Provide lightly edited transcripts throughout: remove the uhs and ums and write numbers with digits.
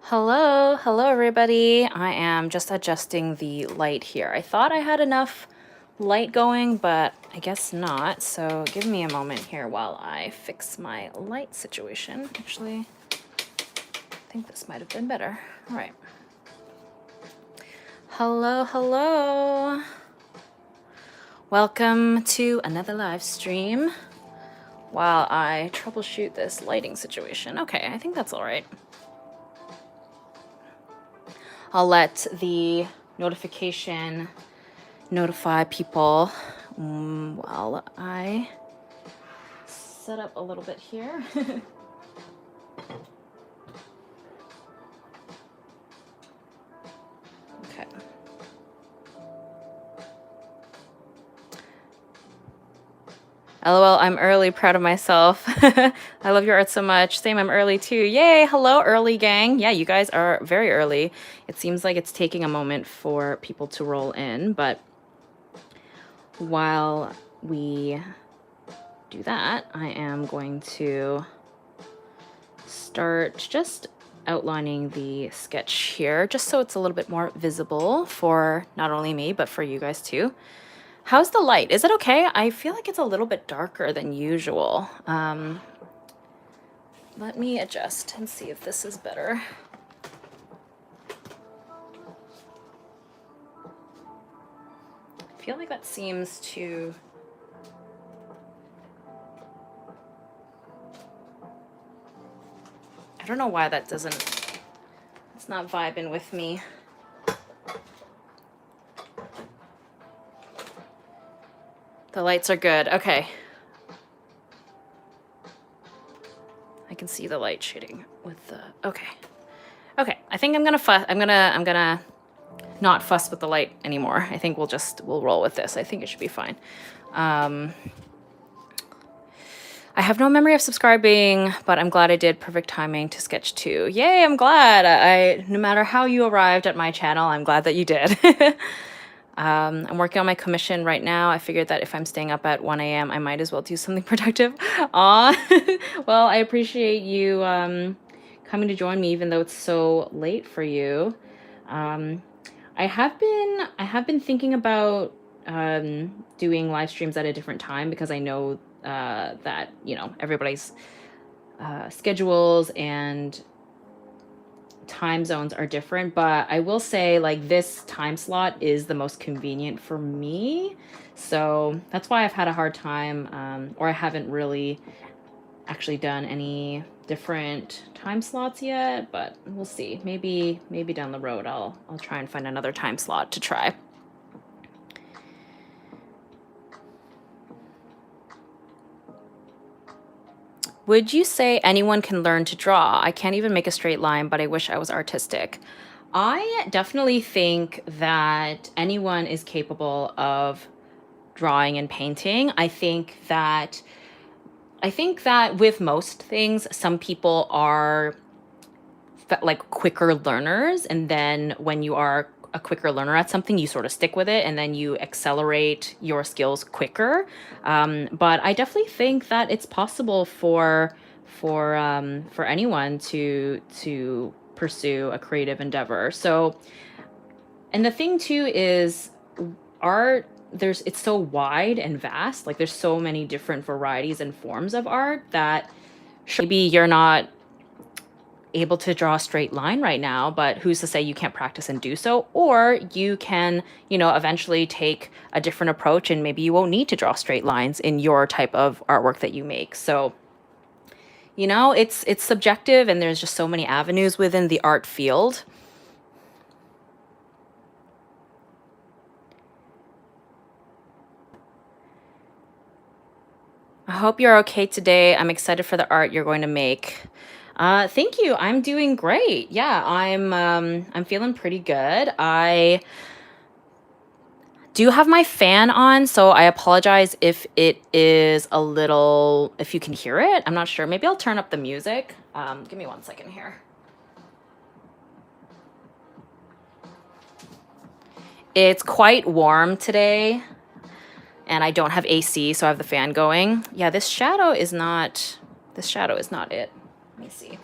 Hello everybody. I am just adjusting the light here. I thought I had enough light going, but I guess not. So give me a moment here while I fix my light situation. Actually, I think this might have been better. All right. Hello. Welcome to another live stream while I troubleshoot this lighting situation. Okay, I think that's all right. I'll let the notification notify people while I set up a little bit here. Okay. LOL, I'm early, proud of myself. I love your art so much. Same, I'm early too. Yay, hello early gang. Yeah, you guys are very early. It seems like it's taking a moment for people to roll in, but while we do that, I am going to start just outlining the sketch here, just so it's a little bit more visible for not only me, but for you guys too. How's the light? Is it okay? I feel like it's a little bit darker than usual. Let me adjust and see if this is better. I feel like that seems to... I don't know why that doesn't... It's not vibing with me. The lights are good. Okay. I can see the light shading with the... Okay. Okay. I think I'm gonna not fuss with the light anymore. I think we'll roll with this. I think it should be fine. I have no memory of subscribing, but I'm glad I did. Perfect timing to sketch too. Yay, I'm glad. No matter how you arrived at my channel, I'm glad that you did. I'm working on my commission right now. I figured that if I'm staying up at 1 a.m., I might as well do something productive. Aw, well, I appreciate you coming to join me, even though it's so late for you. I have been thinking about doing live streams at a different time, because I know that, you know, everybody's schedules and time zones are different, but I will say, like, this time slot is the most convenient for me, so that's why I've had a hard time, or I haven't really actually done any different time slots yet, but we'll see. Maybe down the road I'll try and find another time slot to try. Would you say anyone can learn to draw? I can't even make a straight line, but I wish I was artistic. I definitely think that anyone is capable of drawing and painting. I think that with most things, some people are like quicker learners, and then when you are a quicker learner at something, you sort of stick with it, and then you accelerate your skills quicker. But I definitely think that it's possible for anyone to pursue a creative endeavor. So, and the thing too is, art, it's so wide and vast. Like, there's so many different varieties and forms of art that maybe you're not able to draw a straight line right now, but who's to say you can't practice and do so? Or you can, you know, eventually take a different approach, and maybe you won't need to draw straight lines in your type of artwork that you make. So, you know, it's subjective, and there's just so many avenues within the art field. I hope you're okay today. I'm excited for the art you're going to make. Thank you. I'm doing great. Yeah, I'm feeling pretty good. I do have my fan on, so I apologize if it is a little, if you can hear it. I'm not sure. Maybe I'll turn up the music. Give me 1 second here. It's quite warm today, and I don't have AC, so I have the fan going. Yeah, this shadow is not it. Let me see.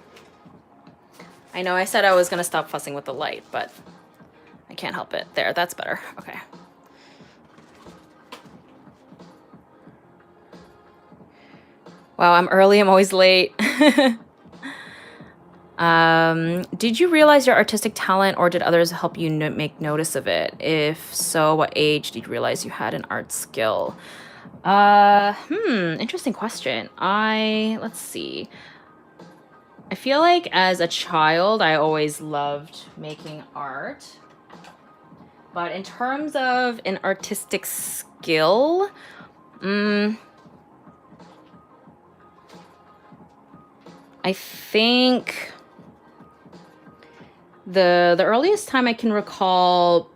I know I said I was gonna stop fussing with the light, but I can't help it. There, that's better. Okay. Wow, I'm early, I'm always late. Did you realize your artistic talent, or did others help you make notice of it? If so, what age did you realize you had an art skill? Interesting question. Let's see. I feel like as a child, I always loved making art. But in terms of an artistic skill, I think the earliest time I can recall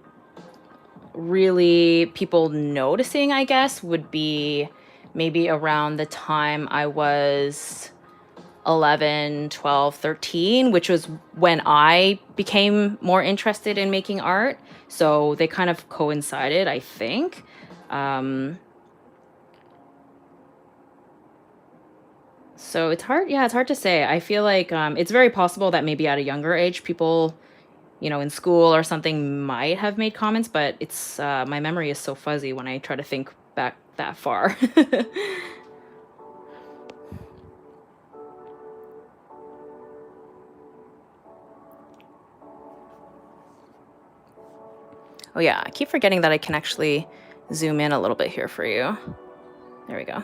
really people noticing, I guess, would be maybe around the time I was 11, 12, 13, which was when I became more interested in making art. So they kind of coincided, I think. So it's hard. Yeah, it's hard to say. I feel like it's very possible that maybe at a younger age, people, in school or something might have made comments, but it's my memory is so fuzzy when I try to think back that far. Oh yeah, I keep forgetting that I can actually zoom in a little bit here for you. There we go.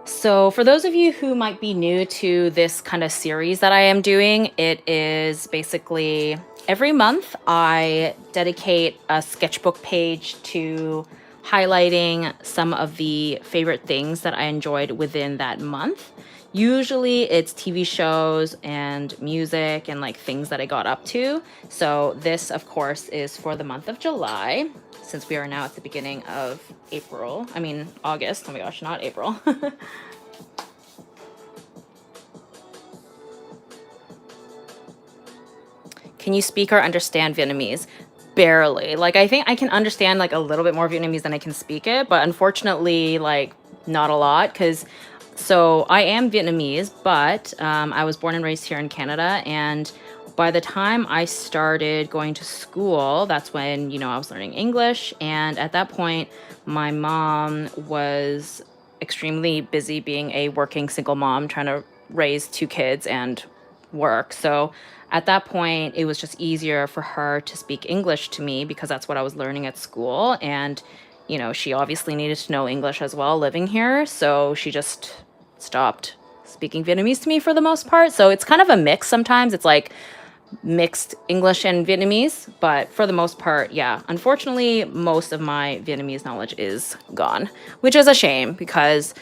So for those of you who might be new to this kind of series that I am doing, it is basically every month I dedicate a sketchbook page to highlighting some of the favorite things that I enjoyed within that month. Usually it's TV shows and music and like things that I got up to. So this, of course, is for the month of July, since we are now at the beginning of August. Oh my gosh, not April. Can you speak or understand Vietnamese? Barely. Like, I think I can understand like a little bit more Vietnamese than I can speak it, but unfortunately, like, not a lot. So I am Vietnamese, but I was born and raised here in Canada. And by the time I started going to school, that's when, I was learning English. And at that point, my mom was extremely busy being a working single mom, trying to raise two kids and work. So at that point, it was just easier for her to speak English to me because that's what I was learning at school. And, she obviously needed to know English as well living here. So she just stopped speaking Vietnamese to me for the most part. So it's kind of a mix sometimes. It's like mixed English and Vietnamese. But for the most part, yeah, unfortunately, most of my Vietnamese knowledge is gone, which is a shame because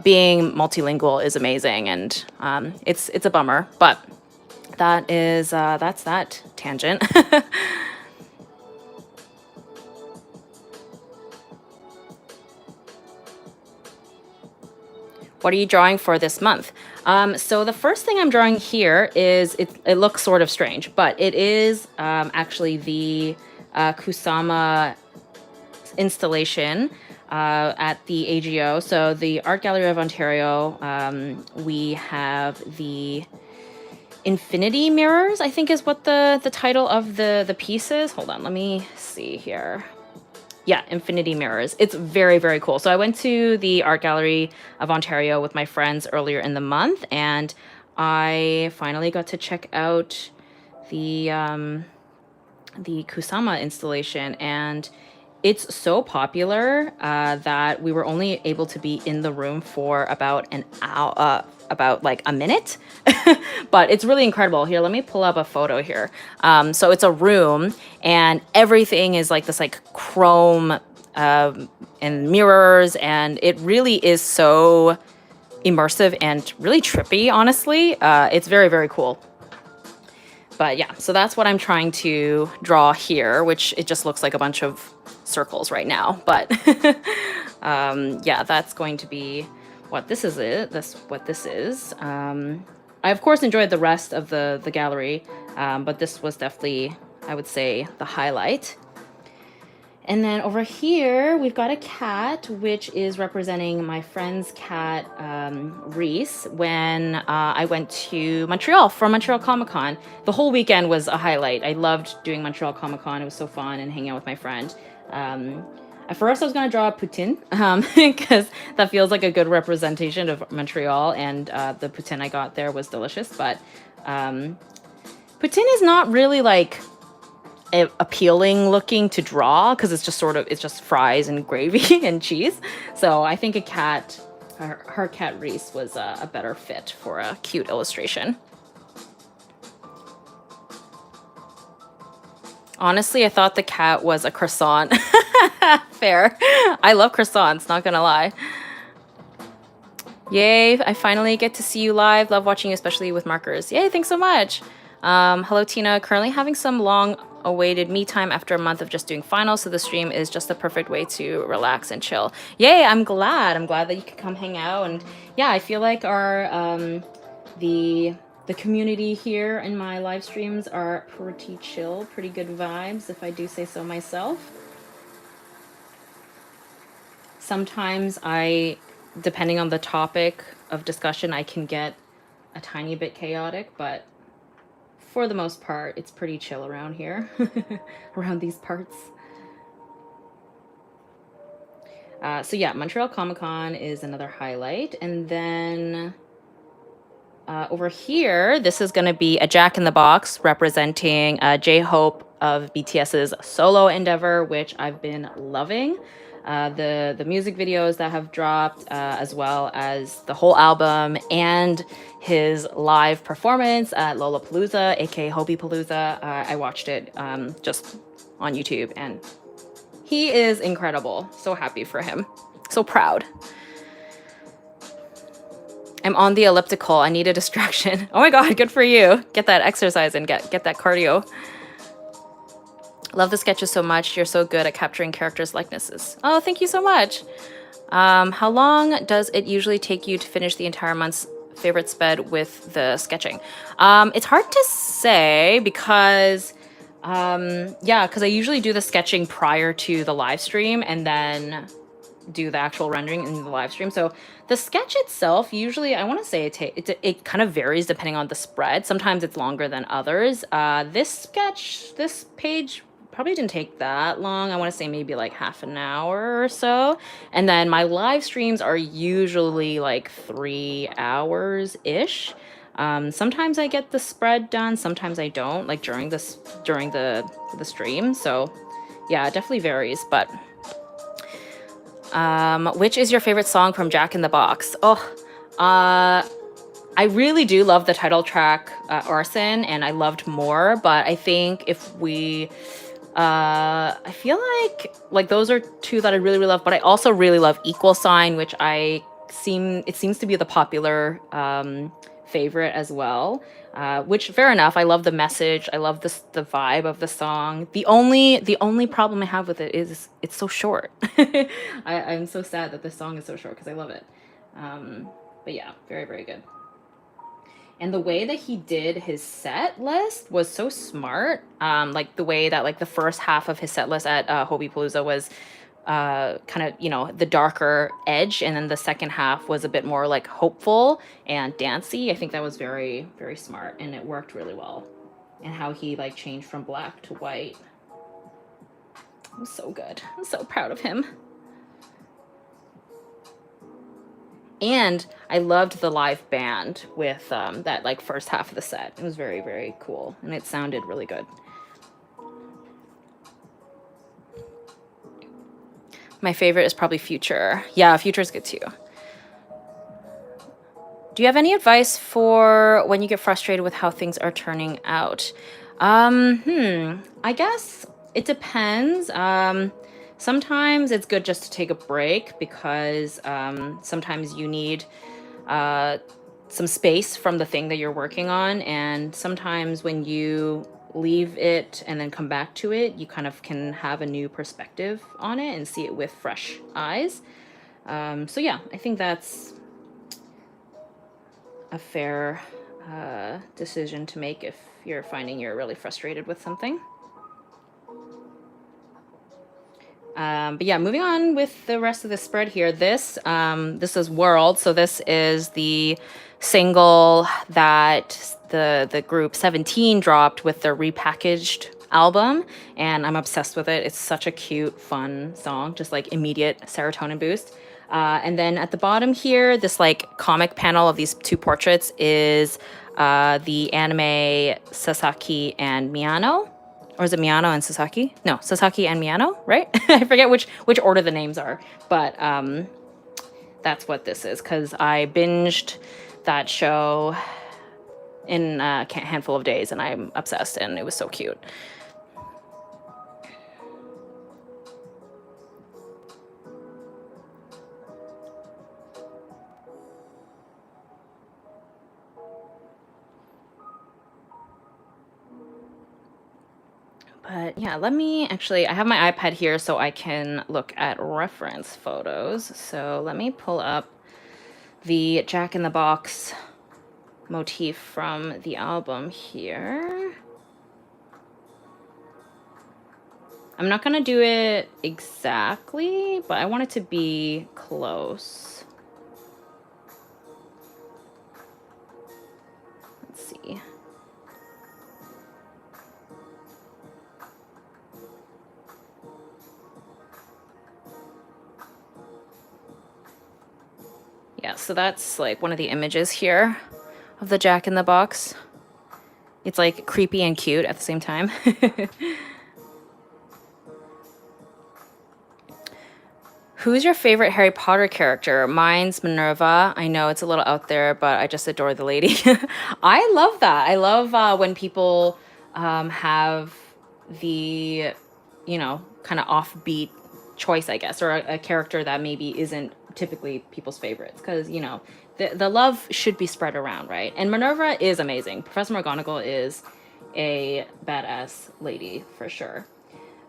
being multilingual is amazing, and it's a bummer. But that's that tangent. What are you drawing for this month? So the first thing I'm drawing here is, it looks sort of strange, but it is actually the Kusama installation at the AGO. So the Art Gallery of Ontario, we have the Infinity Mirrors, I think is what the title of the piece is. Hold on, let me see here. Yeah, Infinity Mirrors. It's very, very cool. So I went to the Art Gallery of Ontario with my friends earlier in the month, and I finally got to check out the Kusama installation, and it's so popular that we were only able to be in the room for about an hour, about like a minute, but it's really incredible. Here, let me pull up a photo here. So it's a room, and everything is like this like chrome and mirrors, and it really is so immersive and really trippy, honestly. It's very, very cool. But yeah, so that's what I'm trying to draw here, which it just looks like a bunch of circles right now. But yeah, that's going to be what this is. What this is. I of course enjoyed the rest of the gallery, but this was definitely, I would say, the highlight. And then over here, we've got a cat, which is representing my friend's cat, Reese, when I went to Montreal for Montreal Comic Con. The whole weekend was a highlight. I loved doing Montreal Comic Con. It was so fun and hanging out with my friend. At first, I was going to draw a poutine because that feels like a good representation of Montreal, and the poutine I got there was delicious. But poutine is not really like appealing looking to draw because it's just sort of, it's just fries and gravy and cheese. So I think a cat, her cat Reese was a better fit for a cute illustration. Honestly, I thought the cat was a croissant. Fair. I love croissants, not gonna lie. Yay, I finally get to see you live. Love watching you, especially with markers. Yay, thanks so much. Hello, Tina. Currently having some long-awaited me time after a month of just doing finals, so the stream is just the perfect way to relax and chill. Yay, I'm glad. I'm glad that you could come hang out. And yeah, I feel like our the community here in my live streams are pretty chill, pretty good vibes, if I do say so myself. Sometimes depending on the topic of discussion, I can get a tiny bit chaotic, but for the most part, it's pretty chill around here, around these parts. So yeah, Montreal Comic Con is another highlight. And then over here, this is going to be a Jack in the Box representing J-Hope of BTS's solo endeavor, which I've been loving. The music videos that have dropped, as well as the whole album and his live performance at Lollapalooza, aka Hobie Palooza. I watched it just on YouTube, and he is incredible. So happy for him. So proud. I'm on the elliptical. I need a distraction. Oh my god, good for you. Get that exercise and get that cardio. Love the sketches so much. You're so good at capturing characters' likenesses. Oh, thank you so much. How long does it usually take you to finish the entire month's favorite sped with the sketching? It's hard to say because, yeah, because I usually do the sketching prior to the live stream and then do the actual rendering in the live stream. So the sketch itself, usually, I want to say it kind of varies depending on the spread. Sometimes it's longer than others. This page probably didn't take that long. I want to say maybe like half an hour or so. And then my live streams are usually like 3 hours-ish. Sometimes I get the spread done, sometimes I don't, like during the stream. So yeah, it definitely varies, but which is your favorite song from Jack in the Box? I really do love the title track, Arson, and I loved More, but I think if we, I feel like those are two that I really, really love, but I also really love Equal Sign, which it seems to be the popular favorite as well. Which, fair enough. I love the message. I love the vibe of the song. The only problem I have with it is it's so short. I'm so sad that this song is so short because I love it. But yeah, very, very good. And the way that he did his set list was so smart. Like the way that like the first half of his set list at Hobie Palooza was kind of, you know, the darker edge, and then the second half was a bit more like hopeful and dancey. I think that was very, very smart, and it worked really well. And how he like changed from black to white. It was so good. I'm so proud of him. And I loved the live band with that like first half of the set. It was very, very cool, and it sounded really good. My favorite is probably Future. Yeah, Future is good too. Do you have any advice for when you get frustrated with how things are turning out? I guess it depends. Sometimes it's good just to take a break because sometimes you need some space from the thing that you're working on. And sometimes when you leave it and then come back to it, you kind of can have a new perspective on it and see it with fresh eyes. So yeah, I think that's a fair decision to make if you're finding you're really frustrated with something. But yeah, moving on with the rest of the spread here. This is World. So this is the single that the group 17 dropped with their repackaged album, and I'm obsessed with it. It's such a cute, fun song, just like immediate serotonin boost. And then at the bottom here, this like comic panel of these two portraits is the anime Sasaki and Miyano. Or is it Miyano and Sasaki? No, Sasaki and Miyano, right? I forget which order the names are, but that's what this is, because I binged that show in a handful of days, and I'm obsessed, and it was so cute. But yeah, let me actually, I have my iPad here so I can look at reference photos. So let me pull up the Jack in the Box motif from the album here. I'm not gonna do it exactly, but I want it to be close. Let's see. Yeah, so that's like one of the images here of the Jack in the Box. It's like creepy and cute at the same time. Who's your favorite Harry Potter character? Mine's Minerva. I know it's a little out there, but I just adore the lady. I love that. I love when people have the, kind of offbeat choice, I guess, or a character that maybe isn't typically people's favorites. Because, the love should be spread around, right? And Minerva is amazing. Professor McGonagall is a badass lady for sure.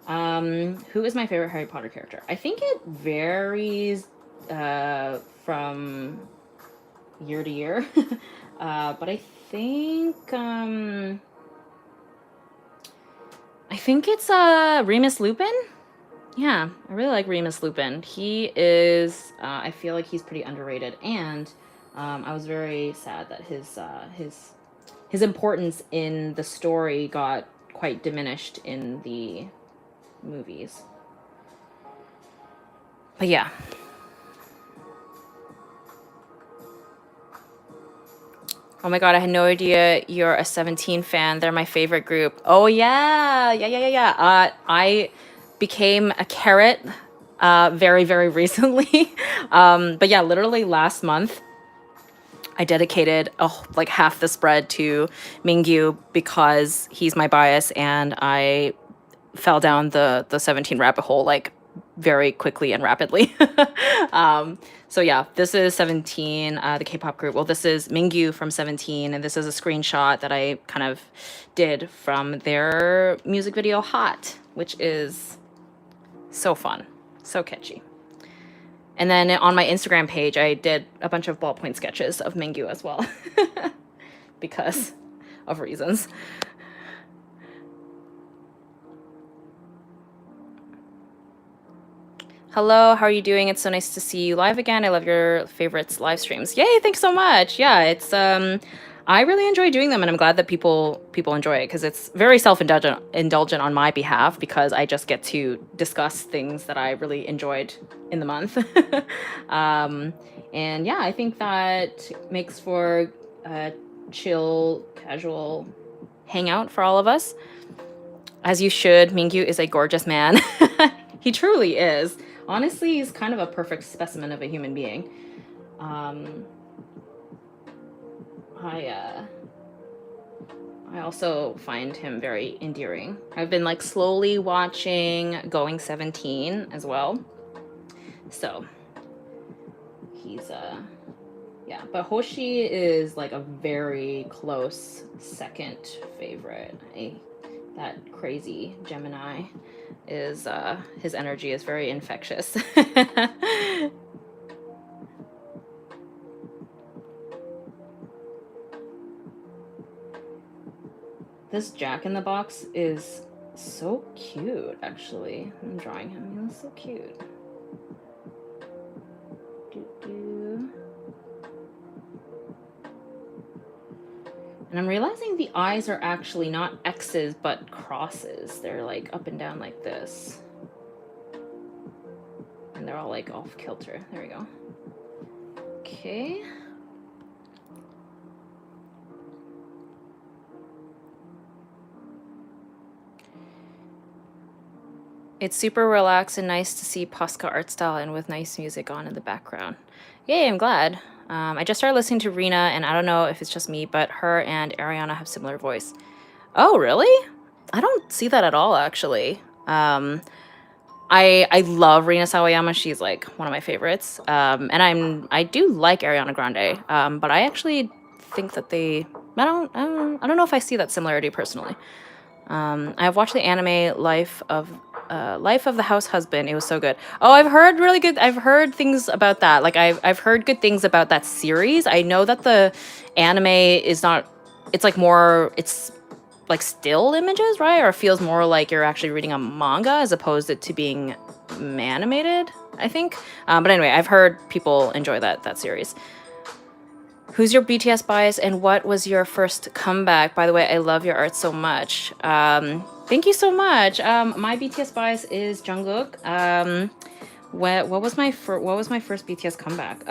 Who is my favorite Harry Potter character? I think it varies from year to year. But I think it's Remus Lupin. Yeah, I really like Remus Lupin. He is I feel like he's pretty underrated, and I was very sad that his importance in the story got quite diminished in the movies. But yeah. Oh my god, I had no idea you're a 17 fan. They're my favorite group. Oh yeah. Yeah. I became a carrot very, very recently. But yeah, literally last month I dedicated like half the spread to Mingyu because he's my bias, and I fell down the 17 rabbit hole like very quickly and rapidly. So yeah, this is 17, the K-pop group. Well, this is Mingyu from 17, and this is a screenshot that I kind of did from their music video Hot, which is so fun, so catchy. And then on my Instagram page, I did a bunch of ballpoint sketches of Mingyu as well because of reasons. Hello, how are you doing? It's so nice to see you live again. I love your favorites live streams. Yay, thanks so much. Yeah, it's I really enjoy doing them, and I'm glad that people enjoy it, because it's very self-indulgent on my behalf, because I just get to discuss things that I really enjoyed in the month. And yeah, I think that makes for a chill, casual hangout for all of us. As you should. Mingyu is a gorgeous man. He truly is. Honestly, he's kind of a perfect specimen of a human being. I also find him very endearing. I've been like slowly watching Going 17 as well. So he's yeah, but Hoshi is like a very close second favorite. That crazy Gemini is his energy is very infectious. This Jack in the Box is so cute, actually. I'm drawing him. He looks so cute. And I'm realizing the eyes are actually not X's, but crosses. They're like up and down like this. And they're all like off kilter. There we go. Okay. It's super relaxed and nice to see Posca art style and with nice music on in the background. Yay, I'm glad. I just started listening to Rena, and I don't know if it's just me, but her and Ariana have similar voice. Oh, really? I don't see that at all, actually. I love Rina Sawayama. She's like one of my favorites. And I do like Ariana Grande. But I actually think that I don't know if I see that similarity personally. I've watched the anime Life of the House Husband. It was so good. Oh, I've heard things about that. Like I've heard good things about that series. I know that the anime is not, it's like more, it's like still images, right? Or it feels more like you're actually reading a manga as opposed to being animated, I think. But anyway, I've heard people enjoy that series. Who's your BTS bias and what was your first comeback? By the way, I love your art so much. Thank you so much. My BTS bias is Jungkook. What was my first BTS comeback?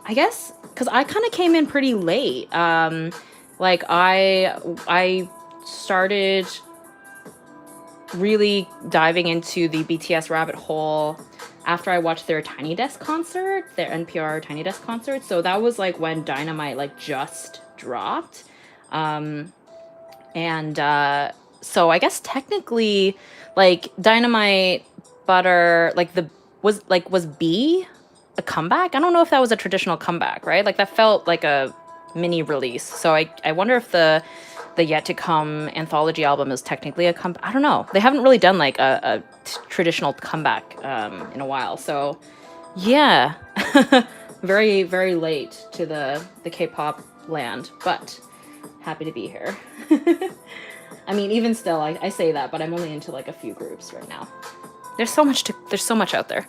I guess because I kind of came in pretty late. Like I started really diving into the BTS rabbit hole after I watched their Tiny Desk concert, their NPR Tiny Desk concert. So that was like when Dynamite like just dropped. So I guess technically like Dynamite Butter like was B a comeback? I don't know if that was a traditional comeback, right? Like that felt like a mini release. So I wonder if the yet to come anthology album is technically a comeback. I don't know. They haven't really done like a traditional comeback in a while. So yeah, very, very late to the K-pop land, but happy to be here. I mean, even still, I say that, but I'm only into like a few groups right now. There's so much out there.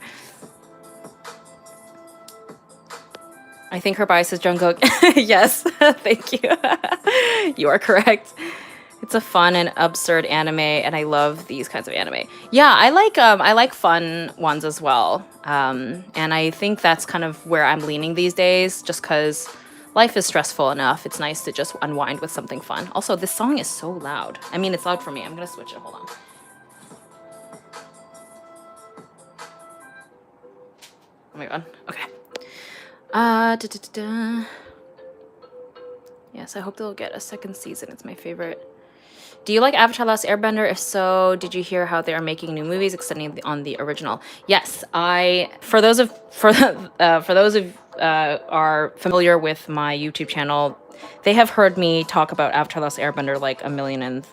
I think her bias is Jungkook. Yes, thank you. You are correct. It's a fun and absurd anime, and I love these kinds of anime. Yeah, I like fun ones as well. And I think that's kind of where I'm leaning these days, just because life is stressful enough. It's nice to just unwind with something fun. Also, this song is so loud. I mean, it's loud for me. I'm gonna switch it. Hold on. Oh my god. Okay. Yes, I hope they'll get a second season. It's my favorite. Do you like Avatar: Last Airbender? If so, did you hear how they are making new movies extending on the original? Yes, for those of are familiar with my YouTube channel, they have heard me talk about Avatar: Last Airbender like a million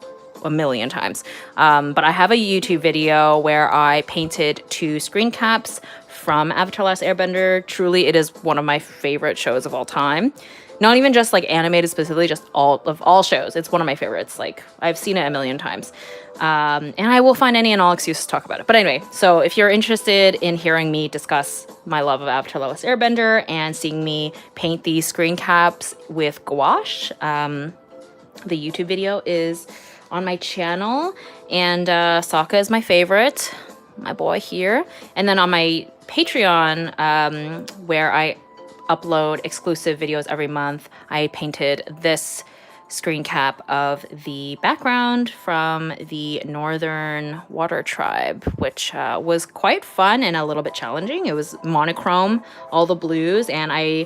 times. But I have a YouTube video where I painted 2 screen caps from Avatar: Last Airbender. Truly, it is one of my favorite shows of all time. Not even just like animated specifically, just all shows. It's one of my favorites. Like I've seen it a million times. And I will find any and all excuses to talk about it. But anyway, so if you're interested in hearing me discuss my love of Avatar: The Last Airbender and seeing me paint these screen caps with gouache, the YouTube video is on my channel. And Sokka is my favorite, my boy here. And then on my Patreon, where I upload exclusive videos every month, I painted this screen cap of the background from the Northern Water Tribe, which was quite fun and a little bit challenging. It was monochrome, all the blues, and I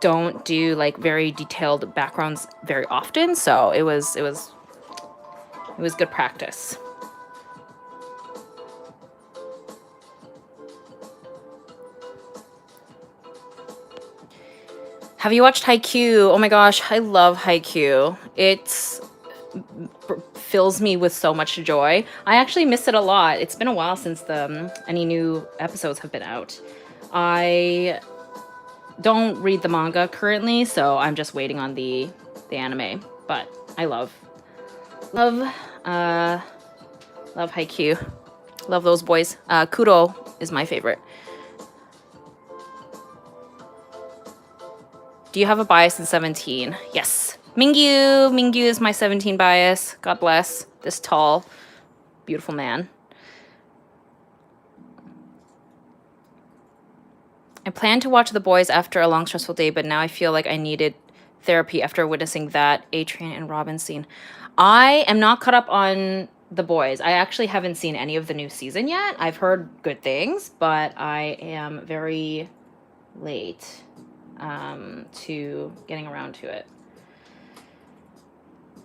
don't do like very detailed backgrounds very often, so it was good practice. Have you watched Haikyuu? Oh my gosh, I love Haikyuu. It fills me with so much joy. I actually miss it a lot. It's been a while since any new episodes have been out. I don't read the manga currently, so I'm just waiting on the anime. But I love Love, love Haikyuu. Love those boys. Kuro is my favorite. Do you have a bias in 17? Yes. Mingyu. Mingyu is my 17 bias. God bless this tall, beautiful man. I planned to watch The Boys after a long, stressful day, but now I feel like I needed therapy after witnessing that A-Train and Robin scene. I am not caught up on The Boys. I actually haven't seen any of the new season yet. I've heard good things, but I am very late to getting around to it.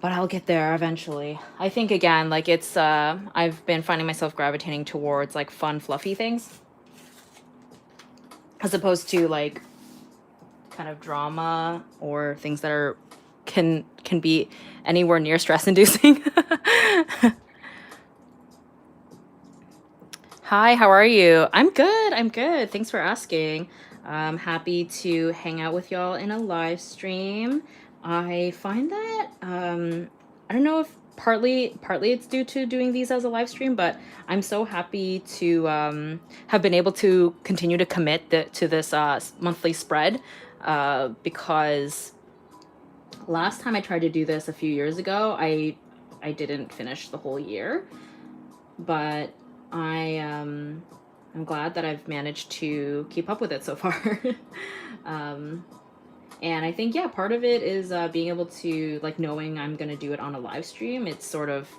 But I'll get there eventually. I think, again, like, it's I've been finding myself gravitating towards like fun, fluffy things as opposed to like kind of drama or things that are can be anywhere near stress inducing. Hi, how are you? I'm good. I'm good. Thanks for asking. I'm happy to hang out with y'all in a live stream. I find that I don't know if partly it's due to doing these as a live stream, but I'm so happy to have been able to continue to commit to this monthly spread because last time I tried to do this a few years ago, I didn't finish the whole year, but I'm glad that I've managed to keep up with it so far. And I think, yeah, part of it is being able to, like, knowing I'm going to do it on a live stream. It sort of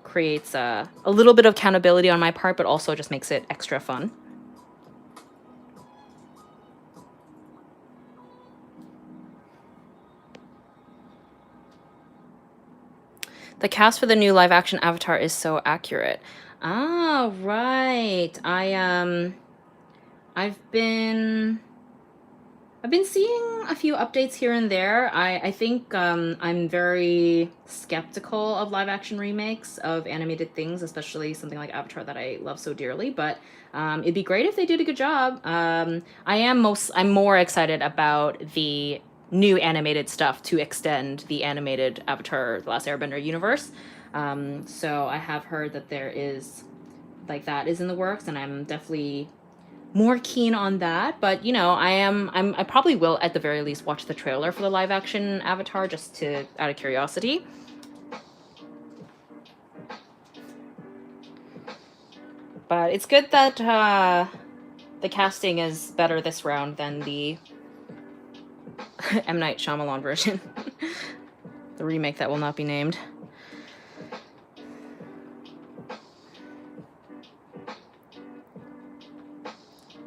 creates a little bit of accountability on my part, but also just makes it extra fun. The cast for the new live action Avatar is so accurate. Ah, right. I've been seeing a few updates here and there. I think I'm very skeptical of live action remakes of animated things, especially something like Avatar that I love so dearly. But it'd be great if they did a good job. I'm more excited about the new animated stuff to extend the animated Avatar: The Last Airbender universe. So I have heard that there is that is in the works, and I'm definitely more keen on that. But you know, I probably will at the very least watch the trailer for the live action Avatar just to out of curiosity. But it's good that the casting is better this round than the M. Night Shyamalan version. The remake that will not be named.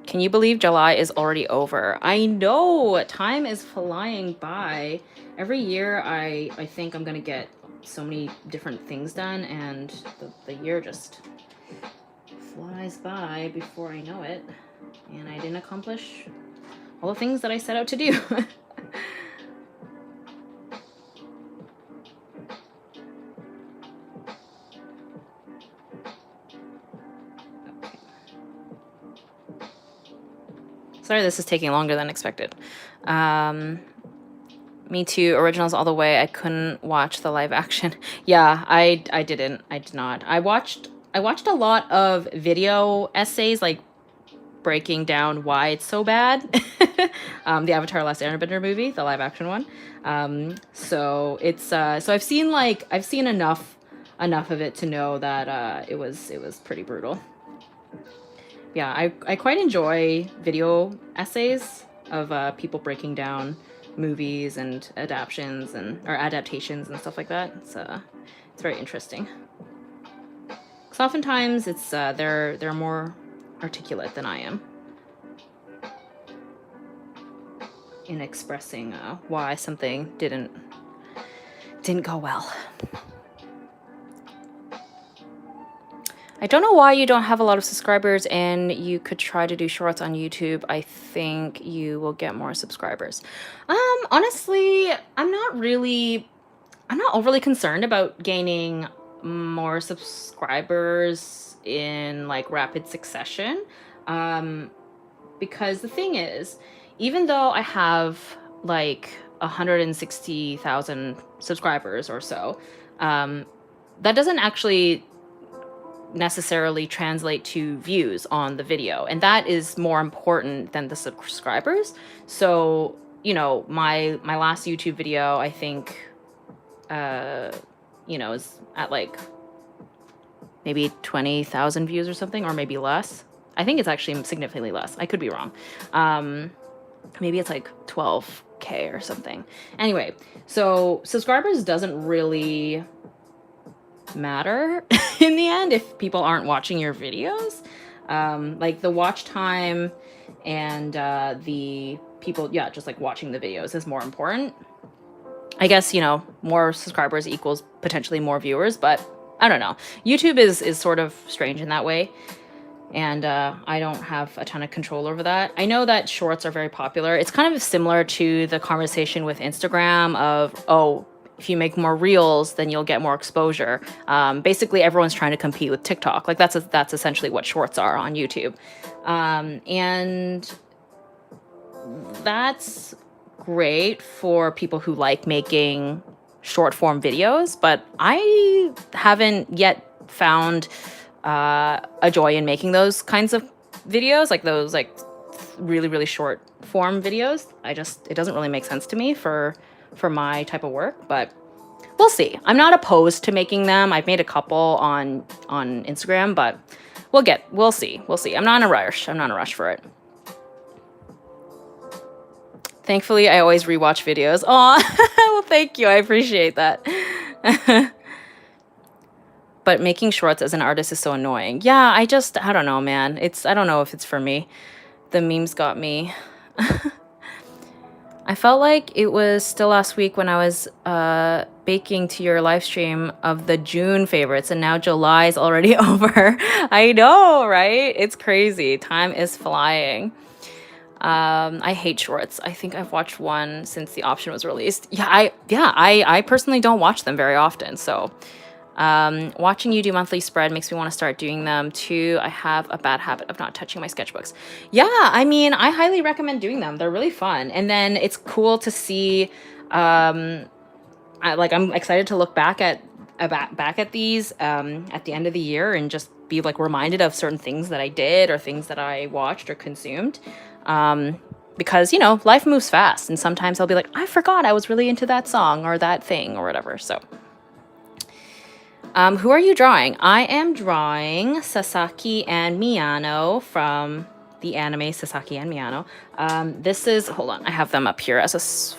Can you believe July is already over? I know, time is flying by. Every year I think I'm gonna get so many different things done, and the year just flies by before I know it. And I didn't accomplish all the things that I set out to do. Sorry, this is taking longer than expected. Me too. Originals all the way. I couldn't watch the live action. Yeah, I didn't. I did not. I watched a lot of video essays, like breaking down why it's so bad. The Avatar: Last Airbender movie, the live action one. So it's so I've seen enough of it to know that it was pretty brutal. Yeah, I quite enjoy video essays of people breaking down movies and adaptations and stuff like that. It's very interesting. Because oftentimes it's they're more articulate than I am in expressing why something didn't go well. I don't know why you don't have a lot of subscribers, and you could try to do shorts on YouTube. I think you will get more subscribers. Honestly, I'm not overly concerned about gaining more subscribers in like rapid succession. Because the thing is, even though I have like 160,000 subscribers or so. That doesn't actually necessarily translate to views on the video, and that is more important than the subscribers. So, you know, my last YouTube video, I think, you know, is at like maybe 20,000 views or something, or maybe less. I think it's actually significantly less. I could be wrong. Maybe it's like 12K or something. Anyway, so subscribers doesn't really matter in the end if people aren't watching your videos. Like the watch time and the people, yeah, just like watching the videos is more important. I guess, you know, more subscribers equals potentially more viewers, but I don't know. YouTube is sort of strange in that way. And I don't have a ton of control over that. I know that shorts are very popular. It's kind of similar to the conversation with Instagram of, oh, if you make more reels, then you'll get more exposure. Basically, everyone's trying to compete with TikTok. Like that's essentially what shorts are on YouTube. And that's great for people who like making short form videos, but I haven't yet found a joy in making those kinds of videos, like those like really, really short form videos. It doesn't really make sense to me for my type of work, but we'll see. I'm not opposed to making them. I've made a couple on Instagram, but we'll see. I'm not in a rush for it. Thankfully, I always rewatch videos. Aw, well, thank you. I appreciate that. But making shorts as an artist is so annoying. Yeah, I don't know, man. I don't know if it's for me. The memes got me. I felt like it was still last week when I was baking to your live stream of the June favorites, and now July is already over. I know, right? It's crazy. Time is flying. I hate shorts. I think I've watched one since the option was released. I personally don't watch them very often. So watching you do monthly spread makes me want to start doing them too. I have a bad habit of not touching my sketchbooks. Yeah, I mean, I highly recommend doing them. They're really fun. And then it's cool to see, I'm excited to look back at these at the end of the year and just be like reminded of certain things that I did or things that I watched or consumed. Because, you know, life moves fast, and sometimes I'll be like, I forgot I was really into that song or that thing or whatever. So who are you drawing? I am drawing Sasaki and Miyano from the anime Sasaki and Miyano. This is, hold on, I have them up here as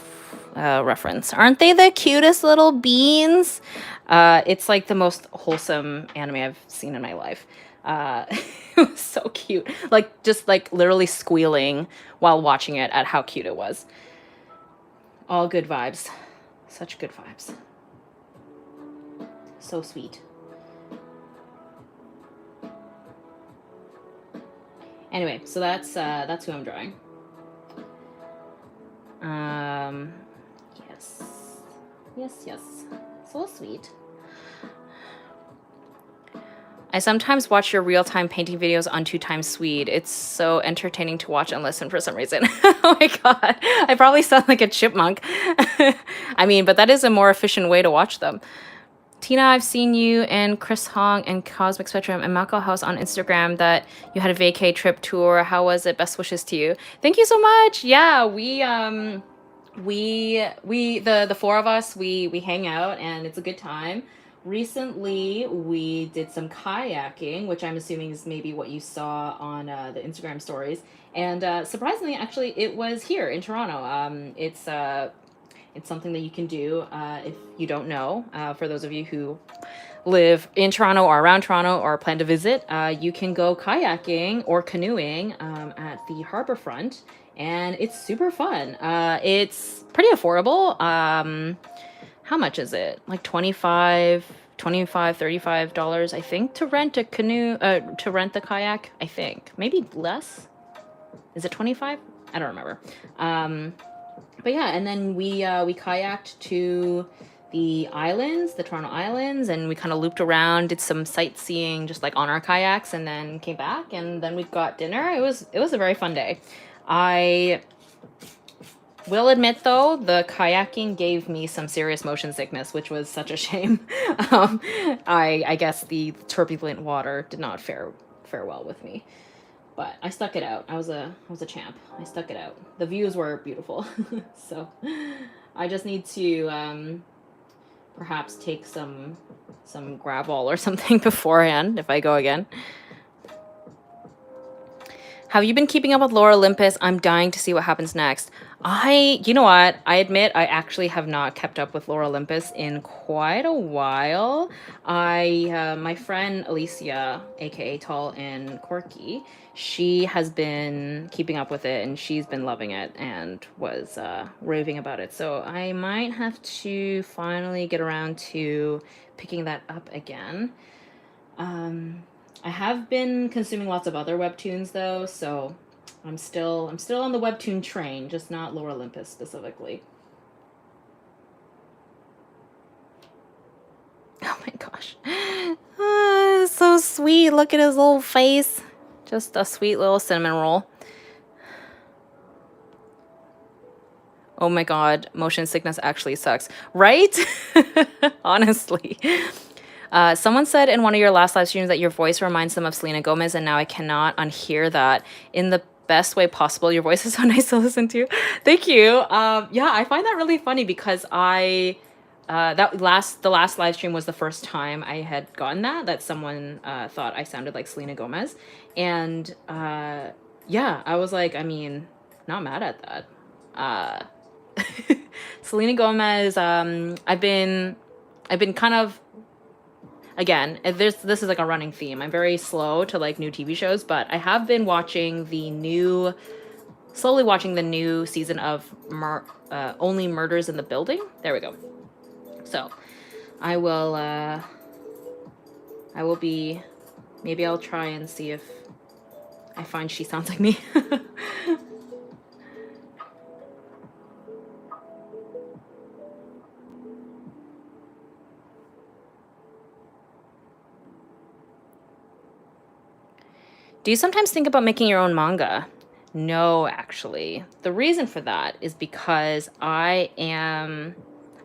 a reference. Aren't they the cutest little beans? It's like the most wholesome anime I've seen in my life. It was so cute. Like, just like literally squealing while watching it at how cute it was. All good vibes. Such good vibes. So sweet. Anyway, so that's who I'm drawing. Yes. So sweet. I sometimes watch your real-time painting videos on 2x speed. It's so entertaining to watch and listen for some reason. Oh my god. I probably sound like a chipmunk. I mean, but that is a more efficient way to watch them. Tina, I've seen you and Chris Hong and Cosmic Spectrum and Mako House on Instagram that you had a vacay trip tour. How was it? Best wishes to you. Thank you so much. Yeah, the four of us, we hang out and it's a good time. Recently, we did some kayaking, which I'm assuming is maybe what you saw on the Instagram stories. And surprisingly, actually, it was here in Toronto. It's something that you can do if you don't know. For those of you who live in Toronto or around Toronto or plan to visit, you can go kayaking or canoeing at the harborfront, and it's super fun. It's pretty affordable. How much is it? Like $25, $35, I think, to rent a canoe, to rent the kayak, I think. Maybe less? Is it 25? I don't remember. But yeah, and then we kayaked to the islands, the Toronto Islands, and we kind of looped around, did some sightseeing just like on our kayaks, and then came back, and then we got dinner. It was a very fun day. I Will admit though, the kayaking gave me some serious motion sickness, which was such a shame. I guess the turbulent water did not fare well with me, but I stuck it out. I was a champ. I stuck it out. The views were beautiful, so I just need to perhaps take some gravel or something beforehand if I go again. Have you been keeping up with Lore Olympus? I'm dying to see what happens next. You know what? I admit I actually have not kept up with Lore Olympus in quite a while. My friend Alicia, aka Tall and Quirky, she has been keeping up with it and she's been loving it and was raving about it. So I might have to finally get around to picking that up again. I have been consuming lots of other webtoons though, so I'm still on the webtoon train, just not Lore Olympus specifically. Oh my gosh. So sweet. Look at his little face. Just a sweet little cinnamon roll. Oh my god, motion sickness actually sucks. Right? Honestly. Someone said in one of your last live streams that your voice reminds them of Selena Gomez, and now I cannot unhear that in the best way possible. Your voice is so nice to listen to. Thank you. Yeah, I find that really funny because the last live stream was the first time I had gotten that someone thought I sounded like Selena Gomez, and yeah, I was like, I mean, not mad at that. Selena Gomez. I've been kind of, again, this is like a running theme. I'm very slow to like new TV shows, but I have been slowly watching the new season of Only Murders in the Building. There we go. So I will be, maybe I'll try and see if I find She Sounds Like Me. Do you sometimes think about making your own manga? No, actually. The reason for that is because I've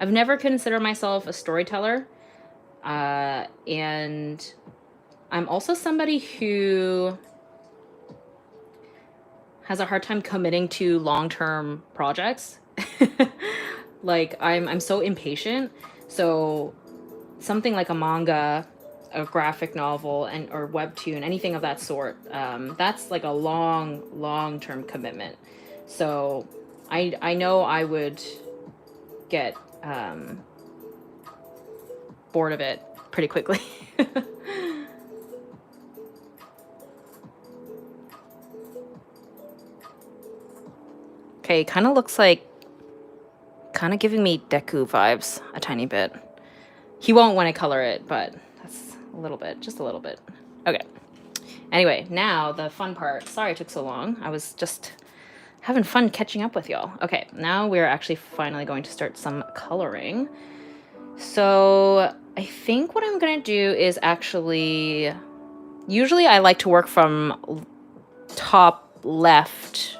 never considered myself a storyteller. And I'm also somebody who has a hard time committing to long-term projects. Like I'm so impatient. So something like a manga, a graphic novel, or webtoon, anything of that sort, that's like a long-term commitment. So I know I would get bored of it pretty quickly. Okay, kind of looks like, kind of giving me Deku vibes a tiny bit. He won't when I color it, but that's a little bit, just a little bit. Okay. Anyway, now the fun part. Sorry it took so long. I was just having fun catching up with y'all. Okay, now we're actually finally going to start some coloring. So I think what I'm gonna do is actually, usually I like to work from top left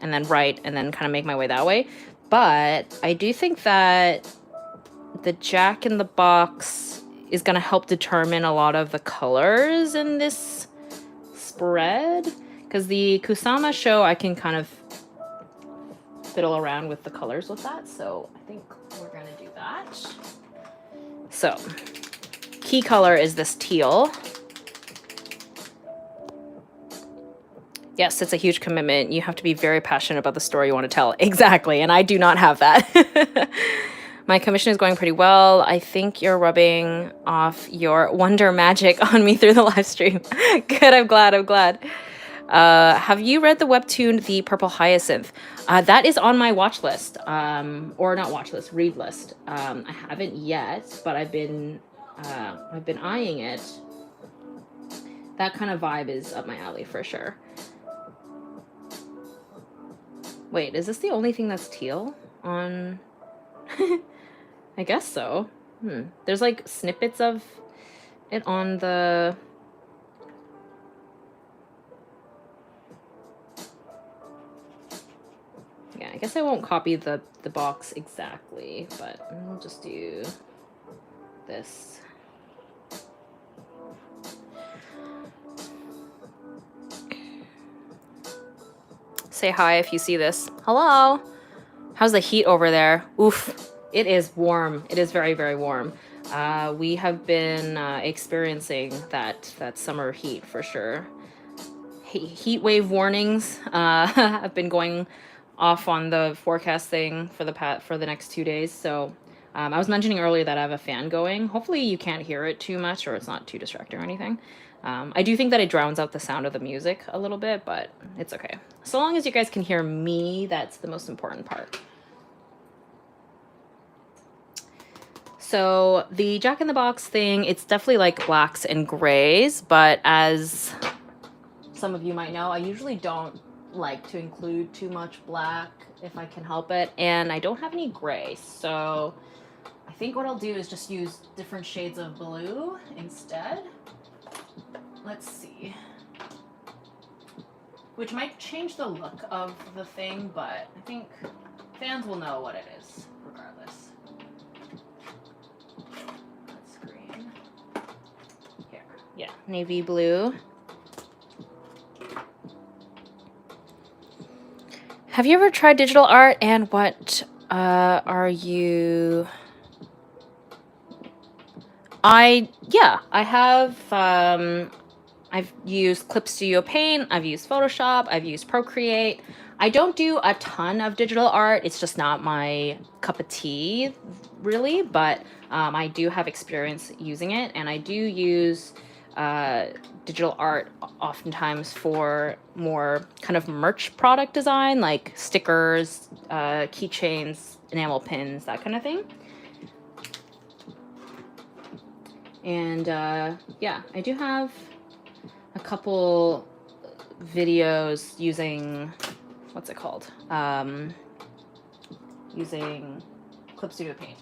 and then right and then kind of make my way that way. But I do think that the Jack in the Box is going to help determine a lot of the colors in this spread. Because the Kusama show, I can kind of fiddle around with the colors with that. So I think we're going to do that. So key color is this teal. Yes, it's a huge commitment. You have to be very passionate about the story you want to tell. Exactly, and I do not have that. My commission is going pretty well. I think you're rubbing off your wonder magic on me through the live stream. Good, I'm glad. Have you read the webtoon The Purple Hyacinth? That is on my watch list. Or not watch list, read list. I haven't yet, but I've been eyeing it. That kind of vibe is up my alley for sure. Wait, is this the only thing that's teal on? I guess so. There's like snippets of it on the... Yeah, I guess I won't copy the box exactly, but I'll just do this. Say hi if you see this. Hello. How's the heat over there? Oof. It is warm. It is very, very warm. We have been experiencing that summer heat for sure. Heat wave warnings have been going off on the forecast thing for the next 2 days. So I was mentioning earlier that I have a fan going. Hopefully you can't hear it too much or it's not too distracting or anything. I do think that it drowns out the sound of the music a little bit, but it's okay. So long as you guys can hear me, that's the most important part. So the Jack in the Box thing, it's definitely like blacks and grays, but as some of you might know, I usually don't like to include too much black if I can help it, and I don't have any gray, so I think what I'll do is just use different shades of blue instead. Let's see. Which might change the look of the thing, but I think fans will know what it is regardless. That's green. Here. Yeah, navy blue. Have you ever tried digital art, and what are you... I have. I've used Clip Studio Paint, I've used Photoshop, I've used Procreate. I don't do a ton of digital art. It's just not my cup of tea, really, but I do have experience using it, and I do use digital art oftentimes for more kind of merch product design, like stickers, keychains, enamel pins, that kind of thing. And yeah, I do have a couple videos using, what's it called? Using Clip Studio Paint.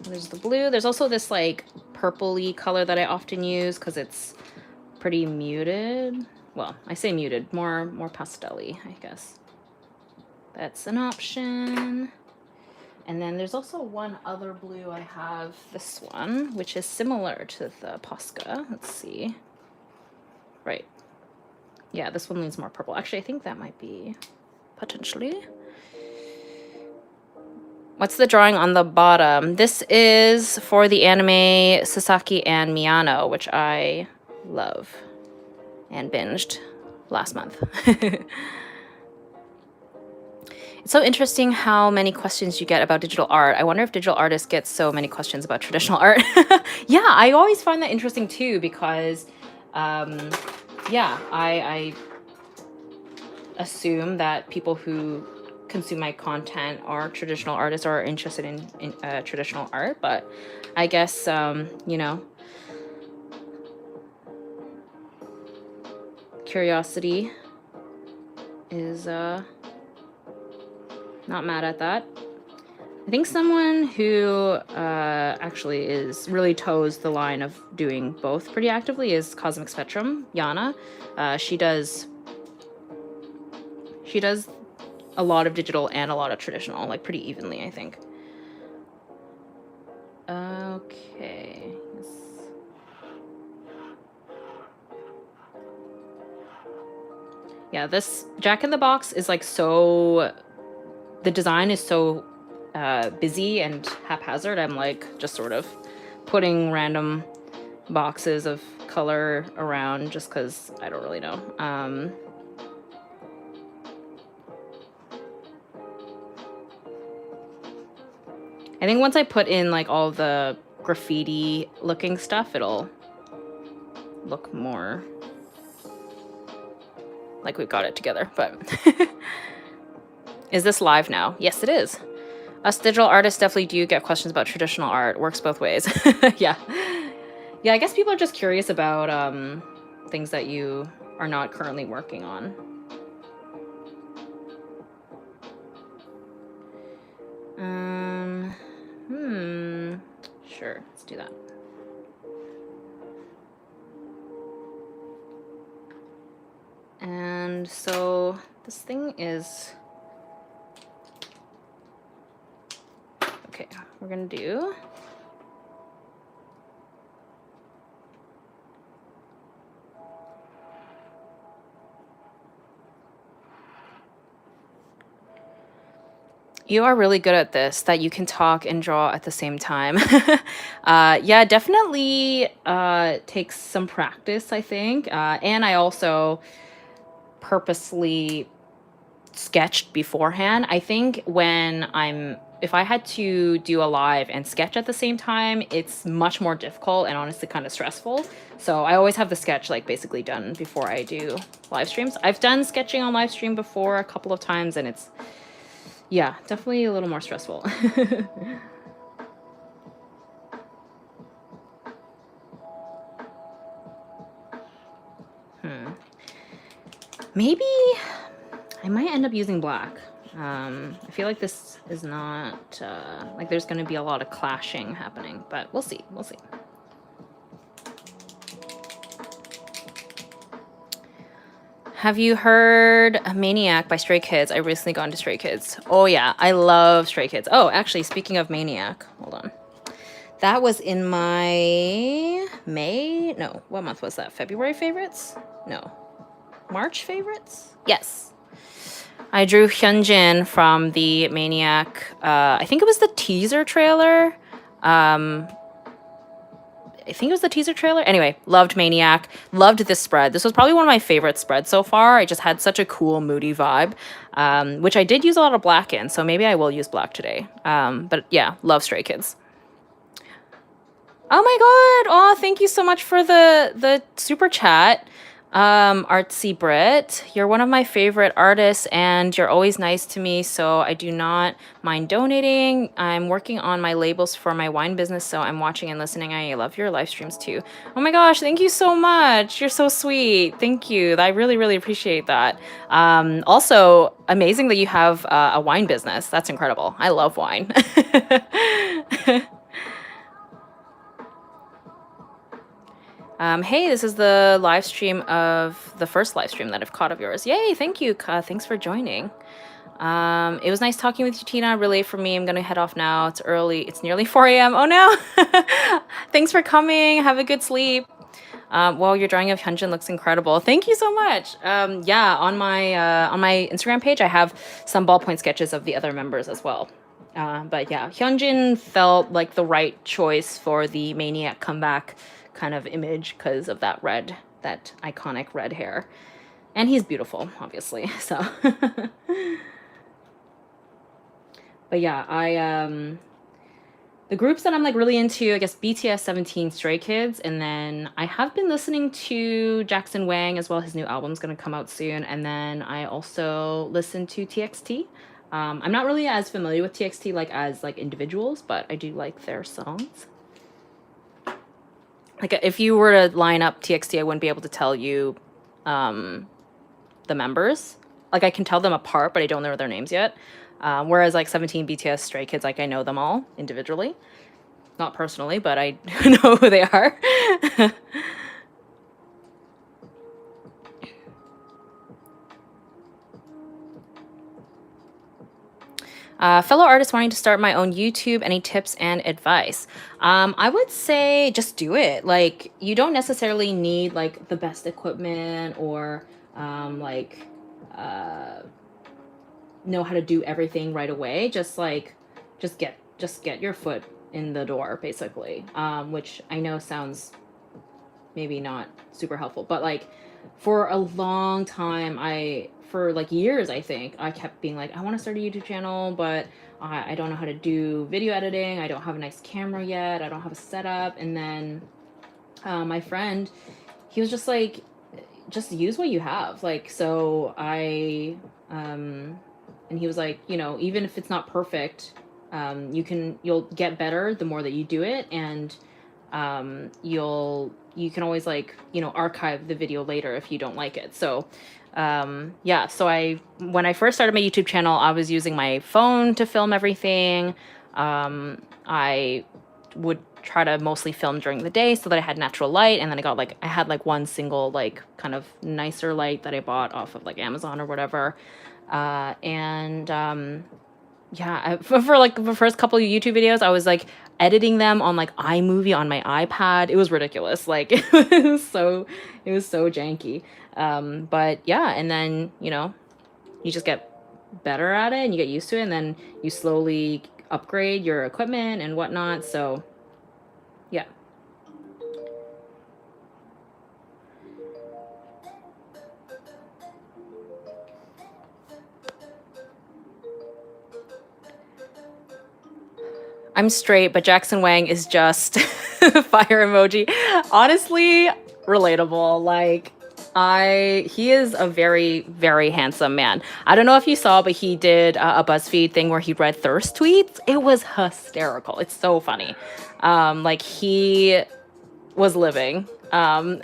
There's the blue. There's also this like purpley color that I often use because it's pretty muted. Well, I say muted, more pastel-y, I guess. That's an option. And then there's also one other blue I have, this one, which is similar to the Posca. Let's see. Right. Yeah, this one leans more purple. Actually, I think that might be potentially. What's the drawing on the bottom? This is for the anime Sasaki and Miyano, which I love and binged last month. It's so interesting how many questions you get about digital art. I wonder if digital artists get so many questions about traditional art. Yeah, I always find that interesting too because, yeah, I assume that people who consume my content are traditional artists or are interested in traditional art, but I guess, you know, curiosity is not mad at that. I think someone who actually really toes the line of doing both pretty actively is Cosmic Spectrum, Yana. She does a lot of digital and a lot of traditional, like pretty evenly, I think. Okay. Yes. Yeah, this Jack in the Box is like so... The design is so busy and haphazard. I'm like just sort of putting random boxes of color around just because I don't really know. I think once I put in like all the graffiti looking stuff, it'll look more like we've got it together, but is this live now? Yes, it is. Us digital artists definitely do get questions about traditional art. Works both ways. Yeah. Yeah, I guess people are just curious about things that you are not currently working on. Sure, let's do that. And So this thing is, okay, we're gonna do, you are really good at this, that you can talk and draw at the same time. Yeah, definitely takes some practice, I think. And I also purposely sketched beforehand. I think if I had to do a live and sketch at the same time, it's much more difficult and honestly kind of stressful. So I always have the sketch like basically done before I do live streams. I've done sketching on live stream before a couple of times, and it's, yeah, definitely a little more stressful. Maybe I might end up using black. I feel like this is not, like there's going to be a lot of clashing happening, but we'll see. We'll see. Have you heard Maniac by Stray Kids? I recently got into Stray Kids. Oh yeah, I love Stray Kids. Oh, actually, speaking of Maniac, hold on. That was in my May? No, what month was that? February favorites? No. March favorites? Yes. I drew Hyunjin from the Maniac. I think it was the teaser trailer. I think it was the teaser trailer. Anyway, loved Maniac. Loved this spread. This was probably one of my favorite spreads so far. I just had such a cool, moody vibe, which I did use a lot of black in, so maybe I will use black today. But yeah, love Stray Kids. Oh my god! Oh, thank you so much for the super chat. Artsy Brit, you're one of my favorite artists and you're always nice to me, so I do not mind donating. I'm working on my labels for my wine business, so I'm watching and listening. I love your live streams too. Oh my gosh, thank you so much. You're so sweet. Thank you. I really, really appreciate that. Also, amazing that you have a wine business. That's incredible. I love wine. Hey, this is the live stream of the first live stream that I've caught of yours. Yay, thank you, Ka. Thanks for joining. It was nice talking with you, Tina. Really for me. I'm going to head off now. It's early. It's nearly 4 a.m. Oh, no. Thanks for coming. Have a good sleep. Well, your drawing of Hyunjin looks incredible. Thank you so much. Yeah, on my Instagram page, I have some ballpoint sketches of the other members as well. But yeah, Hyunjin felt like the right choice for the Maniac comeback kind of image because of that iconic red hair. And he's beautiful, obviously, so. But yeah, the groups that I'm like really into, I guess BTS, 17, Stray Kids, and then I have been listening to Jackson Wang as well. His new album's gonna come out soon, and then I also listen to TXT. I'm not really as familiar with TXT as individuals, but I do like their songs. Like if you were to line up TXT, I wouldn't be able to tell you the members. Like I can tell them apart, but I don't know their names yet. Whereas like 17, BTS, Stray Kids, like I know them all individually. Not personally, but I know who they are. Fellow artists wanting to start my own YouTube, any tips and advice? I would say just do it. Like you don't necessarily need like the best equipment or know how to do everything right away. Just get your foot in the door basically, which I know sounds maybe not super helpful, but like for a long time for like years, I think I kept being like, I want to start a YouTube channel, but I don't know how to do video editing. I don't have a nice camera yet. I don't have a setup. And then my friend, he was just like, just use what you have. Like, so and he was like, you know, even if it's not perfect, you'll get better the more that you do it. And you can always like, you know, archive the video later if you don't like it. So yeah, so when I first started my YouTube channel, I was using my phone to film everything. I would try to mostly film during the day so that I had natural light. And then I had like one single like kind of nicer light that I bought off of like Amazon or whatever. Yeah, for like the first couple of YouTube videos, I was like editing them on like iMovie on my iPad. It was ridiculous. Like it was so janky. But yeah, and then, you know, you just get better at it and you get used to it, and then you slowly upgrade your equipment and whatnot. So yeah. I'm straight, but Jackson Wang is just fire emoji. Honestly, relatable. Like, he is a very, very handsome man. I don't know if you saw, but he did a BuzzFeed thing where he read thirst tweets. It was hysterical. It's so funny. Like, he was living. And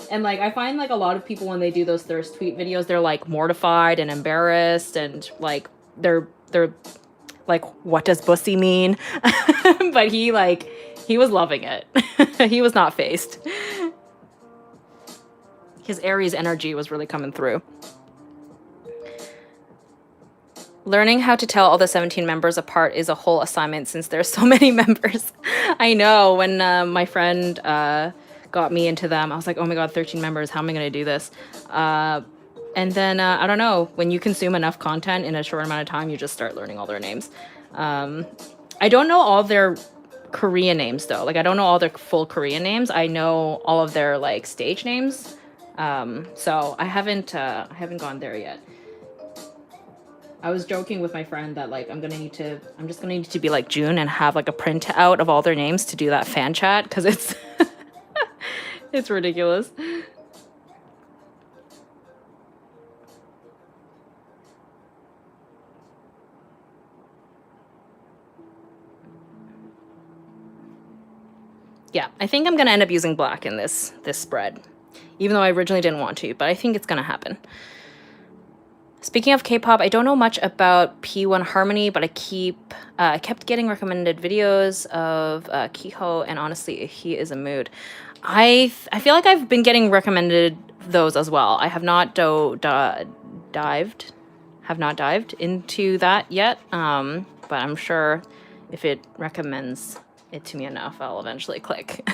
like, I find like a lot of people when they do those thirst tweet videos, they're like mortified and embarrassed, and like they're like, what does bussy mean? But he was loving it. He was not phased. His Aries energy was really coming through. Learning how to tell all the 17 members apart is a whole assignment since there's so many members. I know, when my friend got me into them, I was like, oh my god, 13 members, how am I going to do this? And then, I don't know, when you consume enough content in a short amount of time, you just start learning all their names. I don't know all their Korean names, though. Like, I don't know all their full Korean names. I know all of their, like, stage names. So I haven't gone there yet. I was joking with my friend that, like, I'm just gonna need to be like June and have, like, a printout of all their names to do that fan chat, because it's, it's ridiculous. Yeah, I think I'm gonna end up using black in this spread, even though I originally didn't want to, but I think it's gonna happen. Speaking of K-pop, I don't know much about P1 Harmony, but I kept getting recommended videos of Kiho, and honestly, he is a mood. I feel like I've been getting recommended those as well. I have not dived into that yet, but I'm sure if it recommends it to me enough, I'll eventually click.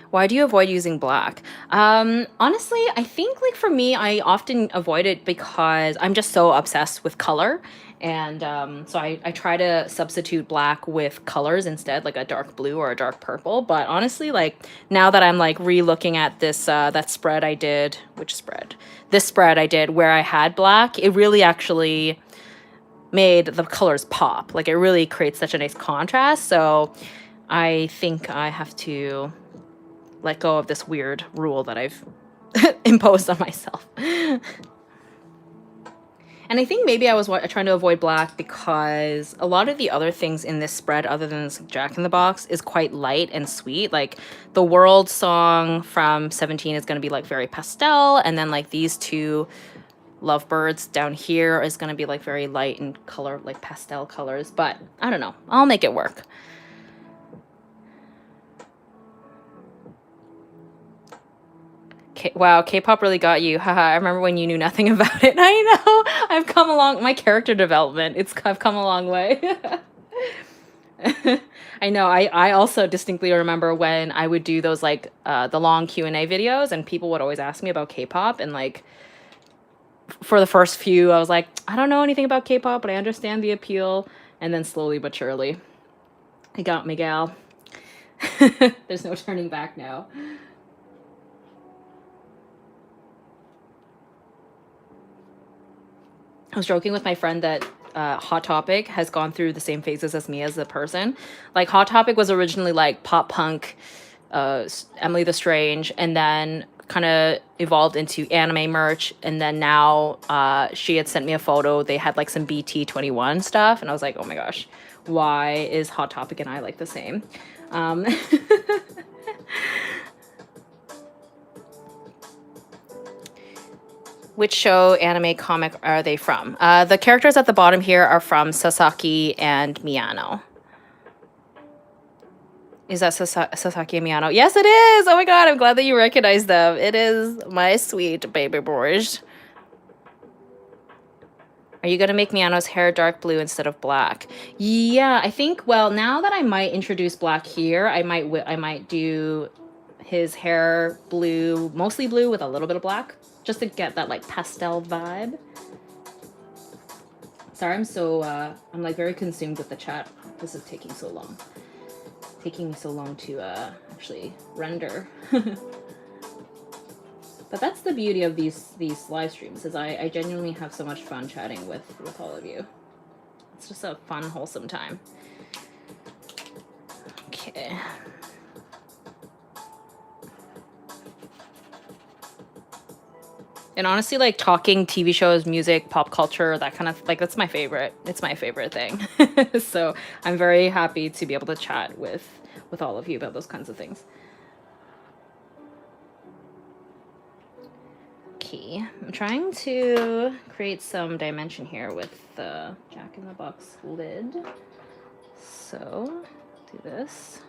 Why do you avoid using black? Honestly, I think, like, for me, I often avoid it because I'm just so obsessed with color. And so I try to substitute black with colors instead, like a dark blue or a dark purple. But honestly, like, now that I'm like re-looking at this, that spread I did, this spread I did where I had black, it really actually made the colors pop. Like, it really creates such a nice contrast. So I think I have to let go of this weird rule that I've imposed on myself. And I think maybe I was trying to avoid black because a lot of the other things in this spread, other than this Jack in the Box, is quite light and sweet. Like, the World song from 17 is going to be like very pastel, and then like these two lovebirds down here is going to be like very light in color, like pastel colors. But I don't know, I'll make it work. Wow, K-pop really got you. Haha, I remember when you knew nothing about it. I know. I've come along. My character development, I've come a long way. I know. I also distinctly remember when I would do those, like, the long Q&A videos, and people would always ask me about K-pop, and, like, for the first few, I was like, I don't know anything about K-pop, but I understand the appeal. And then slowly but surely, I got Miguel. There's no turning back now. I was joking with my friend that Hot Topic has gone through the same phases as me as a person. Like, Hot Topic was originally like pop punk, Emily the Strange, and then kind of evolved into anime merch. And then now she had sent me a photo. They had like some BT21 stuff, and I was like, oh my gosh, why is Hot Topic and I like the same? Which show, anime, comic are they from? The characters at the bottom here are from Sasaki and Miyano. Is that Sasaki and Miyano? Yes, it is! Oh my god, I'm glad that you recognize them. It is my sweet baby boys. Are you gonna make Miyano's hair dark blue instead of black? Yeah, I think, well, now that I might introduce black here, I might do his hair blue, mostly blue with a little bit of black, just to get that like pastel vibe. Sorry, I'm like very consumed with the chat. This is taking so long. Taking me so long to actually render. But that's the beauty of these live streams, is I genuinely have so much fun chatting with all of you. It's just a fun, wholesome time. Okay. And honestly, like talking TV shows, music, pop culture, that kind of, like, that's my favorite. It's my favorite thing. So I'm very happy to be able to chat with all of you about those kinds of things. Okay, I'm trying to create some dimension here with the Jack-in-the-Box lid. So, do this.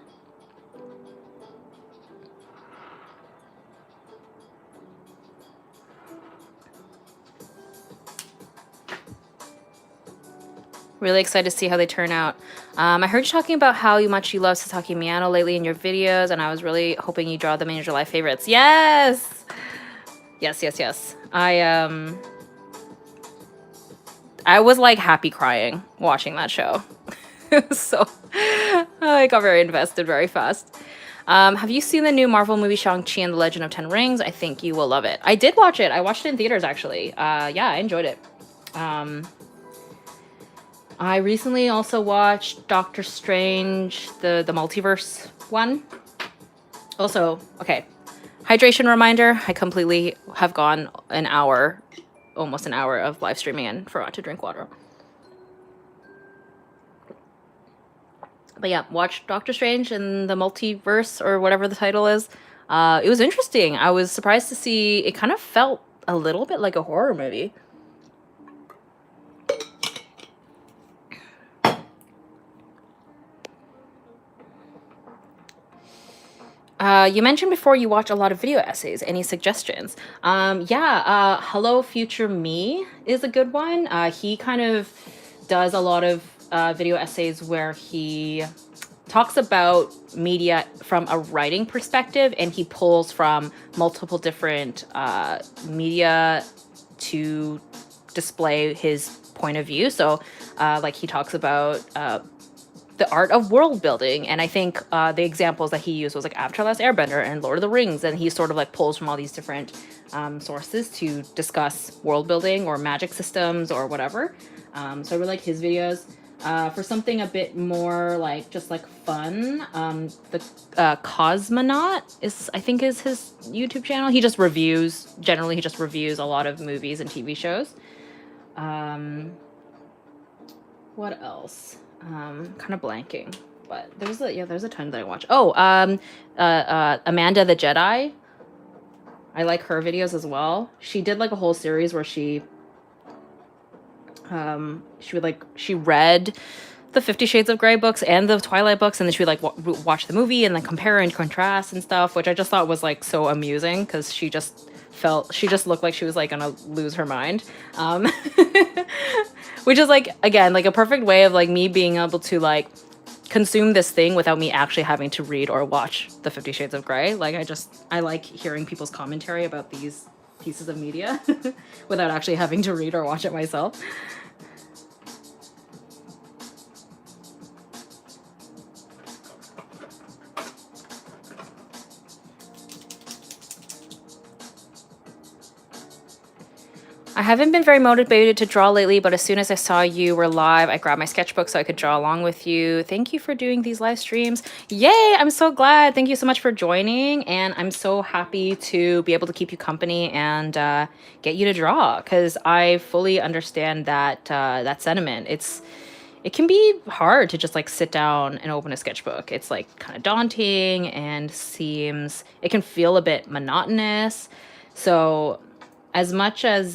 Really excited to see how they turn out. I heard you talking about how much you love Sasaki Miyano lately in your videos, and I was really hoping you draw them in your July favorites. Yes! Yes, yes, yes. I was like happy crying watching that show. So I got very invested very fast. Have you seen the new Marvel movie Shang-Chi and the Legend of Ten Rings? I think you will love it. I did watch it. I watched it in theaters, actually. Yeah, I enjoyed it. I recently also watched Doctor Strange, the multiverse one. Also, okay, hydration reminder. I completely have gone an hour, almost an hour of live streaming and forgot to drink water. But yeah, watch Doctor Strange and the multiverse, or whatever the title is. It was interesting. I was surprised to see, it kind of felt a little bit like a horror movie. You mentioned before you watch a lot of video essays. Any suggestions? Yeah, Hello Future Me is a good one. He kind of does a lot of video essays where he talks about media from a writing perspective, and he pulls from multiple different media to display his point of view. So like he talks about the art of world building, and I think the examples that he used was like Avatar: Last Airbender and Lord of the Rings, and he sort of like pulls from all these different sources to discuss world building or magic systems or whatever. So I really like his videos. For something a bit more like just like fun, the Cosmonaut I think is his YouTube channel. He just reviews, generally he just reviews a lot of movies and TV shows. What else? Kind of blanking, but there's a ton that I watch. Oh, Amanda the Jedi. I like her videos as well. She did like a whole series where she read the 50 Shades of Grey books and the Twilight books, and then she would like watch the movie and then compare and contrast and stuff, which I just thought was like so amusing, because she just looked like she was like gonna lose her mind. Which is like, again, like a perfect way of like me being able to like consume this thing without me actually having to read or watch the 50 Shades of Grey. Like I like hearing people's commentary about these pieces of media without actually having to read or watch it myself. I haven't been very motivated to draw lately, but as soon as I saw you were live, I grabbed my sketchbook so I could draw along with you. Thank you for doing these live streams. Yay, I'm so glad. Thank you so much for joining, and I'm so happy to be able to keep you company and get you to draw, because I fully understand that that sentiment. It can be hard to just like sit down and open a sketchbook. It's like kind of daunting, and it can feel a bit monotonous. So as much as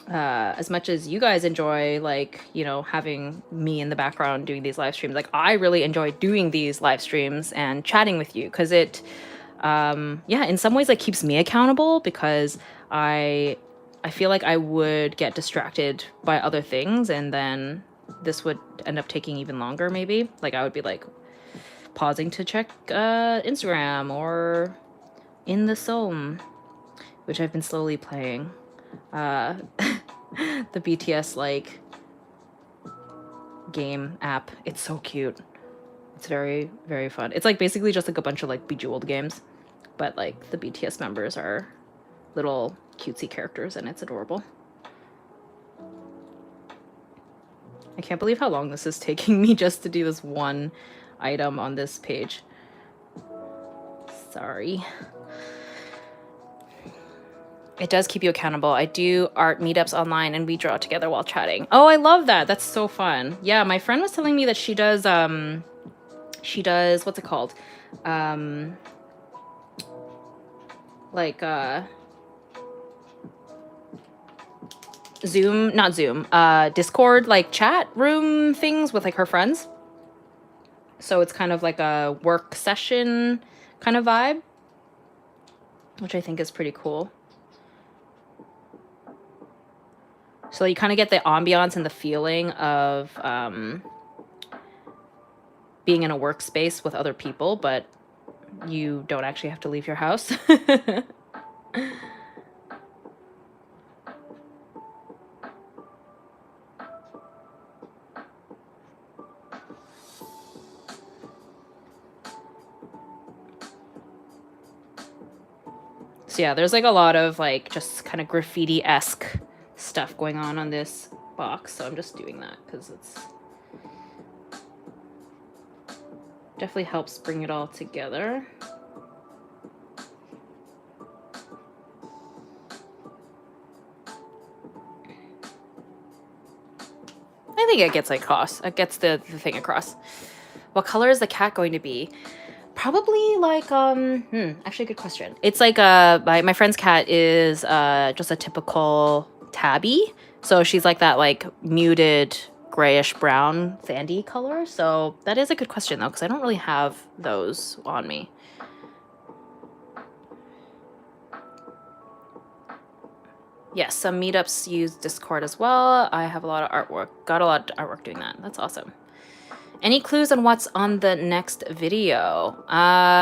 as much as you guys enjoy, like, you know, having me in the background doing these live streams, like, I really enjoy doing these live streams and chatting with you, because it, yeah, in some ways, like, keeps me accountable, because I feel like I would get distracted by other things, and then this would end up taking even longer, maybe. Like, I would be, like, pausing to check Instagram or In the Soul, which I've been slowly playing. The BTS, like, game app. It's so cute. It's very, very fun. It's, like, basically just, like, a bunch of, like, Bejeweled games, but, like, the BTS members are little cutesy characters, and it's adorable. I can't believe how long this is taking me just to do this one item on this page. Sorry. It does keep you accountable. I do art meetups online and we draw together while chatting. Oh, I love that. That's so fun. Yeah, my friend was telling me that she does, what's it called? Like, Zoom, not Zoom, Discord, like, chat room things with, like, her friends. So it's kind of like a work session kind of vibe, which I think is pretty cool. So you kind of get the ambiance and the feeling of being in a workspace with other people, but you don't actually have to leave your house. So yeah, there's like a lot of like just kind of graffiti-esque stuff going on this box. So I'm just doing that because it's definitely helps bring it all together. I think it gets like across. It gets the thing across. What color is the cat going to be? Probably like actually good question. It's like my friend's cat is just a typical tabby. So she's like that like muted grayish brown sandy color. So that is a good question though, because I don't really have those on me. Yes, some meetups use Discord as well. I have a lot of artwork, got a lot of artwork doing that. That's awesome. Any clues on what's on the next video?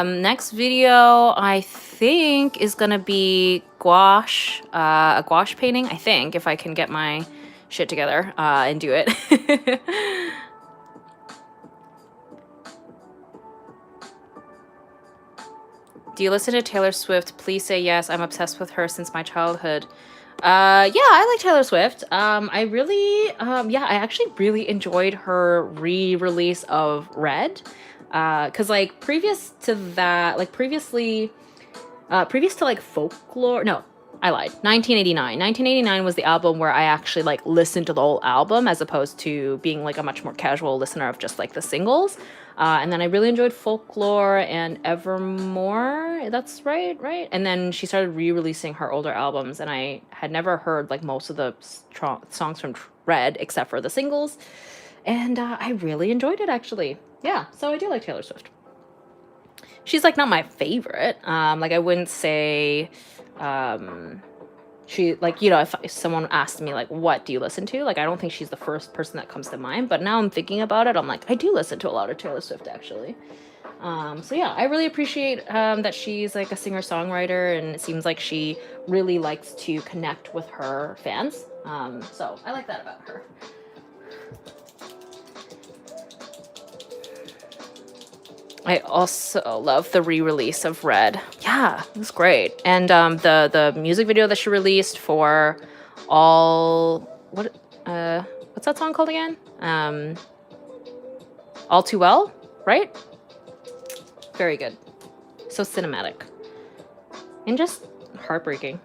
Next video, I think, is gonna be gouache, a gouache painting, I think, if I can get my shit together and do it. Do you listen to Taylor Swift? Please say yes. I'm obsessed with her since my childhood. Yeah, I like Taylor Swift. I really, yeah, I actually really enjoyed her re-release of Red. Cause like previous to that, like previously, previous to like Folklore, no, I lied. 1989. 1989 was the album where I actually like listened to the whole album as opposed to being like a much more casual listener of just like the singles. And then I really enjoyed Folklore and Evermore. That's right? And then she started re-releasing her older albums, and I had never heard like most of the songs from Red except for the singles. And I really enjoyed it, actually. Yeah, so I do like Taylor Swift. She's like not my favorite. Like I wouldn't say she, like, you know, if someone asked me like what do you listen to, like I don't think she's the first person that comes to mind, but now I'm thinking about it, I'm like I do listen to a lot of Taylor Swift, actually. So yeah, I really appreciate that she's like a singer-songwriter, and it seems like she really likes to connect with her fans. So I like that about her. I also love the re-release of Red. Yeah, it was great. And the music video that she released for what's that song called again? All Too Well, right? Very good. So cinematic. And just heartbreaking.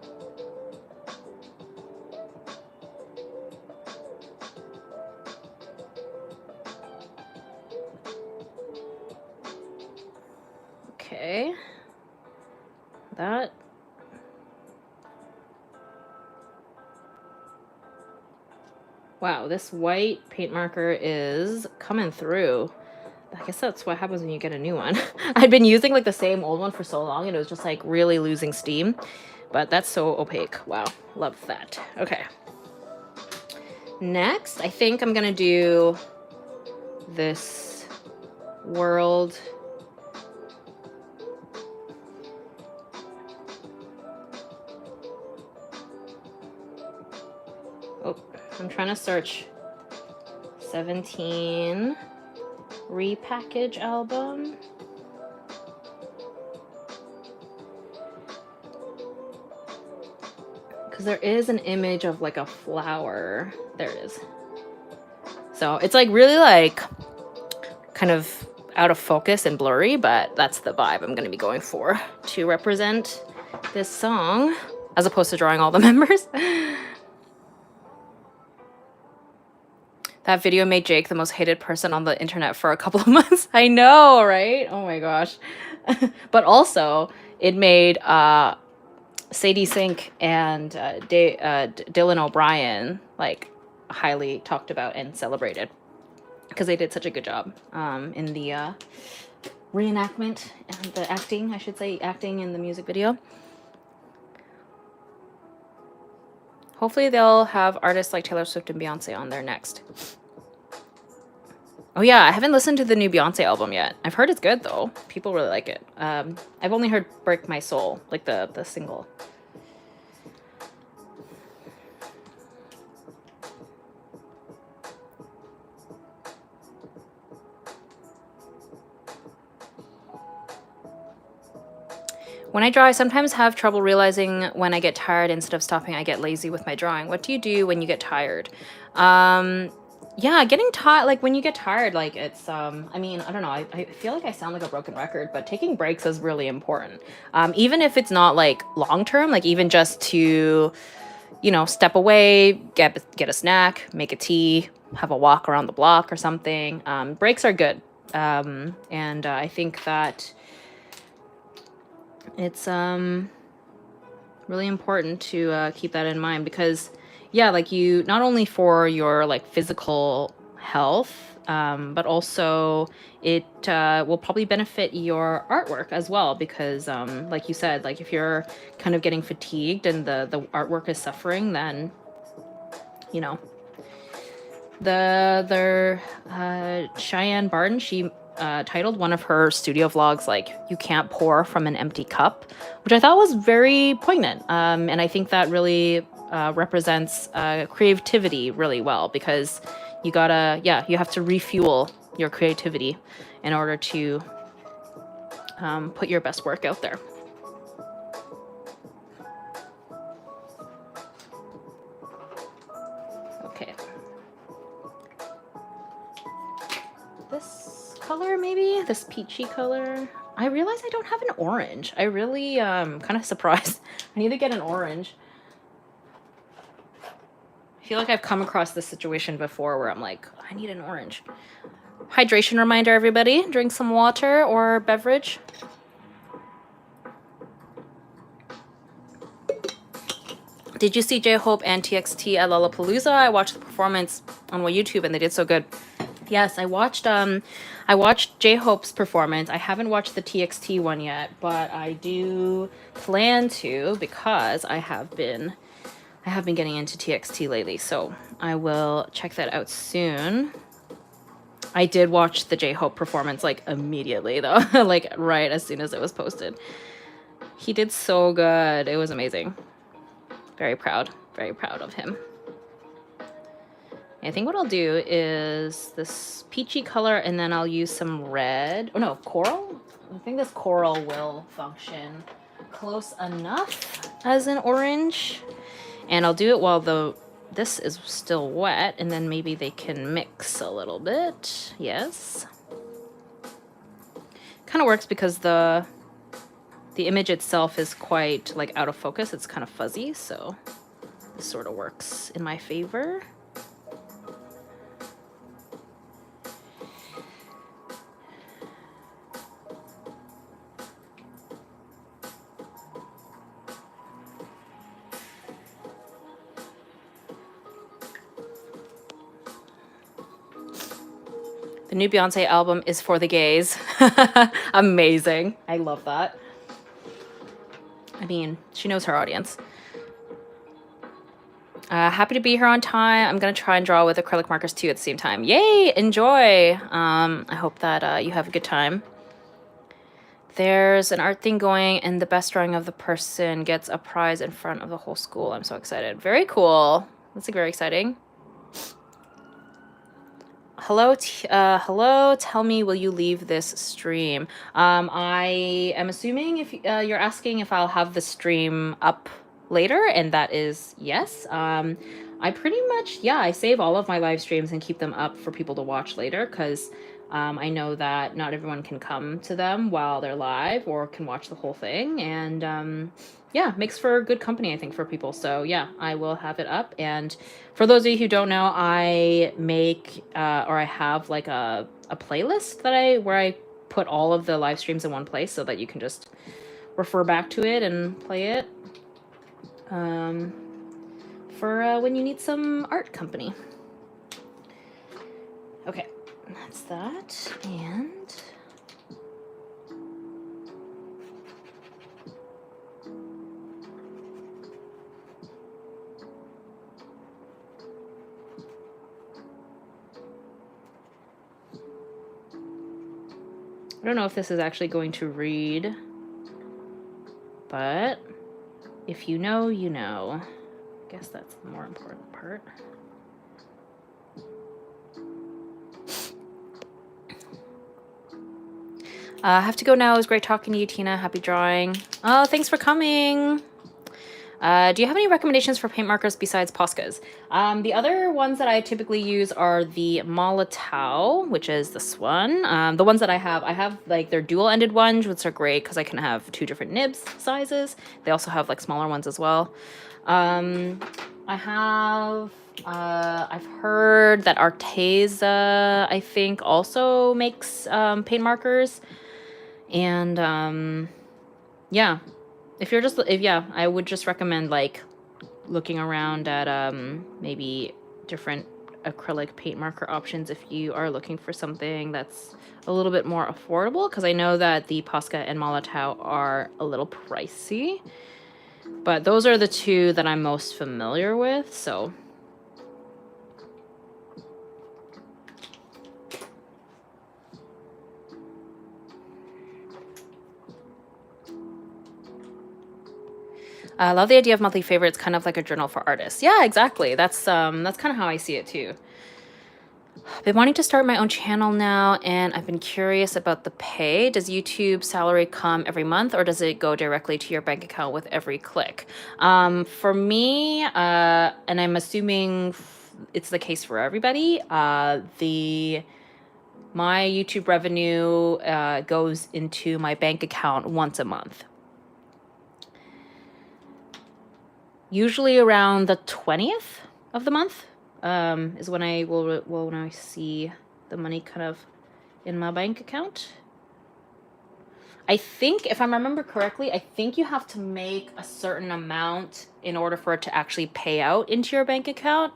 Okay. That. Wow, this white paint marker is coming through. I guess that's what happens when you get a new one. I'd been using like the same old one for so long and it was just like really losing steam. But that's so opaque. Wow, love that. Okay. Next, I think I'm gonna do this world. Oh, I'm trying to search 17 repackage album. Because there is an image of like a flower. There it is. So it's like really like kind of out of focus and blurry, but that's the vibe I'm going to be going for to represent this song, as opposed to drawing all the members. That video made Jake the most hated person on the internet for a couple of months. I know, right? Oh my gosh. But also, it made Sadie Sink and Dylan O'Brien like highly talked about and celebrated because they did such a good job in the reenactment and the acting, I should say, acting in the music video. Hopefully they'll have artists like Taylor Swift and Beyonce on there next. Oh yeah, I haven't listened to the new Beyonce album yet. I've heard it's good though. People really like it. I've only heard Break My Soul, like the single. When I draw, I sometimes have trouble realizing when I get tired. Instead of stopping, I get lazy with my drawing. What do you do when you get tired? Yeah, getting tired, like when you get tired, like it's, I mean, I don't know. I feel like I sound like a broken record, but taking breaks is really important. Even if it's not like long-term, like even just to, you know, step away, get a snack, make a tea, have a walk around the block or something. Breaks are good. And I think that it's really important to keep that in mind because, yeah, like you, not only for your like physical health, but also it will probably benefit your artwork as well because, like you said, like if you're kind of getting fatigued and the artwork is suffering, then, you know, the Cheyenne Barton, she titled one of her studio vlogs like "You Can't Pour from an Empty Cup," which I thought was very poignant, and I think that really represents creativity really well because you gotta, yeah, you have to refuel your creativity in order to put your best work out there. Okay. This color, maybe? This peachy color. I realize I don't have an orange. I really kind of surprised. I need to get an orange. I feel like I've come across this situation before where I'm like, I need an orange. Hydration reminder, everybody. Drink some water or beverage. Did you see J-Hope and TXT at Lollapalooza? I watched the performance on YouTube and they did so good. Yes, I watched J-Hope's performance. I haven't watched the TXT one yet, but I do plan to because I have been getting into TXT lately, so I will check that out soon. I did watch the J-Hope performance like immediately though, like right as soon as it was posted. He did so good. It was amazing. Very proud of him. I think what I'll do is this peachy color and then I'll use some red. Oh no, coral? I think this coral will function close enough as an orange. And I'll do it while this is still wet and then maybe they can mix a little bit. Yes. Kind of works because the image itself is quite like out of focus. It's kind of fuzzy, so this sort of works in my favor. The new Beyonce album is for the gays. Amazing. I love that. I mean, she knows her audience. Happy to be here on time. I'm going to try and draw with acrylic markers too at the same time. Yay! Enjoy! I hope that you have a good time. There's an art thing going, and the best drawing of the person gets a prize in front of the whole school. I'm so excited. Very cool. That's like very exciting. Hello, hello. Tell me, will you leave this stream? I am assuming if you're asking if I'll have the stream up later, and that is yes. I pretty much, yeah, I save all of my live streams and keep them up for people to watch later because I know that not everyone can come to them while they're live or can watch the whole thing, and yeah, makes for good company, I think, for people. So yeah, I will have it up. And for those of you who don't know, I make or I have like a playlist that where I put all of the live streams in one place so that you can just refer back to it and play it for when you need some art company. Okay, that's that. And I don't know if this is actually going to read, but if you know, you know. I guess that's the more important part. I have to go now. It was great talking to you, Tina. Happy drawing. Oh, thanks for coming. Do you have any recommendations for paint markers besides Poscas? The other ones that I typically use are the Molotow, which is this one. The ones that I have like their dual-ended ones, which are great because I can have 2 different nibs sizes. They also have like smaller ones as well. I've heard that Arteza, I think, also makes paint markers. And yeah. I would just recommend like looking around at maybe different acrylic paint marker options if you are looking for something that's a little bit more affordable, because I know that the Posca and Molotow are a little pricey, but those are the 2 that I'm most familiar with, so I love the idea of monthly favorites, kind of like a journal for artists. Yeah, exactly. That's kind of how I see it too. I've been wanting to start my own channel now, and I've been curious about the pay. Does YouTube salary come every month, or does it go directly to your bank account with every click? For me, and I'm assuming it's the case for everybody, my YouTube revenue goes into my bank account once a month. Usually around the 20th of the month is when I when I see the money kind of in my bank account. I think, if I remember correctly, I think you have to make a certain amount in order for it to actually pay out into your bank account.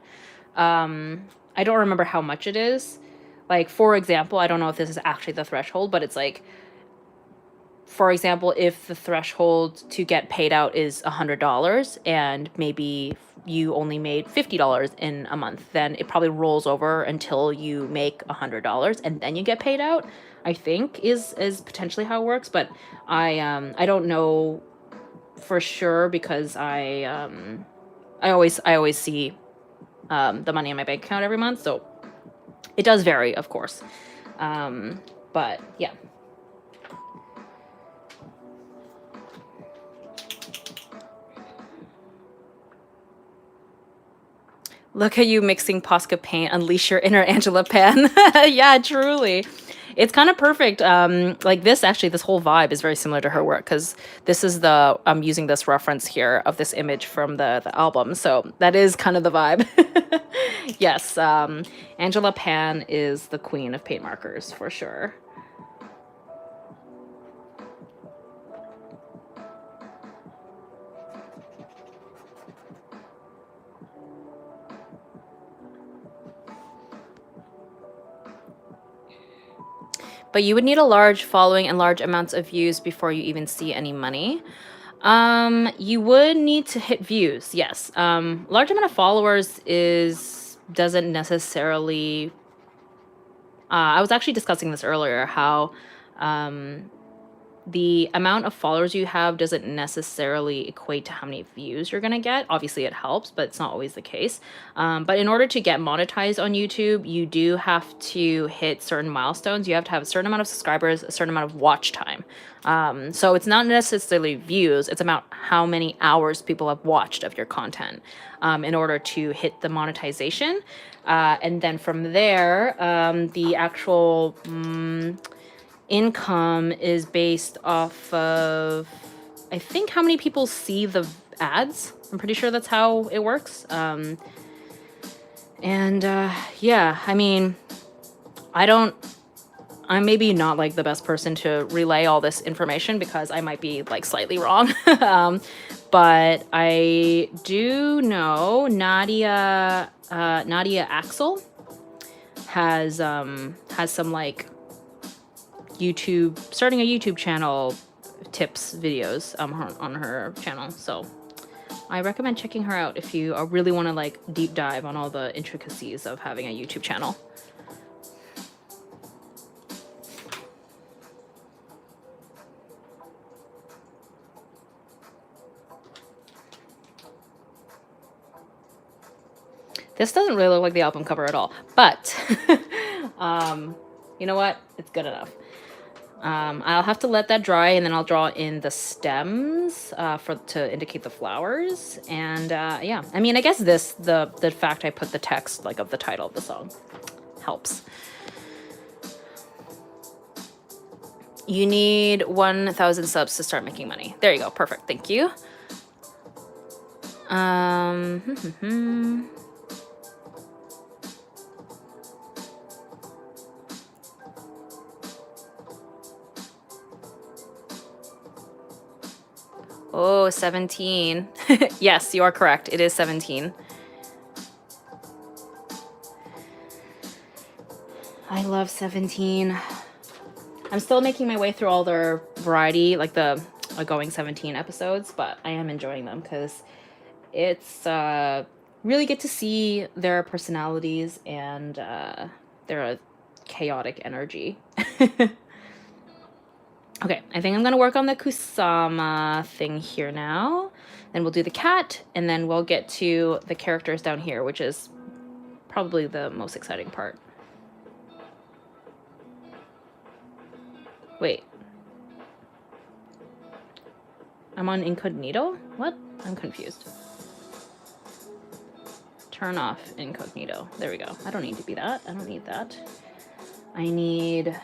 I don't remember how much it is. Like, for example, I don't know if this is actually the threshold, but it's like, for example, if the threshold to get paid out is $100 and maybe you only made $50 in a month, then it probably rolls over until you make $100 and then you get paid out, I think is potentially how it works. But I don't know for sure because I always see the money in my bank account every month, so it does vary, of course. But yeah. Look at you mixing Posca paint, unleash your inner Angela Pan. Yeah, truly. It's kind of perfect. Like this whole vibe is very similar to her work, because this is I'm using this reference here of this image from the album. So that is kind of the vibe. Yes, Angela Pan is the queen of paint markers for sure. But you would need a large following and large amounts of views before you even see any money. You would need to hit views, yes. Large amount of followers doesn't necessarily. I was actually discussing this earlier, how the amount of followers you have doesn't necessarily equate to how many views you're gonna get. Obviously it helps, but it's not always the case. But in order to get monetized on YouTube, you do have to hit certain milestones. You have to have a certain amount of subscribers, a certain amount of watch time. So it's not necessarily views, it's about how many hours people have watched of your content in order to hit the monetization. And then from there, the actual income is based off of, I think, how many people see the ads. I'm pretty sure that's how it works. Yeah, I mean, I'm maybe not like the best person to relay all this information because I might be like slightly wrong. But I do know Nadia Axel has some like starting a YouTube channel tips videos on her channel. So I recommend checking her out if you really want to like deep dive on all the intricacies of having a YouTube channel. This doesn't really look like the album cover at all, but you know what? It's good enough. I'll have to let that dry, and then I'll draw in the stems to indicate the flowers. And yeah, I mean, I guess the fact I put the text like of the title of the song helps. You need 1,000 subs to start making money. There you go. Perfect. Thank you. Oh, 17. Yes, you are correct. It is 17. I love 17. I'm still making my way through all their variety, like the going 17 episodes, but I am enjoying them because it's really get to see their personalities and their chaotic energy. Okay, I think I'm going to work on the Kusama thing here now. Then we'll do the cat, and then we'll get to the characters down here, which is probably the most exciting part. Wait. I'm on incognito? What? I'm confused. Turn off incognito. There we go. I don't need to be that. I don't need that. I need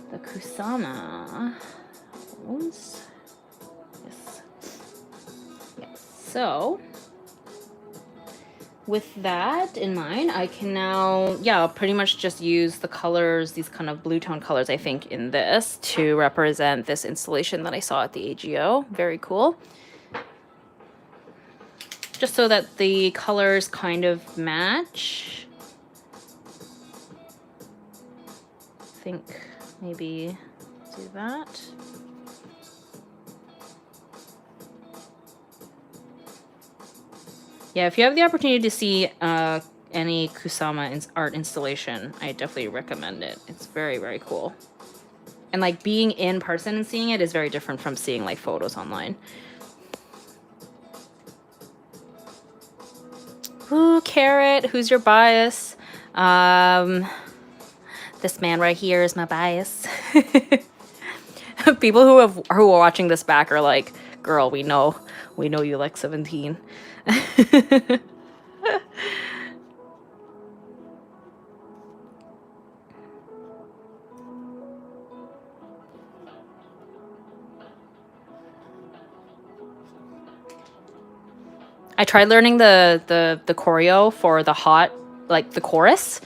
the Kusama. Yes. Yes. So, with that in mind, I can now, yeah, pretty much just use the colors, these kind of blue tone colors, I think, in this to represent this installation that I saw at the AGO. Very cool. Just so that the colors kind of match. I think maybe do that. Yeah, if you have the opportunity to see any Kusama art installation, I definitely recommend it. It's very, very cool. And like being in person and seeing it is very different from seeing like photos online. Ooh, Carrot, who's your bias? This man right here is my bias. People who are watching this back are like, girl, we know you like 17. I tried learning the choreo for the hot, like the chorus,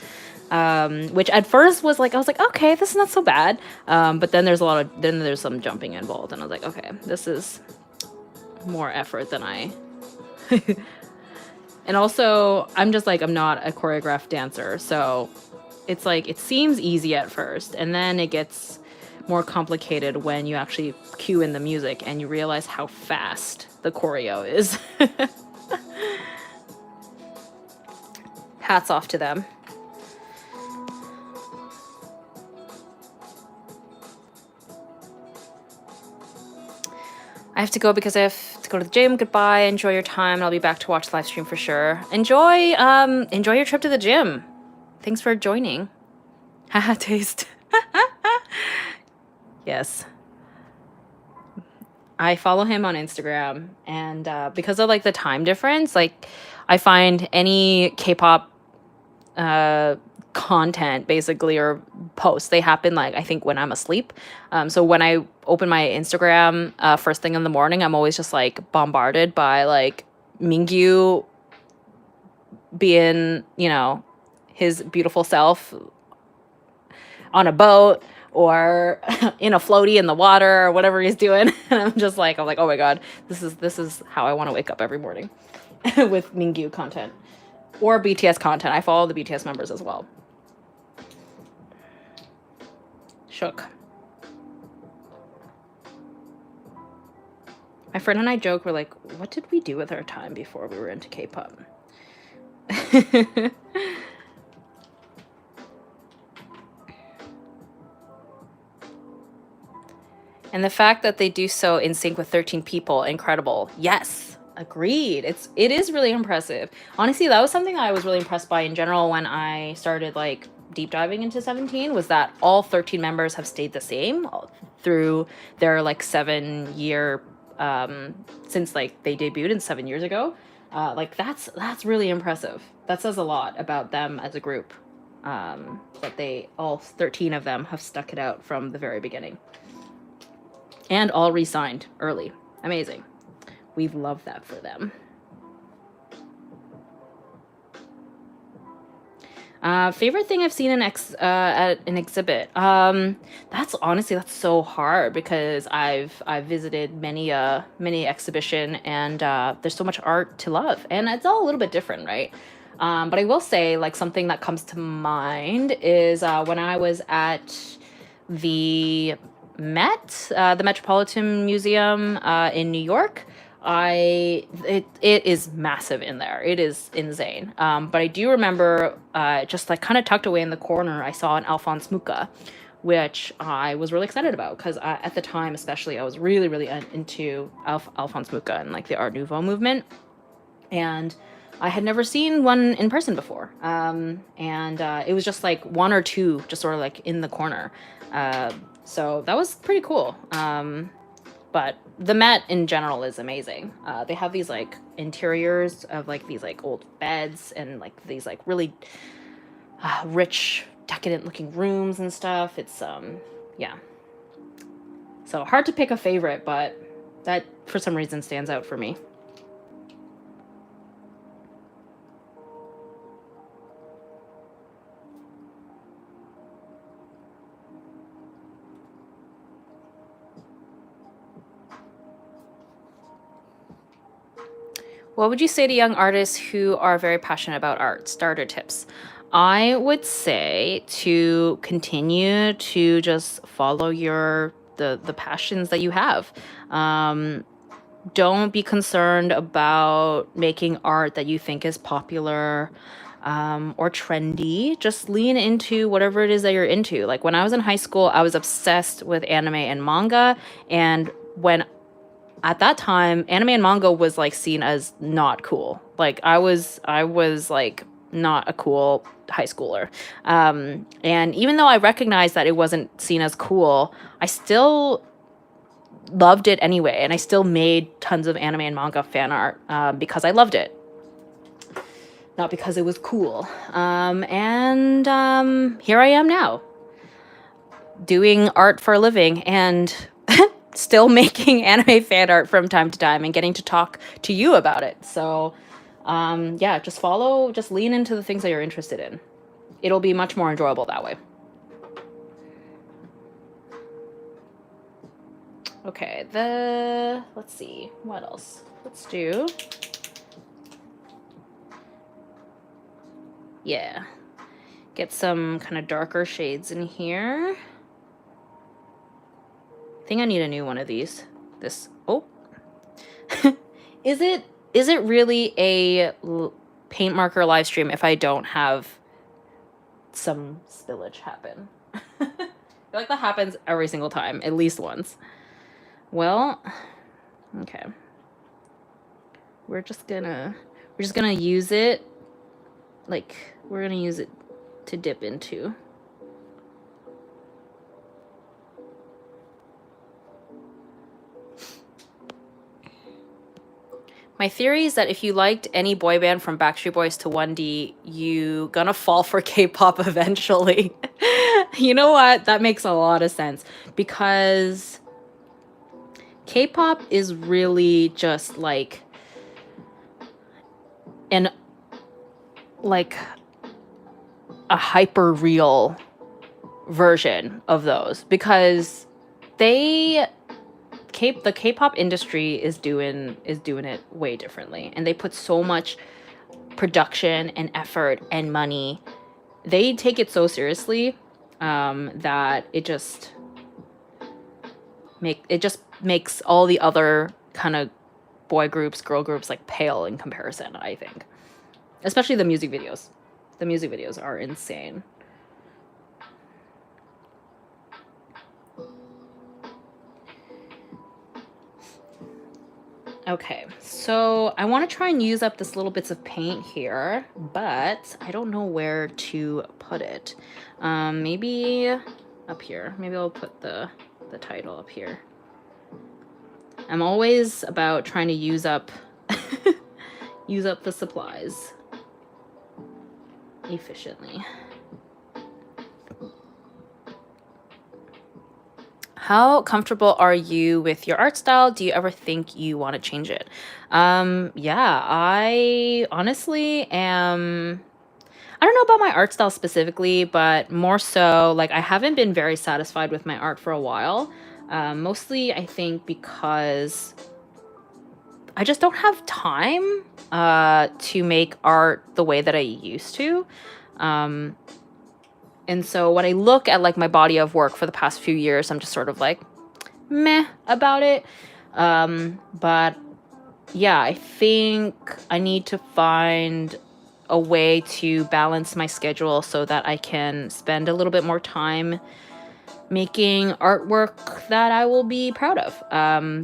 which at first was like, I was like, okay, this is not so bad. But then there's some jumping involved, and I was like, okay, this is more effort than I. And also, I'm just like, I'm not a choreographed dancer, so it's like, it seems easy at first, and then it gets more complicated when you actually cue in the music and you realize how fast the choreo is. Hats off to them. I have to go because I have to go to the gym. Goodbye. Enjoy your time. I'll be back to watch the live stream for sure. Enjoy your trip to the gym. Thanks for joining. Haha, taste. Yes. I follow him on Instagram, and because of like the time difference, like I find any K-pop content basically, or posts, they happen like I think when I'm asleep. So when I open my Instagram first thing in the morning, I'm always just like bombarded by like Mingyu being, you know, his beautiful self on a boat or in a floaty in the water or whatever he's doing. And I'm like, oh my god, this is how I want to wake up every morning with Mingyu content or BTS content. I follow the BTS members as well. Shook. My friend and I joke, we're like, what did we do with our time before we were into K-pop? And the fact that they do so in sync with 13 people, incredible. Yes, agreed. It is really impressive. Honestly, that was something I was really impressed by in general when I started like deep diving into 17, was that all 13 members have stayed the same through their like 7-year since like they debuted in 7 years ago. Like that's really impressive. That says a lot about them as a group. That they all 13 of them have stuck it out from the very beginning. And all re-signed early. Amazing. We've loved that for them. Favorite thing I've seen at an exhibit. That's so hard because I've visited many exhibition, and there's so much art to love, and it's all a little bit different, right? But I will say, like, something that comes to mind is when I was at the Met, the Metropolitan Museum in New York. It is massive in there. It is insane. But I do remember just like kind of tucked away in the corner, I saw an Alphonse Mucha, which I was really excited about because at the time, especially, I was really, really into Alphonse Mucha and like the Art Nouveau movement. And I had never seen one in person before. And it was just like one or two just sort of like in the corner. So that was pretty cool. But the Met in general is amazing. They have these like interiors of like these like old beds and like these like really rich, decadent looking rooms and stuff. It's yeah. So hard to pick a favorite, but that for some reason stands out for me. What would you say to young artists who are very passionate about art? Starter tips. I would say to continue to just follow the passions that you have. Don't be concerned about making art that you think is popular or trendy. Just lean into whatever it is that you're into. Like when I was in high school, I was obsessed with anime and manga, and at that time, anime and manga was like seen as not cool. Like I was like not a cool high schooler. And even though I recognized that it wasn't seen as cool, I still loved it anyway. And I still made tons of anime and manga fan art because I loved it. Not because it was cool. And here I am now doing art for a living and still making anime fan art from time to time and getting to talk to you about it. So yeah, just lean into the things that you're interested in. It'll be much more enjoyable that way. Okay, let's see, what else? Let's do, yeah. get some kind of darker shades in here. I think I need a new one of these. This, oh. Is it really a paint marker live stream if I don't have some spillage happen? I feel like that happens every single time, at least once. Well, okay. We're just gonna use it, like, we're gonna use it to dip into. My theory is that if you liked any boy band from Backstreet Boys to 1D, you gonna fall for K-pop eventually. You know what? That makes a lot of sense, because K-pop is really just like a hyper real version of those, because the K-pop industry is doing it way differently, and they put so much production and effort and money. They take it so seriously that it just makes all the other kind of boy groups, girl groups, like, pale in comparison, I think. Especially the music videos. The music videos are insane. Okay, so I want to try and use up this little bits of paint here, but I don't know where to put it. Maybe up here. Maybe I'll put the title up here. I'm always about trying to use up the supplies efficiently. How comfortable are you with your art style? Do you ever think you want to change it? Yeah, I honestly am. I don't know about my art style specifically, but more so, like, I haven't been very satisfied with my art for a while. Mostly, I think, because I just don't have time to make art the way that I used to. And so when I look at, like, my body of work for the past few years, I'm just sort of like, meh about it. But yeah, I think I need to find a way to balance my schedule so that I can spend a little bit more time making artwork that I will be proud of.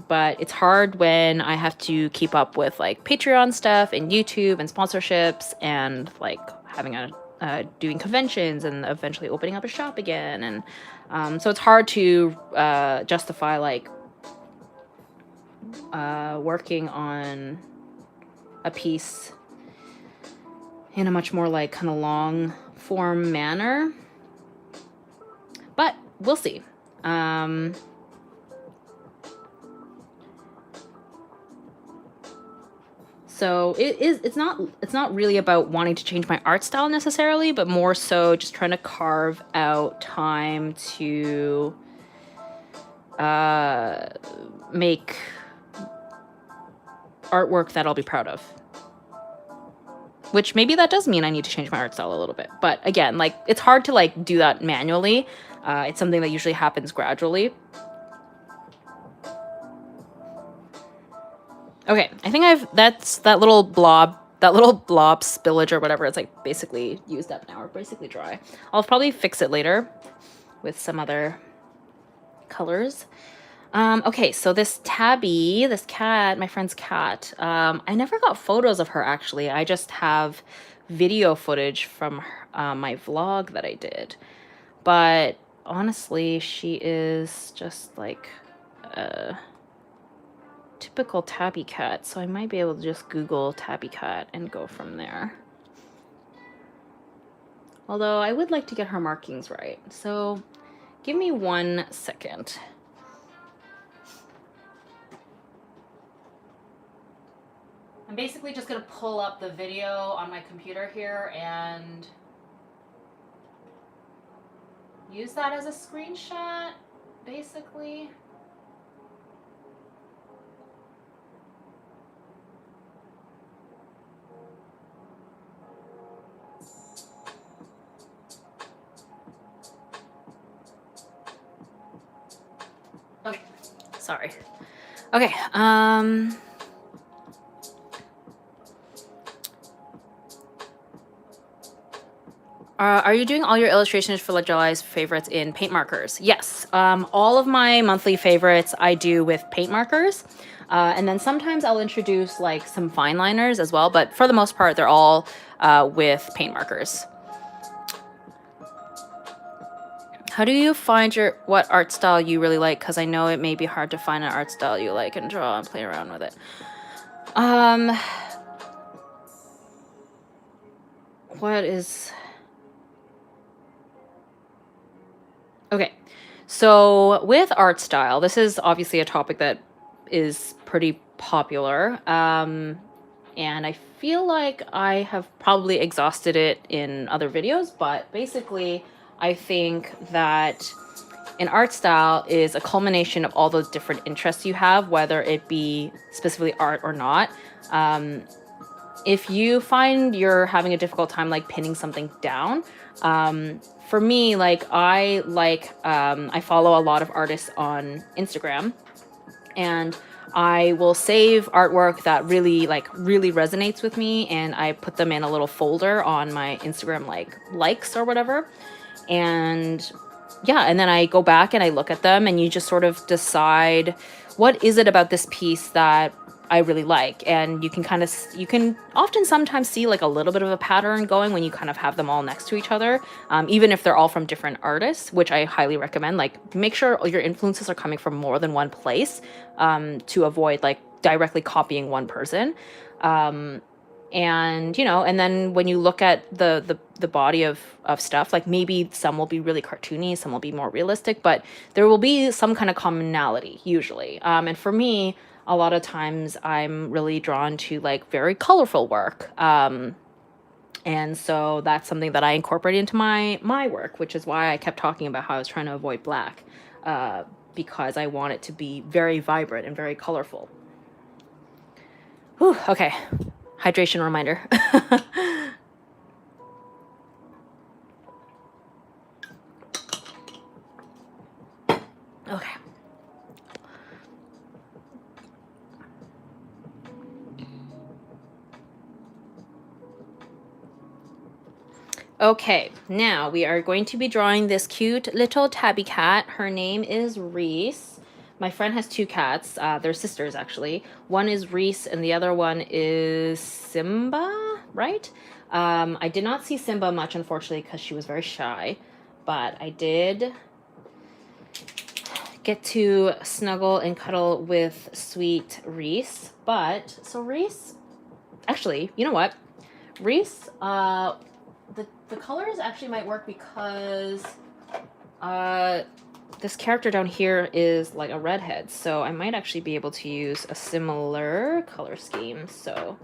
But it's hard when I have to keep up with, like, Patreon stuff and YouTube and sponsorships, and, like, having doing conventions and eventually opening up a shop again. And so it's hard to justify, like, working on a piece in a much more, like, kind of long form manner. But we'll see. So it's not really about wanting to change my art style necessarily, but more so just trying to carve out time to make artwork that I'll be proud of. Which maybe that does mean I need to change my art style a little bit. But again, like, it's hard to, like, do that manually. It's something that usually happens gradually. Okay, I think that little blob spillage or whatever, it's, like, basically used up now, or basically dry. I'll probably fix it later with some other colors. Okay, so this tabby, this cat, my friend's cat, I never got photos of her, actually. I just have video footage from her, my vlog that I did. But honestly, she is just like a typical tabby cat, so I might be able to just Google tabby cat and go from there. Although I would like to get her markings right, so give me 1 second. I'm basically just gonna pull up the video on my computer here and use that as a screenshot, basically. Sorry. Okay. Are you doing all your illustrations for July's favorites in paint markers? Yes. All of my monthly favorites I do with paint markers. And then sometimes I'll introduce like some fine liners as well. But for the most part, they're all with paint markers. How do you find what art style you really like? Because I know it may be hard to find an art style you like and draw and play around with it. What is... Okay, so with art style, this is obviously a topic that is pretty popular. And I feel like I have probably exhausted it in other videos, but basically I think that an art style is a culmination of all those different interests you have, whether it be specifically art or not. If you find you're having a difficult time like pinning something down, for me, I follow a lot of artists on Instagram, and I will save artwork that really resonates with me, and I put them in a little folder on my Instagram likes or whatever. And yeah, and then I go back and I look at them, and you just sort of decide, what is it about this piece that I really like? And you can often sometimes see like a little bit of a pattern going when you kind of have them all next to each other, even if they're all from different artists, which I highly recommend. Like, make sure your influences are coming from more than one place, to avoid like directly copying one person. And and then when you look at the body of stuff, like maybe some will be really cartoony, some will be more realistic, but there will be some kind of commonality usually. And for me, a lot of times I'm really drawn to like very colorful work. And so that's something that I incorporate into my work, which is why I kept talking about how I was trying to avoid black, because I want it to be very vibrant and very colorful. Whew, okay. Hydration reminder. Okay. Okay, now we are going to be drawing this cute little tabby cat. Her name is Reese. My friend has two cats. They're sisters, actually. One is Reese and the other one is Simba, right? I did not see Simba much, unfortunately, because she was very shy. But I did get to snuggle and cuddle with sweet Reese. So Reese, actually, you know what? Reese, the colors actually might work because this character down here is like a redhead, so I might actually be able to use a similar color scheme. So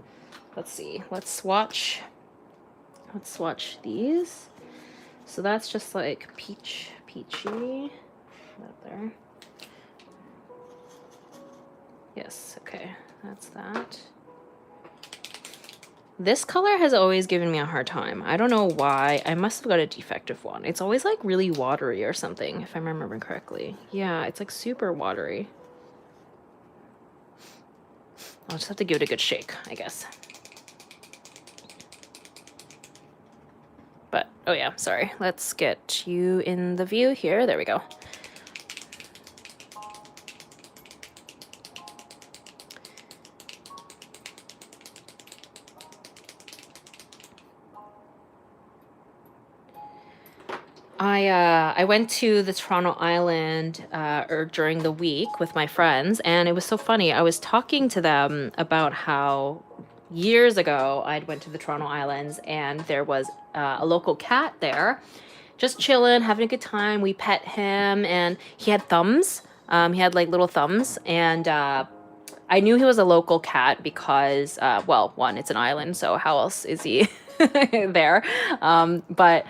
let's see, let's swatch these. So that's just like peachy, that there. Yes, okay, that's that. This color has always given me a hard time. I don't know why. I must have got a defective one. It's always like really watery or something, if I'm remembering correctly. Yeah, it's like super watery. I'll just have to give it a good shake, I guess. But, oh yeah, sorry. Let's get you in the view here. There we go. I went to the Toronto Island during the week with my friends, and it was so funny. I was talking to them about how years ago I'd went to the Toronto Islands, and there was a local cat there, just chilling, having a good time. We pet him, and he had thumbs. He had like little thumbs, and I knew he was a local cat because, well, one, it's an island, so how else is he there? But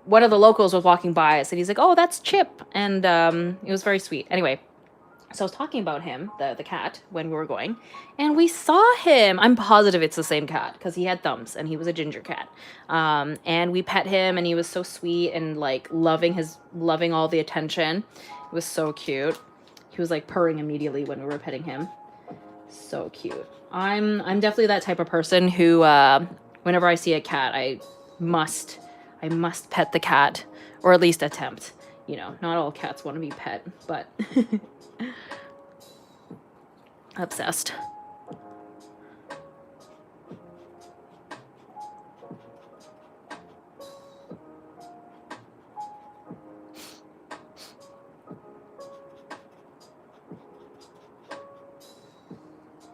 one of the locals was walking by us, and he's like, "Oh, that's Chip," and it was very sweet. Anyway, so I was talking about him, the cat, when we were going, and we saw him. I'm positive it's the same cat because he had thumbs and he was a ginger cat. And we pet him, and he was so sweet and like loving all the attention. It was so cute. he was like purring immediately when we were petting him. So cute. I'm definitely that type of person who whenever I see a cat, I must pet the cat, or at least attempt. You know, not all cats want to be pet, but obsessed.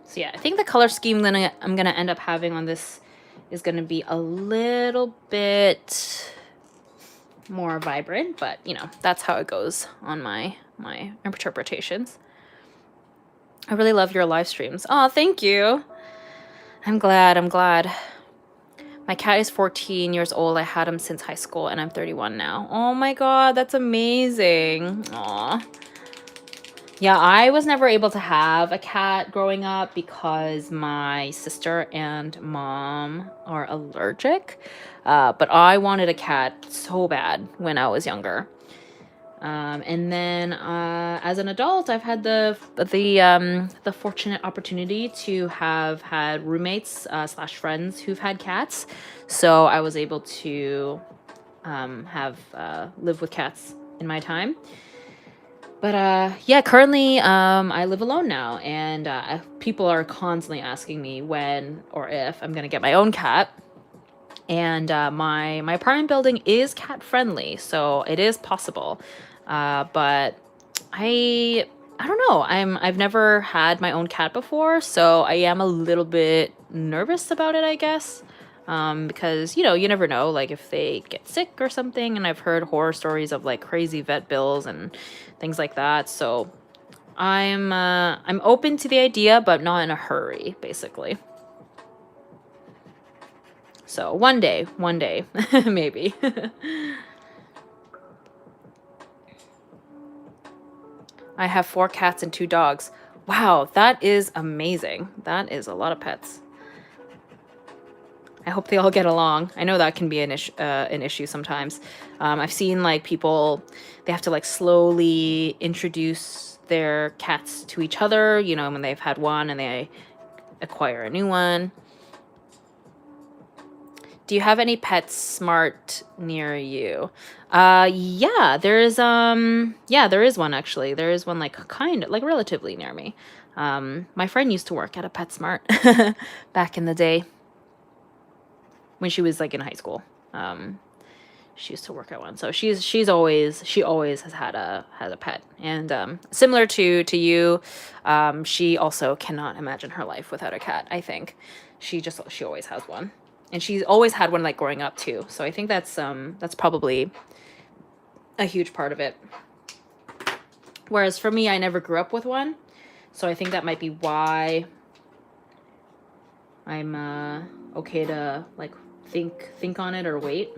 So yeah, I think the color scheme that I'm gonna end up having on this is gonna be a little bit more vibrant, but you know, that's how it goes on my interpretations. I really love your live streams. Oh, thank you. I'm glad. My cat is 14 years old. I had him since high school and I'm 31 now. Oh my God, that's amazing. Aw. Yeah, I was never able to have a cat growing up because my sister and mom are allergic. But I wanted a cat so bad when I was younger. And then as an adult, I've had the fortunate opportunity to have had roommates slash friends who've had cats. So I was able to have live with cats in my time. But yeah, currently I live alone now, and people are constantly asking me when or if I'm gonna get my own cat. And my apartment building is cat friendly, so it is possible. But I don't know. I've never had my own cat before, so I am a little bit nervous about it, I guess. Because you know, you never know, like if they get sick or something, and I've heard horror stories of like crazy vet bills and things like that. So I'm open to the idea, but not in a hurry, basically. So one day, maybe. I have 4 cats and 2 dogs. Wow, that is amazing. That is a lot of pets. I hope they all get along. I know that can be an issue sometimes. I've seen like people, they have to like slowly introduce their cats to each other, you know, when they've had one and they acquire a new one. Do you have any PetSmart near you? Yeah, there is one actually. There is one like kind of like relatively near me. My friend used to work at a PetSmart back in the day when she was like in high school. She used to work at one. So she always has had a pet. And similar to you, she also cannot imagine her life without a cat, I think. She always has one. And she's always had one like growing up too. So I think that's probably a huge part of it. Whereas for me, I never grew up with one. So I think that might be why I'm okay to like think on it or wait.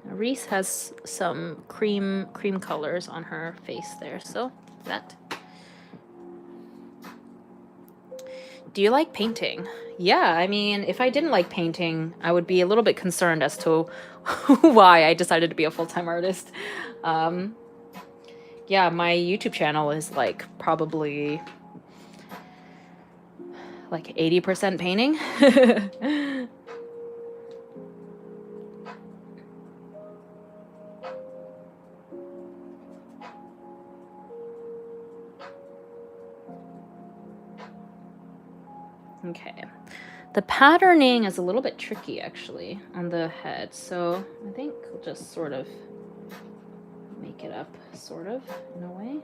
Reese has some cream colors on her face there, so that. Do you like painting? Yeah, I mean, if I didn't like painting, I would be a little bit concerned as to why I decided to be a full-time artist. Yeah, my YouTube channel is like probably like 80% painting. Okay, the patterning is a little bit tricky actually on the head, so I think we'll just sort of make it up sort of in a way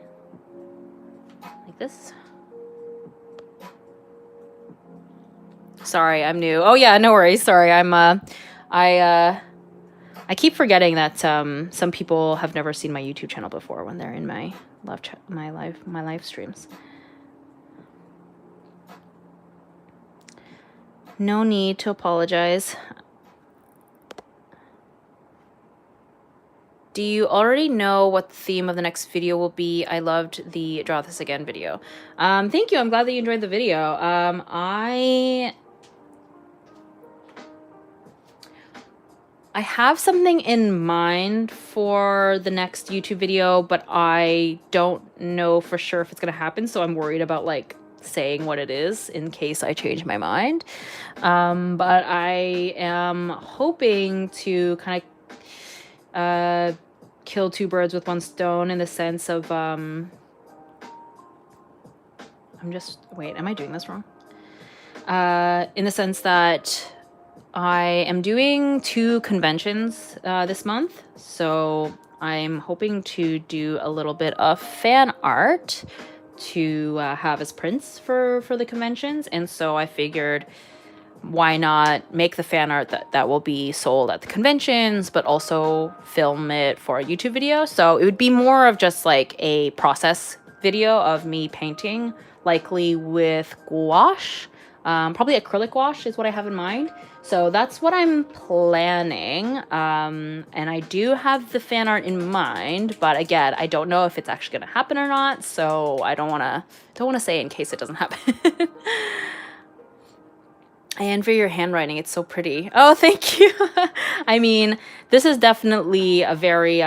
like this. Sorry, I'm new. Oh yeah, no worries. Sorry, I keep forgetting that some people have never seen my YouTube channel before when they're in my live streams. No need to apologize. Do you already know what the theme of the next video will be? I loved the Draw This Again video. Thank you. I'm glad that you enjoyed the video. I have something in mind for the next YouTube video, but I don't know for sure if it's going to happen. So I'm worried about like saying what it is in case I change my mind. But I am hoping to kind of kill two birds with one stone in the sense of, wait, am I doing this wrong? In the sense that I am doing 2 conventions this month, so I'm hoping to do a little bit of fan art to have as prints for the conventions, and so I figured why not make the fan art that will be sold at the conventions, but also film it for a YouTube video. So it would be more of just like a process video of me painting, likely with gouache. Probably acrylic gouache is what I have in mind. So that's what I'm planning. And I do have the fan art in mind, but again, I don't know if it's actually going to happen or not. So I don't want to say in case it doesn't happen. I envy your handwriting. It's so pretty. Oh, thank you. I mean, this is definitely a very,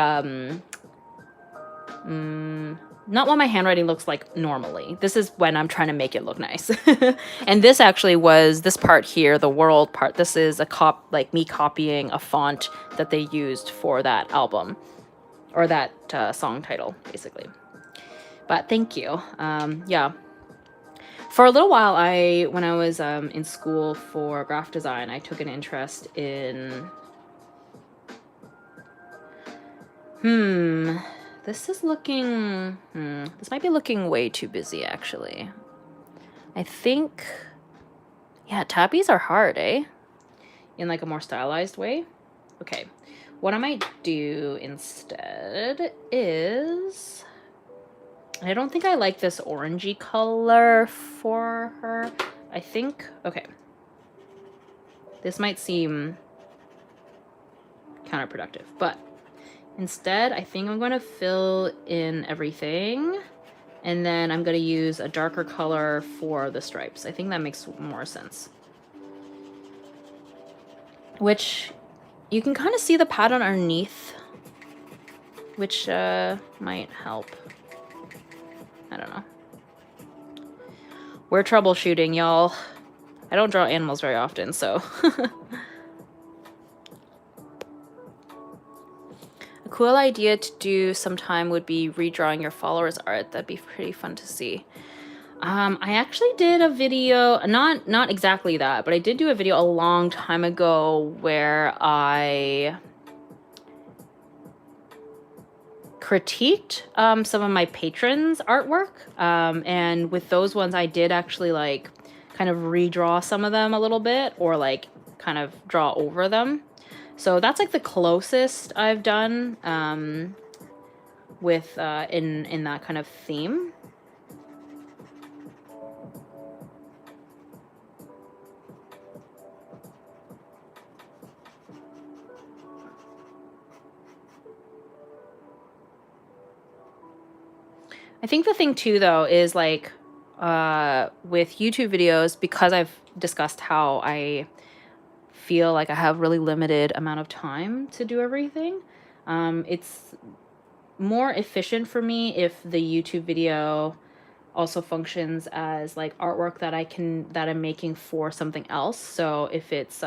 not what my handwriting looks like normally. This is when I'm trying to make it look nice. And this actually was, this part here, the world part, this is like me copying a font that they used for that album, or that song title, basically. But thank you. Yeah. For a little while, when I was in school for graphic design, I took an interest in... This is looking... This might be looking way too busy, actually. I think... Yeah, tabbies are hard, eh? In like a more stylized way. Okay. What I might do instead is... I don't think I like this orangey color for her. I think, okay. This might seem counterproductive, but instead, I think I'm going to fill in everything, and then I'm going to use a darker color for the stripes. I think that makes more sense. Which, you can kind of see the pattern underneath, which might help. I don't know. We're troubleshooting, y'all. I don't draw animals very often, so. A cool idea to do sometime would be redrawing your followers' art. That'd be pretty fun to see. I actually did a video, not exactly that, but I did do a video a long time ago where I critiqued some of my patrons' artwork, and with those ones I did actually like kind of redraw some of them a little bit, or like kind of draw over them. So that's like the closest I've done with in that kind of theme. I think the thing too, though, is like with YouTube videos, because I've discussed how I feel like I have really limited amount of time to do everything, it's more efficient for me if the YouTube video also functions as like artwork that I'm making for something else. So if it's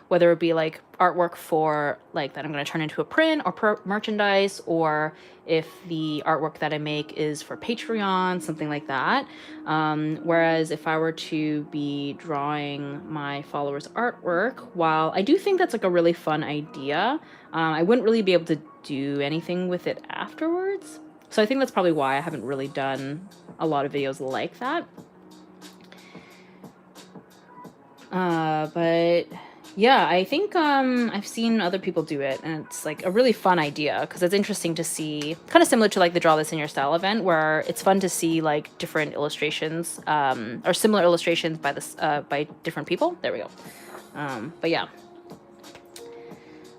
whether it be like artwork for like that I'm going to turn into a print or merchandise, or if the artwork that I make is for Patreon, something like that. Whereas if I were to be drawing my followers' artwork, while I do think that's like a really fun idea, I wouldn't really be able to do anything with it afterwards. So I think that's probably why I haven't really done a lot of videos like that. But yeah, I think I've seen other people do it, and it's like a really fun idea because it's interesting to see, kind of similar to like the Draw This in Your Style event, where it's fun to see like different illustrations or similar illustrations by different people. There we go. But yeah.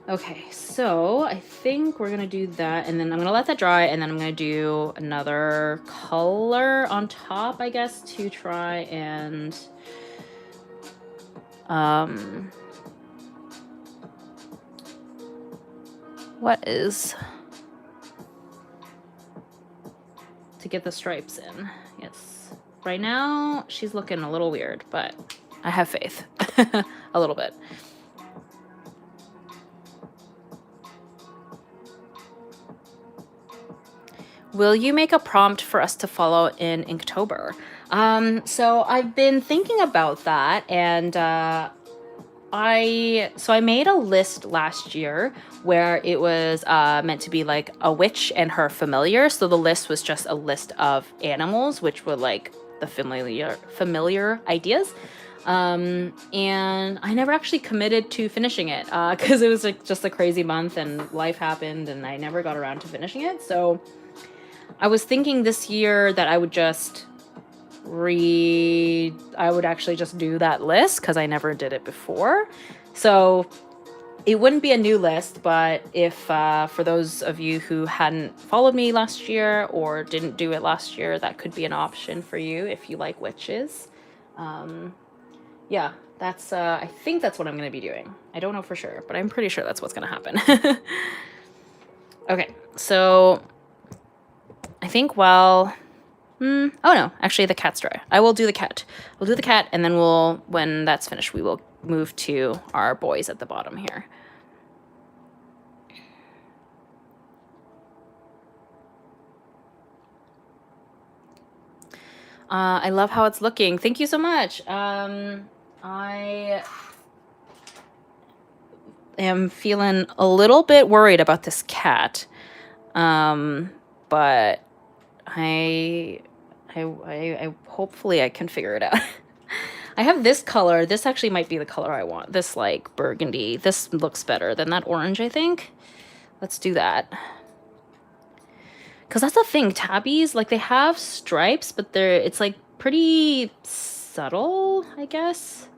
Okay, so I think we're gonna do that, and then I'm gonna let that dry, and then I'm gonna do another color on top, I guess, to try and what is to get the stripes in. Yes. Right now, she's looking a little weird, but I have faith. A little bit. Will you make a prompt for us to follow in Inktober? So I've been thinking about that, and I made a list last year where it was meant to be like a witch and her familiar. So the list was just a list of animals, which were like the familiar ideas. And I never actually committed to finishing it because it was like just a crazy month and life happened and I never got around to finishing it. So I was thinking this year that I would just actually just do that list because I never did it before. So it wouldn't be a new list, but if for those of you who hadn't followed me last year or didn't do it last year, that could be an option for you if you like witches. Yeah, that's I think that's what I'm going to be doing. I don't know for sure, but I'm pretty sure that's what's going to happen. Okay, so I think oh no, actually the cat's dry. I will do the cat. We'll do the cat, and then when that's finished, we will move to our boys at the bottom here. I love how it's looking. Thank you so much. I am feeling a little bit worried about this cat. But I hopefully I can figure it out. I have this color. This actually might be the color I want. This like burgundy. This looks better than that orange, I think. Let's do that. Because that's the thing. Tabbies, like they have stripes, but it's like pretty subtle, I guess.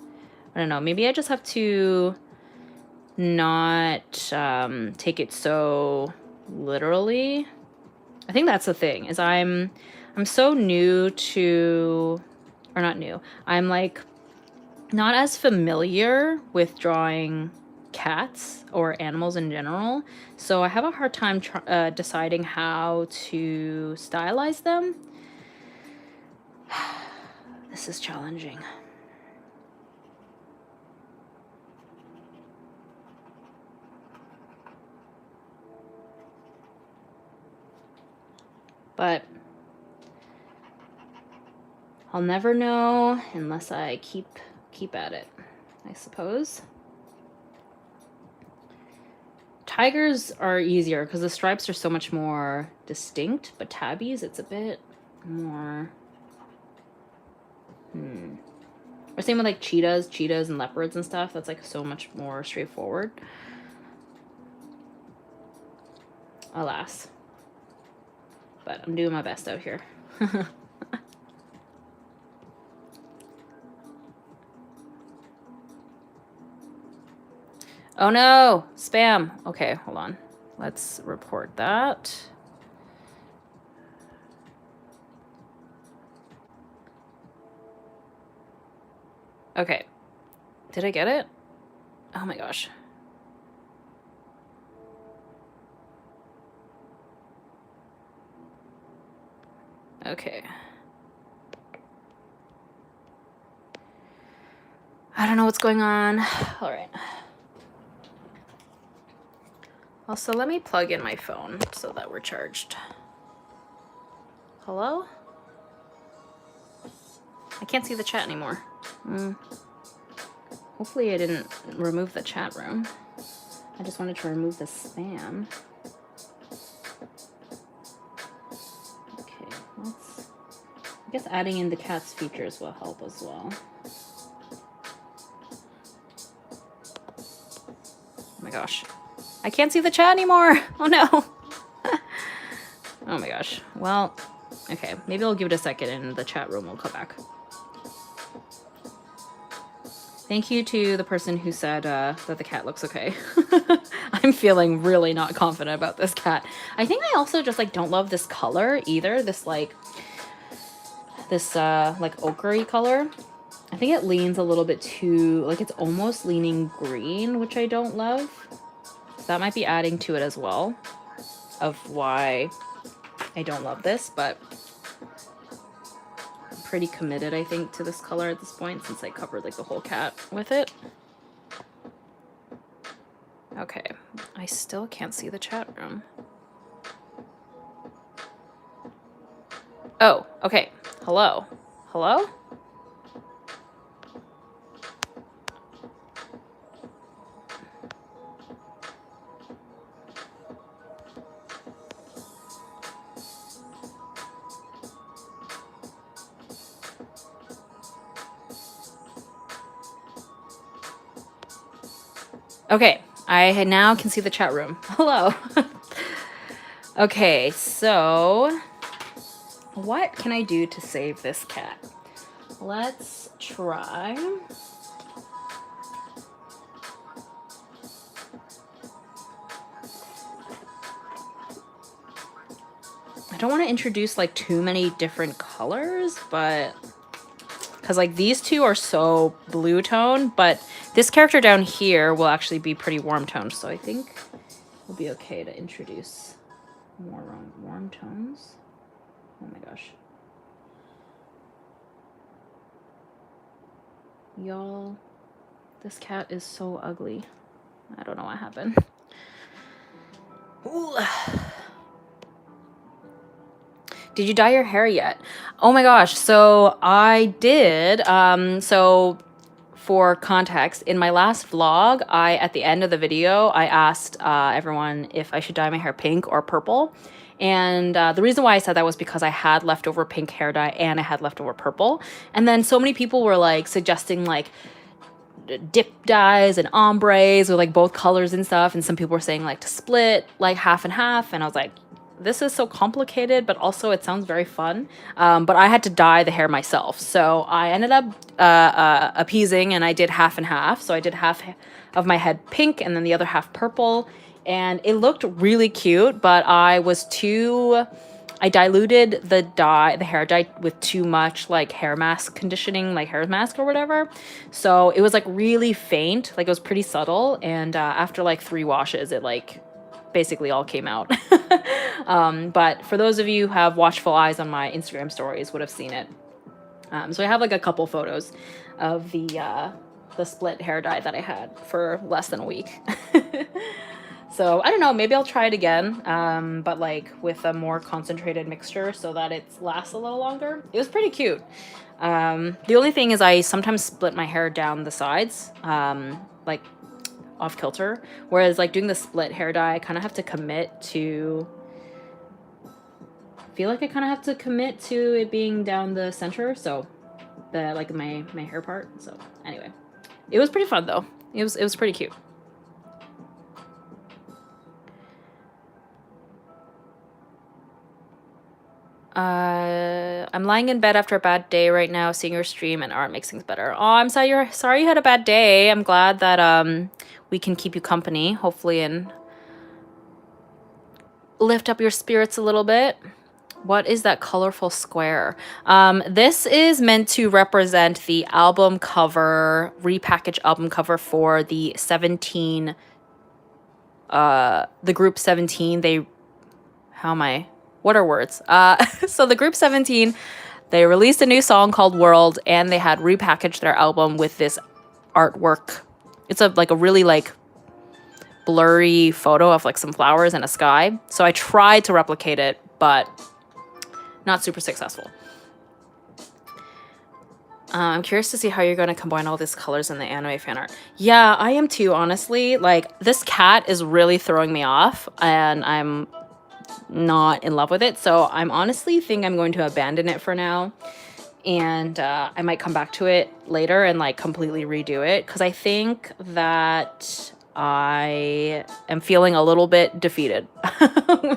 I don't know. Maybe I just have to not take it so literally. I think that's the thing, is I'm so new to, or not new, I'm like not as familiar with drawing cats or animals in general, so I have a hard time deciding how to stylize them. This is challenging. But I'll never know unless I keep at it, I suppose. Tigers are easier because the stripes are so much more distinct, but tabbies, it's a bit more... Or same with like cheetahs and leopards and stuff. That's like so much more straightforward. Alas. But I'm doing my best out here. Oh no, spam. Okay, hold on. Let's report that. Okay. Did I get it? Oh my gosh. Okay. I don't know what's going on. All right. Also, let me plug in my phone so that we're charged. Hello? I can't see the chat anymore. Hopefully I didn't remove the chat room. I just wanted to remove the spam. Okay, I guess adding in the cat's features will help as well. Oh my gosh. I can't see the chat anymore. Oh no. Oh my gosh. Well, okay. Maybe I'll give it a second and the chat room will come back. Thank you to the person who said that the cat looks okay. I'm feeling really not confident about this cat. I think I also just like don't love this color either. This like ochre-y color. I think it leans a little bit too, like it's almost leaning green, which I don't love. that might be adding to it as well, of why I don't love this, but I'm pretty committed, I think, to this color at this point, since I covered like the whole cat with it. Okay, I still can't see the chat room. Oh, okay. Hello? Hello? Okay, I now can see the chat room. Hello. Okay, so what can I do to save this cat? Let's try. I don't want to introduce like too many different colors, but because like these two are so blue tone, but this character down here will actually be pretty warm toned, so I think it'll be okay to introduce more warm tones. Oh my gosh. Y'all, this cat is so ugly. I don't know what happened. Ooh. Did you dye your hair yet? Oh my gosh, so I did. So for context, in my last vlog, at the end of the video, I asked everyone if I should dye my hair pink or purple. And the reason why I said that was because I had leftover pink hair dye and I had leftover purple. And then so many people were like suggesting like dip dyes and ombres with like both colors and stuff. And some people were saying like to split like half and half. And I was like, this is so complicated, but also it sounds very fun. But I had to dye the hair myself. So I ended up appeasing, and I did half and half. So I did half of my head pink and then the other half purple. And it looked really cute, but I diluted the hair dye with too much like hair mask conditioning, like hair mask or whatever. So it was like really faint, like it was pretty subtle. And after like 3 washes, it like basically all came out. But for those of you who have watchful eyes on my Instagram stories would have seen it. So I have like a couple photos of the split hair dye that I had for less than a week. So I don't know, maybe I'll try it again, but like with a more concentrated mixture so that it lasts a little longer. It was pretty cute. The only thing is I sometimes split my hair down the sides, like off kilter, whereas like doing the split hair dye, I kind of have to commit to, I feel like I kind of have to commit to it being down the center, so the like my hair part. So anyway, it was pretty fun though. It was pretty cute. I'm lying in bed after a bad day right now, seeing your stream and art makes things better. Oh, I'm sorry you had a bad day. I'm glad that we can keep you company, hopefully, and lift up your spirits a little bit. What is that colorful square? This is meant to represent the album cover, repackaged album cover for the 17, the group 17. What are words? So the group 17, they released a new song called World, and they had repackaged their album with this artwork. It's a really like blurry photo of like some flowers and a sky. So I tried to replicate it, but not super successful. I'm curious to see how you're going to combine all these colors in the anime fan art. Yeah, I am too, honestly. Like, this cat is really throwing me off, and I'm not in love with it, so I'm honestly think I'm going to abandon it for now, and I might come back to it later and like completely redo it, because I think that I am feeling a little bit defeated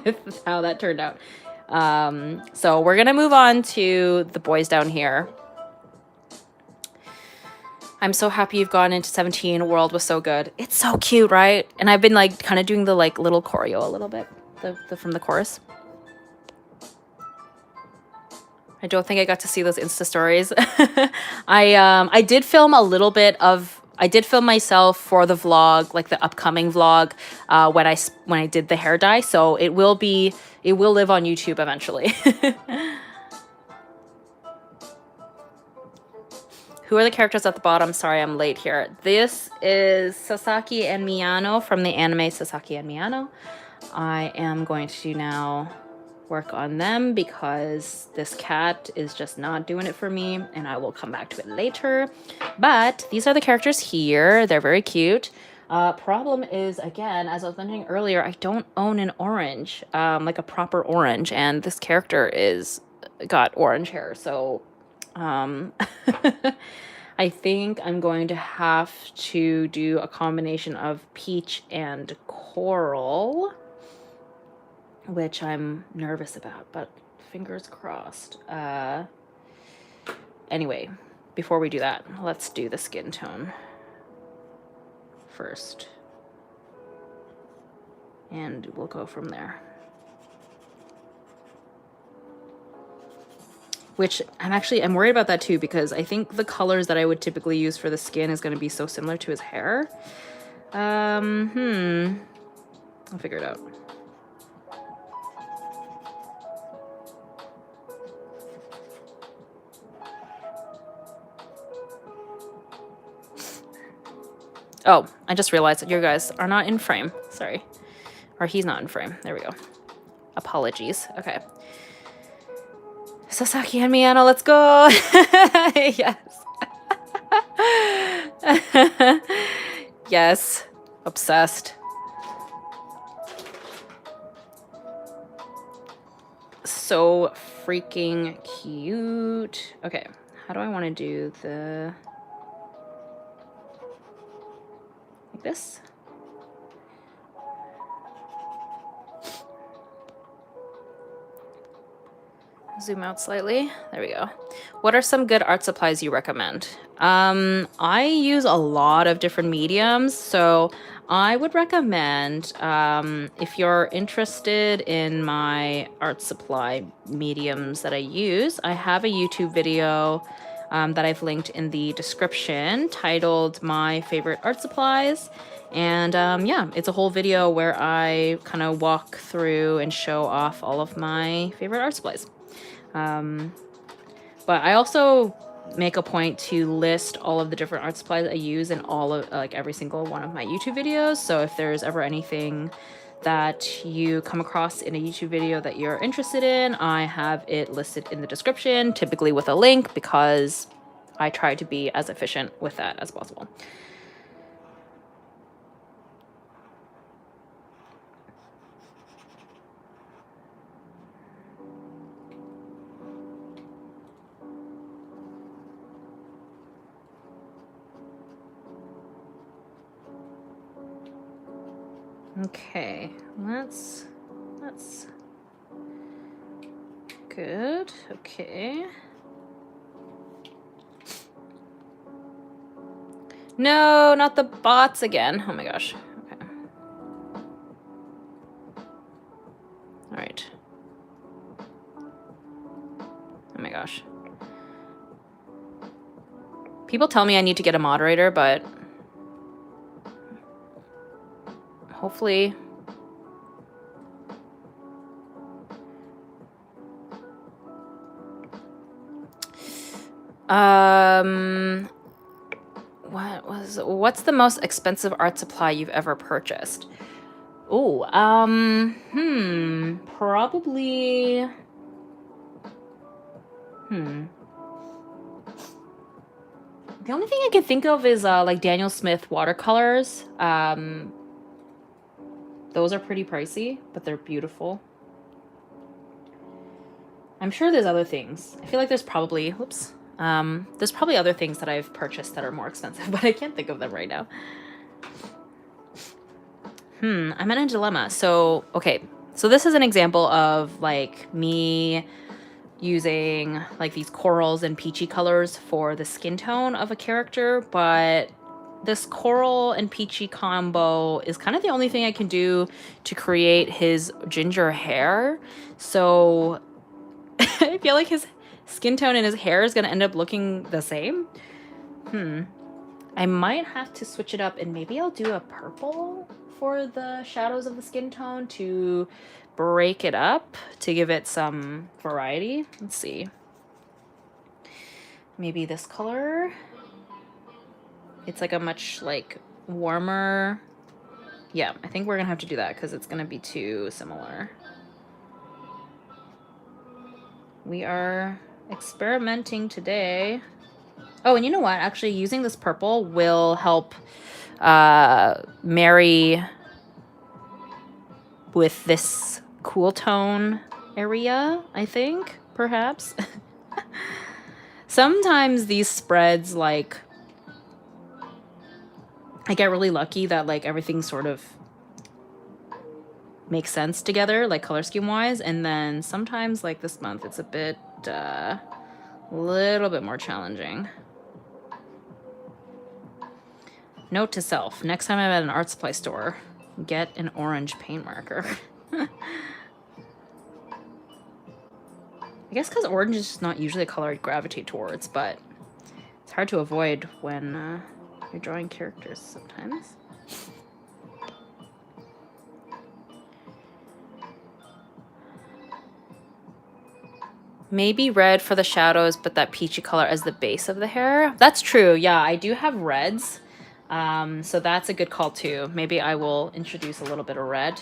with how that turned out. So we're gonna move on to the boys down here. I'm so happy you've gone into 17. World was so good. It's so cute, right? And I've been like kind of doing the like little choreo a little bit. From the chorus. I don't think I got to see those Insta stories. I did film a little bit of I did film myself for the vlog, like the upcoming vlog, when I did the hair dye. So it will live on YouTube eventually. Who are the characters at the bottom? Sorry, I'm late here. This is Sasaki and Miyano from the anime Sasaki and Miyano. I am going to now work on them because this cat is just not doing it for me, and I will come back to it later. But these are the characters here. They're very cute. Problem is, again, as I was mentioning earlier, I don't own an orange, like a proper orange, and this character got orange hair, so I think I'm going to have to do a combination of peach and coral, which I'm nervous about, but fingers crossed. Anyway, before we do that, let's do the skin tone first, and we'll go from there. Which I'm worried about that too, because I think the colors that I would typically use for the skin is going to be so similar to his hair. I'll figure it out. Oh, I just realized that you guys are not in frame. Sorry. Or he's not in frame. There we go. Apologies. Okay. Sasaki and Miyano, let's go! Yes. Yes. Obsessed. So freaking cute. Okay, how do I want to do the... like this? Zoom out slightly. There we go. What are some good art supplies you recommend? I use a lot of different mediums, so I would recommend, if you're interested in my art supply mediums that I use, I have a YouTube video that I've linked in the description titled My Favorite Art Supplies. And yeah, it's a whole video where I kind of walk through and show off all of my favorite art supplies. But I also make a point to list all of the different art supplies I use in all of, like, every single one of my YouTube videos. So if there's ever anything that you come across in a YouTube video that you're interested in, I have it listed in the description, typically with a link, because I try to be as efficient with that as possible. Okay, that's good. Okay. No, not the bots again. Oh my gosh. Okay. All right. Oh my gosh. People tell me I need to get a moderator, but hopefully what's the most expensive art supply you've ever purchased? Oh, probably the only thing I can think of is like Daniel Smith watercolors. Those are pretty pricey, but they're beautiful. I'm sure there's other things. I feel like there's probably, there's probably other things that I've purchased that are more expensive, but I can't think of them right now. I'm in a dilemma. So, okay. So this is an example of like me using like these corals and peachy colors for the skin tone of a character, but this coral and peachy combo is kind of the only thing I can do to create his ginger hair. So I feel like his skin tone and his hair is going to end up looking the same. I might have to switch it up, and maybe I'll do a purple for the shadows of the skin tone to break it up, to give it some variety. Let's see. Maybe this color. It's like a much like warmer. Yeah, I think we're gonna have to do that because it's gonna be too similar. We are experimenting today. Oh, and you know what? Actually, using this purple will help marry with this cool tone area, I think, perhaps. Sometimes these spreads, like, I get really lucky that, like, everything sort of makes sense together, like, color scheme-wise, and then sometimes, like, this month, it's a bit, little bit more challenging. Note to self, next time I'm at an art supply store, get an orange paint marker. I guess because orange is just not usually a color I gravitate towards, but it's hard to avoid when you're drawing characters sometimes. Maybe red for the shadows, but that peachy color as the base of the hair. That's true. Yeah, I do have reds. So that's a good call too. Maybe I will introduce a little bit of red.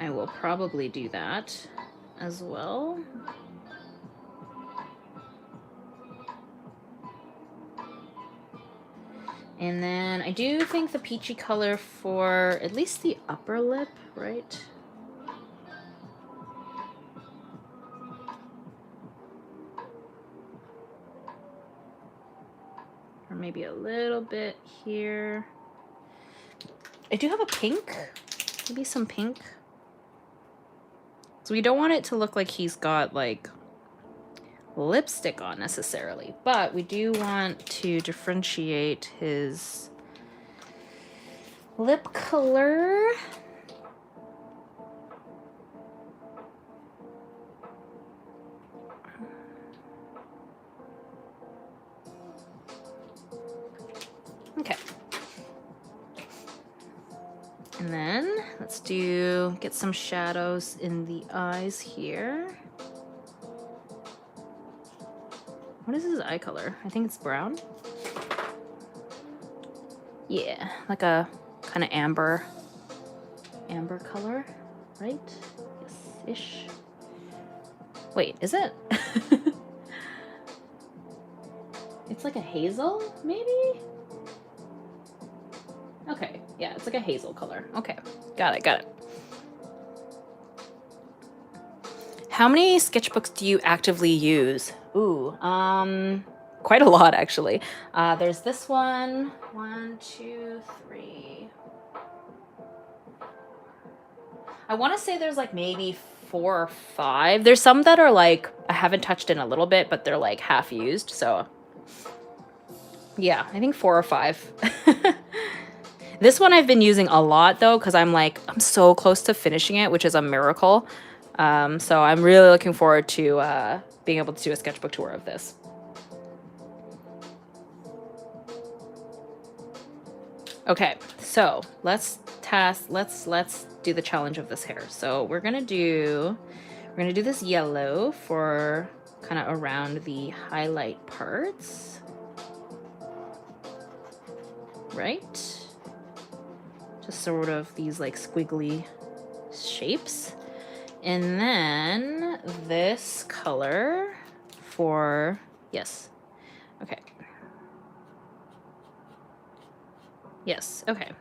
I will probably do that as well. And then I do think the peachy color for at least the upper lip, right? Or maybe a little bit here. I do have a pink, maybe some pink. So we don't want it to look like he's got like lipstick on necessarily, but we do want to differentiate his lip color. Okay. And then let's get some shadows in the eyes here. What is his eye color? I think it's brown. Yeah, like a kind of amber color, right? Yes-ish. Wait, is it? It's like a hazel, maybe? Okay, yeah, it's like a hazel color. Okay, got it. How many sketchbooks do you actively use? Ooh, quite a lot actually. There's this one. 1, 2, 3. I want to say there's like maybe 4 or 5. There's some that are like I haven't touched in a little bit, but they're like half used. So yeah, I think 4 or 5. This one I've been using a lot though, because I'm so close to finishing it, which is a miracle. So I'm really looking forward to being able to do a sketchbook tour of this. Okay, so let's do the challenge of this hair. So we're gonna do this yellow for kind of around the highlight parts, right? Just sort of these like squiggly shapes. And then this color for, yes, okay. Yes, okay.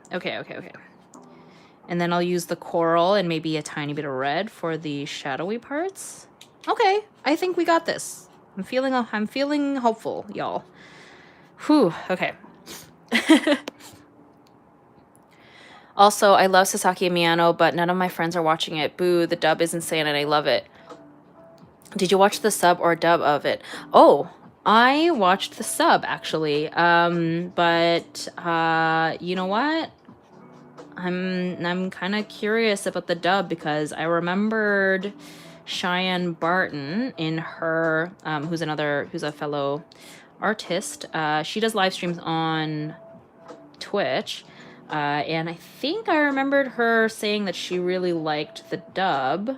And then I'll use the coral and maybe a tiny bit of red for the shadowy parts. Okay, I think we got this. I'm feeling hopeful, y'all. Whew, okay. Also, I love Sasaki and Miyano, but none of my friends are watching it. Boo, the dub is insane and I love it. Did you watch the sub or dub of it? Oh, I watched the sub actually. But you know what? I'm kind of curious about the dub because I remembered Cheyenne Barton in her, who's a fellow artist. She does live streams on Twitch. And I think I remembered her saying that she really liked the dub,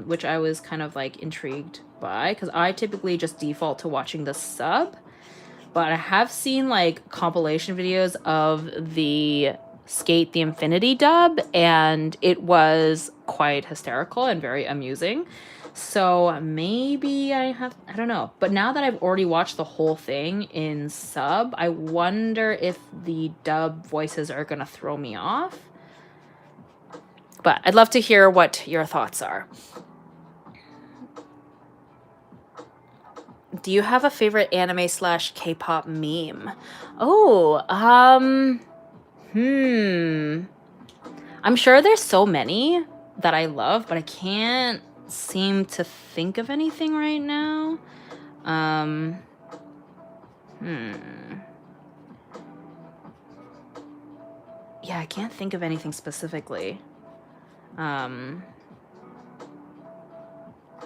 which I was kind of like intrigued by, because I typically just default to watching the sub. But I have seen like compilation videos of the Skate the Infinity dub, and it was quite hysterical and very amusing. So maybe I don't know. But now that I've already watched the whole thing in sub, I wonder if the dub voices are going to throw me off. But I'd love to hear what your thoughts are. Do you have a favorite anime / K-pop meme? Oh, I'm sure there's so many that I love, but I can't seem to think of anything right now. Yeah, I can't think of anything specifically.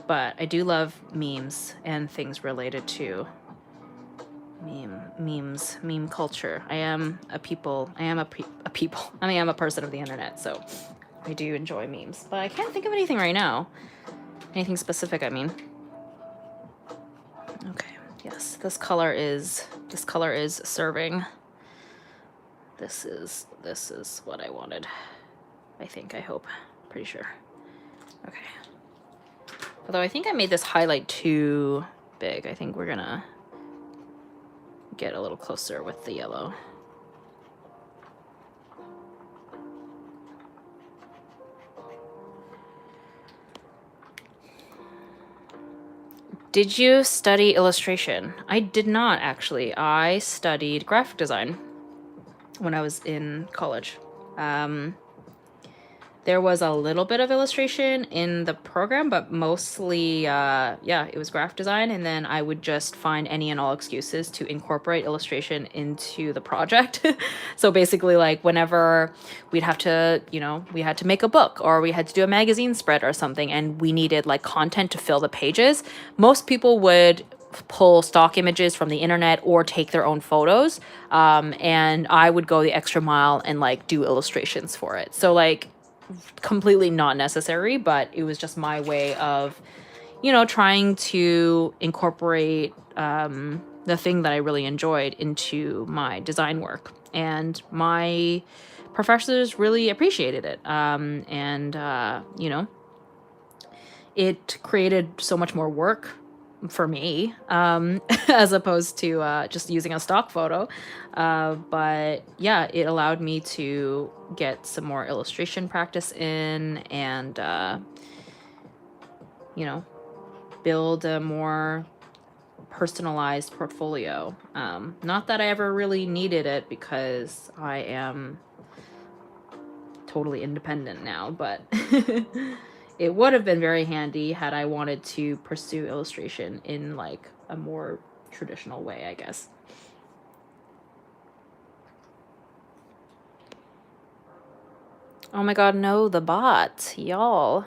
But I do love memes and things related to meme culture. I am a person of the internet, so I do enjoy memes. But I can't think of anything right now. Anything specific, I mean. Okay, yes, this color is serving. This is what I wanted. I hope. Pretty sure. Okay. Although I think I made this highlight too big. I think we're gonna get a little closer with the yellow. Did you study illustration? I did not, actually. I studied graphic design when I was in college. There was a little bit of illustration in the program, but mostly, it was graphic design. And then I would just find any and all excuses to incorporate illustration into the project. So basically, like, whenever we had to make a book, or we had to do a magazine spread or something, and we needed like content to fill the pages, most people would pull stock images from the internet or take their own photos. And I would go the extra mile and like do illustrations for it. So like, completely not necessary, but it was just my way of, trying to incorporate the thing that I really enjoyed into my design work. And my professors really appreciated it. It created so much more work for me, as opposed to just using a stock photo. But yeah, it allowed me to get some more illustration practice in, and build a more personalized portfolio. Not that I ever really needed it, because I am totally independent now, but it would have been very handy had I wanted to pursue illustration in like a more traditional way, I guess. Oh my god, no, the bot, y'all.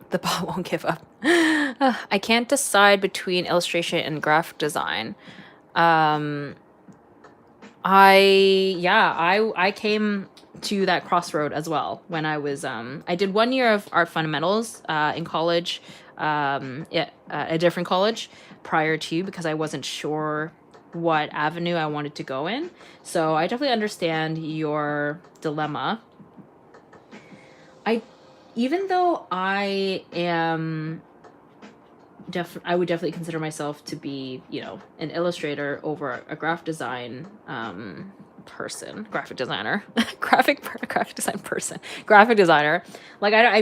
The bot won't give up. I can't decide between illustration and graphic design. I came to that crossroad as well when I was I did 1 year of art fundamentals in college, a different college prior to, because I wasn't sure what avenue I wanted to go in. So I definitely understand your dilemma. Even though I am I would definitely consider myself to be, an illustrator over a graphic design graphic designer. Like, I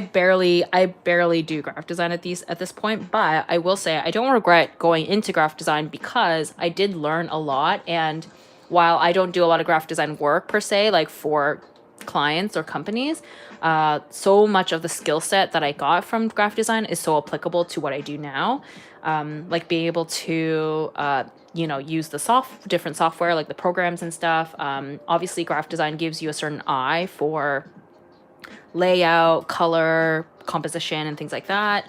barely do graphic design at this point, but I will say I don't regret going into graphic design, because I did learn a lot. And while I don't do a lot of graphic design work per se, like for clients or companies, so much of the skill set that I got from graphic design is so applicable to what I do now. Like being able to, you know, use the different software, like the programs and stuff. Obviously graphic design gives you a certain eye for layout, color, composition, and things like that.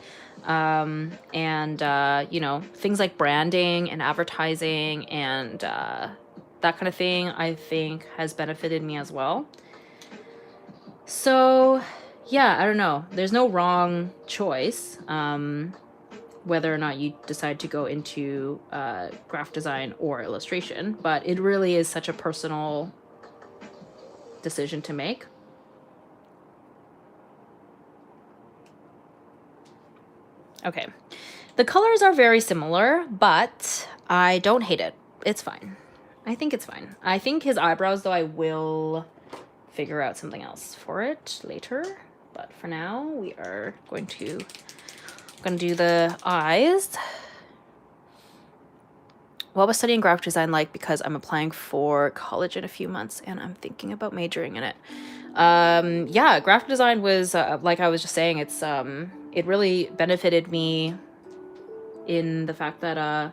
You know, things like branding and advertising and that kind of thing, I think has benefited me as well. So yeah, I don't know. There's no wrong choice, whether or not you decide to go into graphic design or illustration, but it really is such a personal decision to make. Okay, the colors are very similar, but I don't hate it. It's fine. I think it's fine. I think his eyebrows, though, I will figure out something else for it later. But for now, we are going to do the eyes. What was studying graphic design like? Because I'm applying for college in a few months and I'm thinking about majoring in it. Yeah, graphic design was, like I was just saying, it's, it really benefited me in the fact that,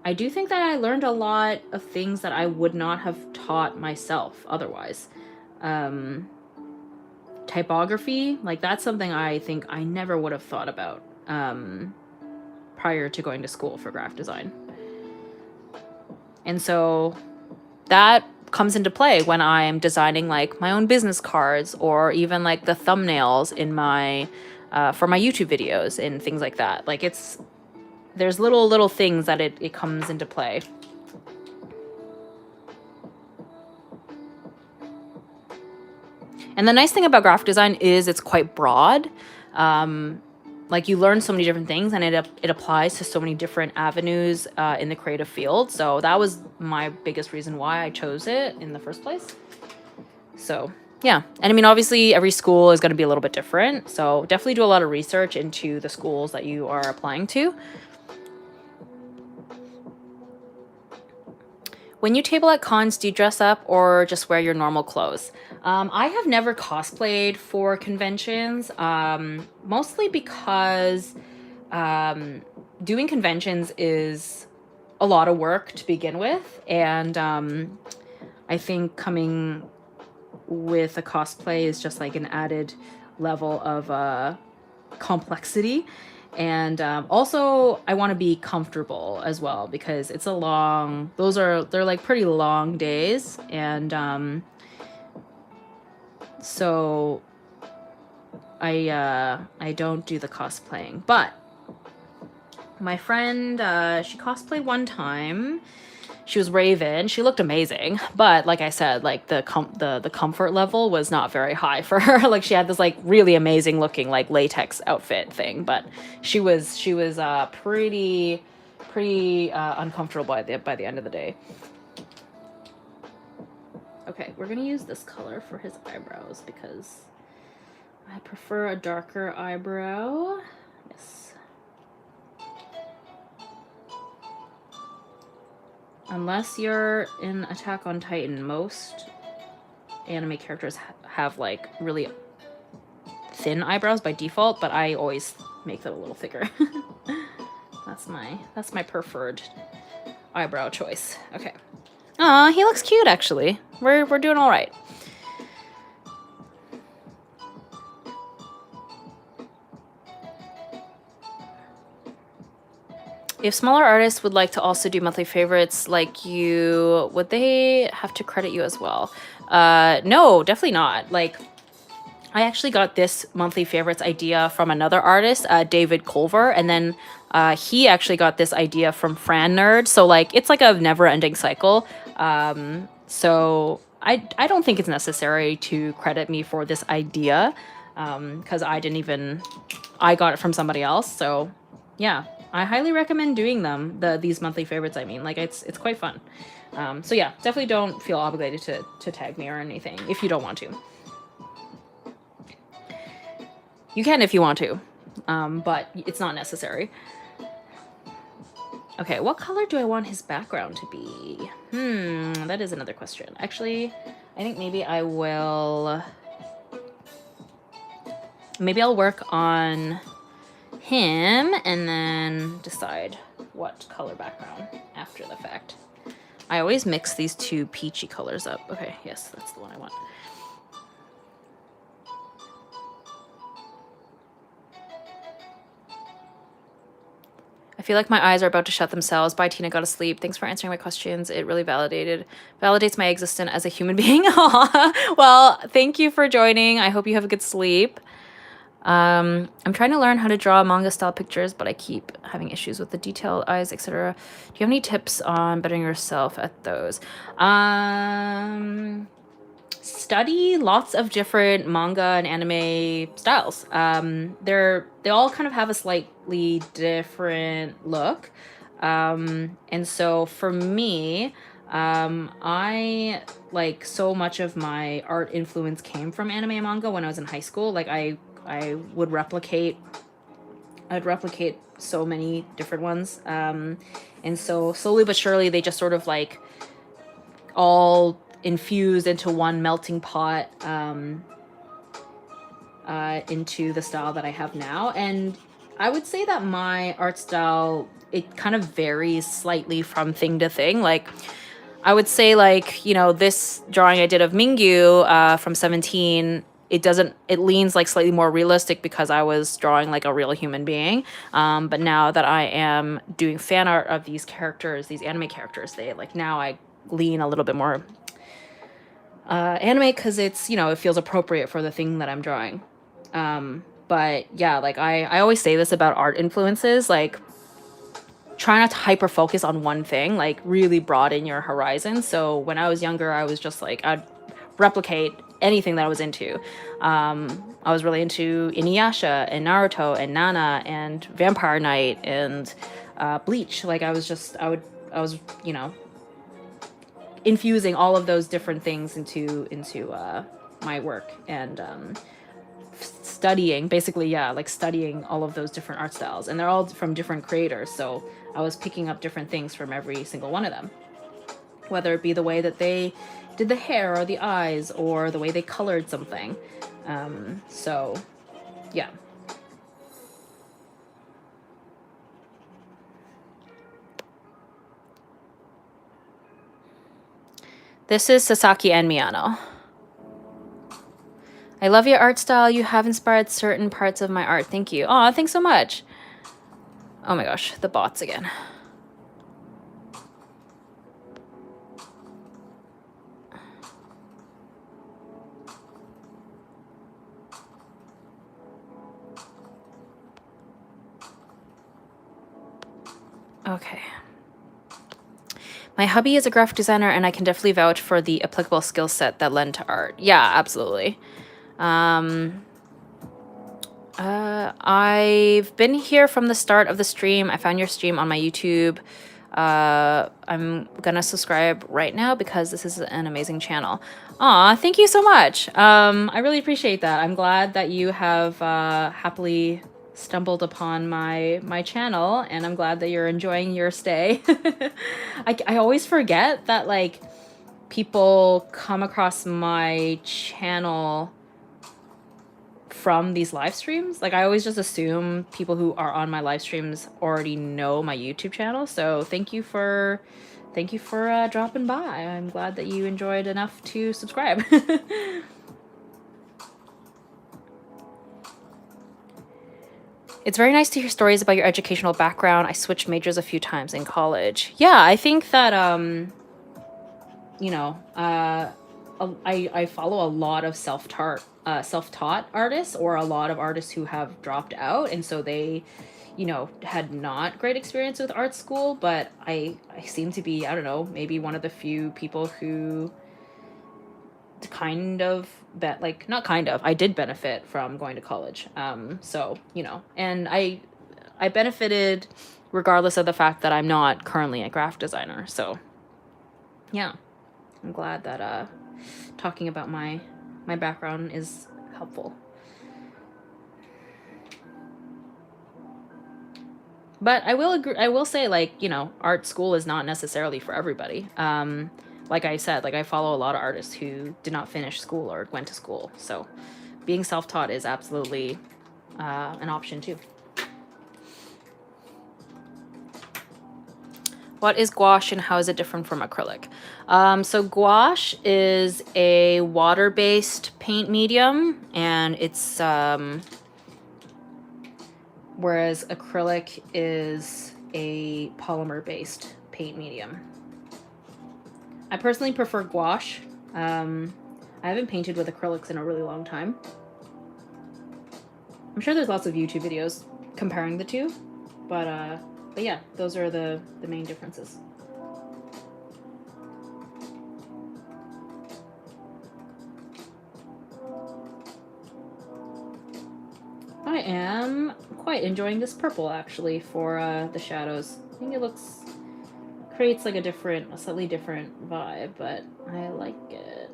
I do think that I learned a lot of things that I would not have taught myself otherwise. Typography, like that's something I think I never would have thought about, prior to going to school for graphic design. And so that comes into play when I'm designing like my own business cards or even like the thumbnails in my for my YouTube videos and things like that. Like there's little things that it comes into play. And the nice thing about graphic design is it's quite broad. Like you learn so many different things and it applies to so many different avenues in the creative field. So that was my biggest reason why I chose it in the first place. So yeah, and I mean, obviously every school is going to be a little bit different. So definitely do a lot of research into the schools that you are applying to. When you table at cons, do you dress up or just wear your normal clothes? I have never cosplayed for conventions, mostly because doing conventions is a lot of work to begin with. And I think coming with a cosplay is just like an added level of complexity. And also I want to be comfortable as well because it's a long, they're like pretty long days. And so I don't do the cosplaying, but my friend, she cosplayed one time. She was Raven. She looked amazing, but like I said, like the comfort level was not very high for her. Like she had this like really amazing looking like latex outfit thing, but she was pretty uncomfortable by the end of the day. Okay, we're gonna use this color for his eyebrows because I prefer a darker eyebrow. Yes. Unless you're in Attack on Titan, most anime characters have like really thin eyebrows by default, but I always make them a little thicker. That's my preferred eyebrow choice. Okay. Aw, he looks cute actually. We're doing all right. If smaller artists would like to also do monthly favorites like you, would they have to credit you as well? No, definitely not. Like, I actually got this monthly favorites idea from another artist, David Culver, and then he actually got this idea from Fran Nerd. So like, it's like a never-ending cycle. So I don't think it's necessary to credit me for this idea because I got it from somebody else. So yeah. I highly recommend doing them, these monthly favorites, I mean. Like, it's quite fun. So yeah, definitely don't feel obligated to tag me or anything if you don't want to. You can if you want to, but it's not necessary. Okay, what color do I want his background to be? That is another question. Actually, I think maybe I will maybe I'll work on him and then decide what color background after the fact. I always mix these two peachy colors up. Okay, yes, that's the one I want. I feel like my eyes are about to shut themselves. Bye, Tina. Gotta sleep. Thanks for answering my questions. It really validates my existence as a human being. Well, thank you for joining. I hope you have a good sleep. I'm trying to learn how to draw manga style pictures, but I keep having issues with the detailed eyes, etc. Do you have any tips on bettering yourself at those? Study lots of different manga and anime styles. They all kind of have a slightly different look. And so for me, I like so much of my art influence came from anime and manga when I was in high school. Like I would replicate so many different ones. And so slowly but surely they just sort of like all infused into one melting pot into the style that I have now. And I would say that my art style, it kind of varies slightly from thing to thing. Like I would say, like, you know, this drawing I did of Mingyu from 17, it leans like slightly more realistic because I was drawing like a real human being. But now that I am doing fan art of these characters, these anime characters, now I lean a little bit more anime because it's, you know, it feels appropriate for the thing that I'm drawing. But yeah, like I always say this about art influences, like try not to hyper focus on one thing, like really broaden your horizon. So when I was younger, I was just like, I'd replicate anything that I was into. I was really into Inuyasha and Naruto and Nana and Vampire Knight and Bleach. Like I was, you know, infusing all of those different things into my work and studying, basically, yeah, like studying all of those different art styles, and they're all from different creators, so I was picking up different things from every single one of them, whether it be the way that they did the hair or the eyes or the way they colored something. So yeah. This is Sasaki and Miyano. I love your art style. You have inspired certain parts of my art. Thank you. Aw, thanks so much. Oh my gosh, the bots again. Okay. My hubby is a graphic designer, and I can definitely vouch for the applicable skill set that lend to art. Yeah, absolutely. I've been here from the start of the stream. I found your stream on my YouTube. I'm gonna subscribe right now because this is an amazing channel. Aw, thank you so much. I really appreciate that. I'm glad that you have happily stumbled upon my channel, and I'm glad that you're enjoying your stay. I always forget that like people come across my channel from these live streams. Like I always just assume people who are on my live streams already know my YouTube channel. So thank you for dropping by. I'm glad that you enjoyed enough to subscribe. It's very nice to hear stories about your educational background. I switched majors a few times in college. Yeah, I think that you know, I follow a lot of self-taught artists, or a lot of artists who have dropped out, and so they, you know, had not great experience with art school, but I seem to be, I don't know, maybe one of the few people who kind of I did benefit from going to college. So, you know, and I benefited regardless of the fact that I'm not currently a graphic designer. So yeah, I'm glad that talking about my background is helpful. But I will say, like, you know, art school is not necessarily for everybody. Like I said, like I follow a lot of artists who did not finish school or went to school. So being self-taught is absolutely an option too. What is gouache and how is it different from acrylic? So gouache is a water-based paint medium, and it's whereas acrylic is a polymer-based paint medium. I personally prefer gouache. I haven't painted with acrylics in a really long time. I'm sure there's lots of YouTube videos comparing the two, but yeah, those are the main differences. I am quite enjoying this purple actually for the shadows. I think it creates like a slightly different vibe, but I like it.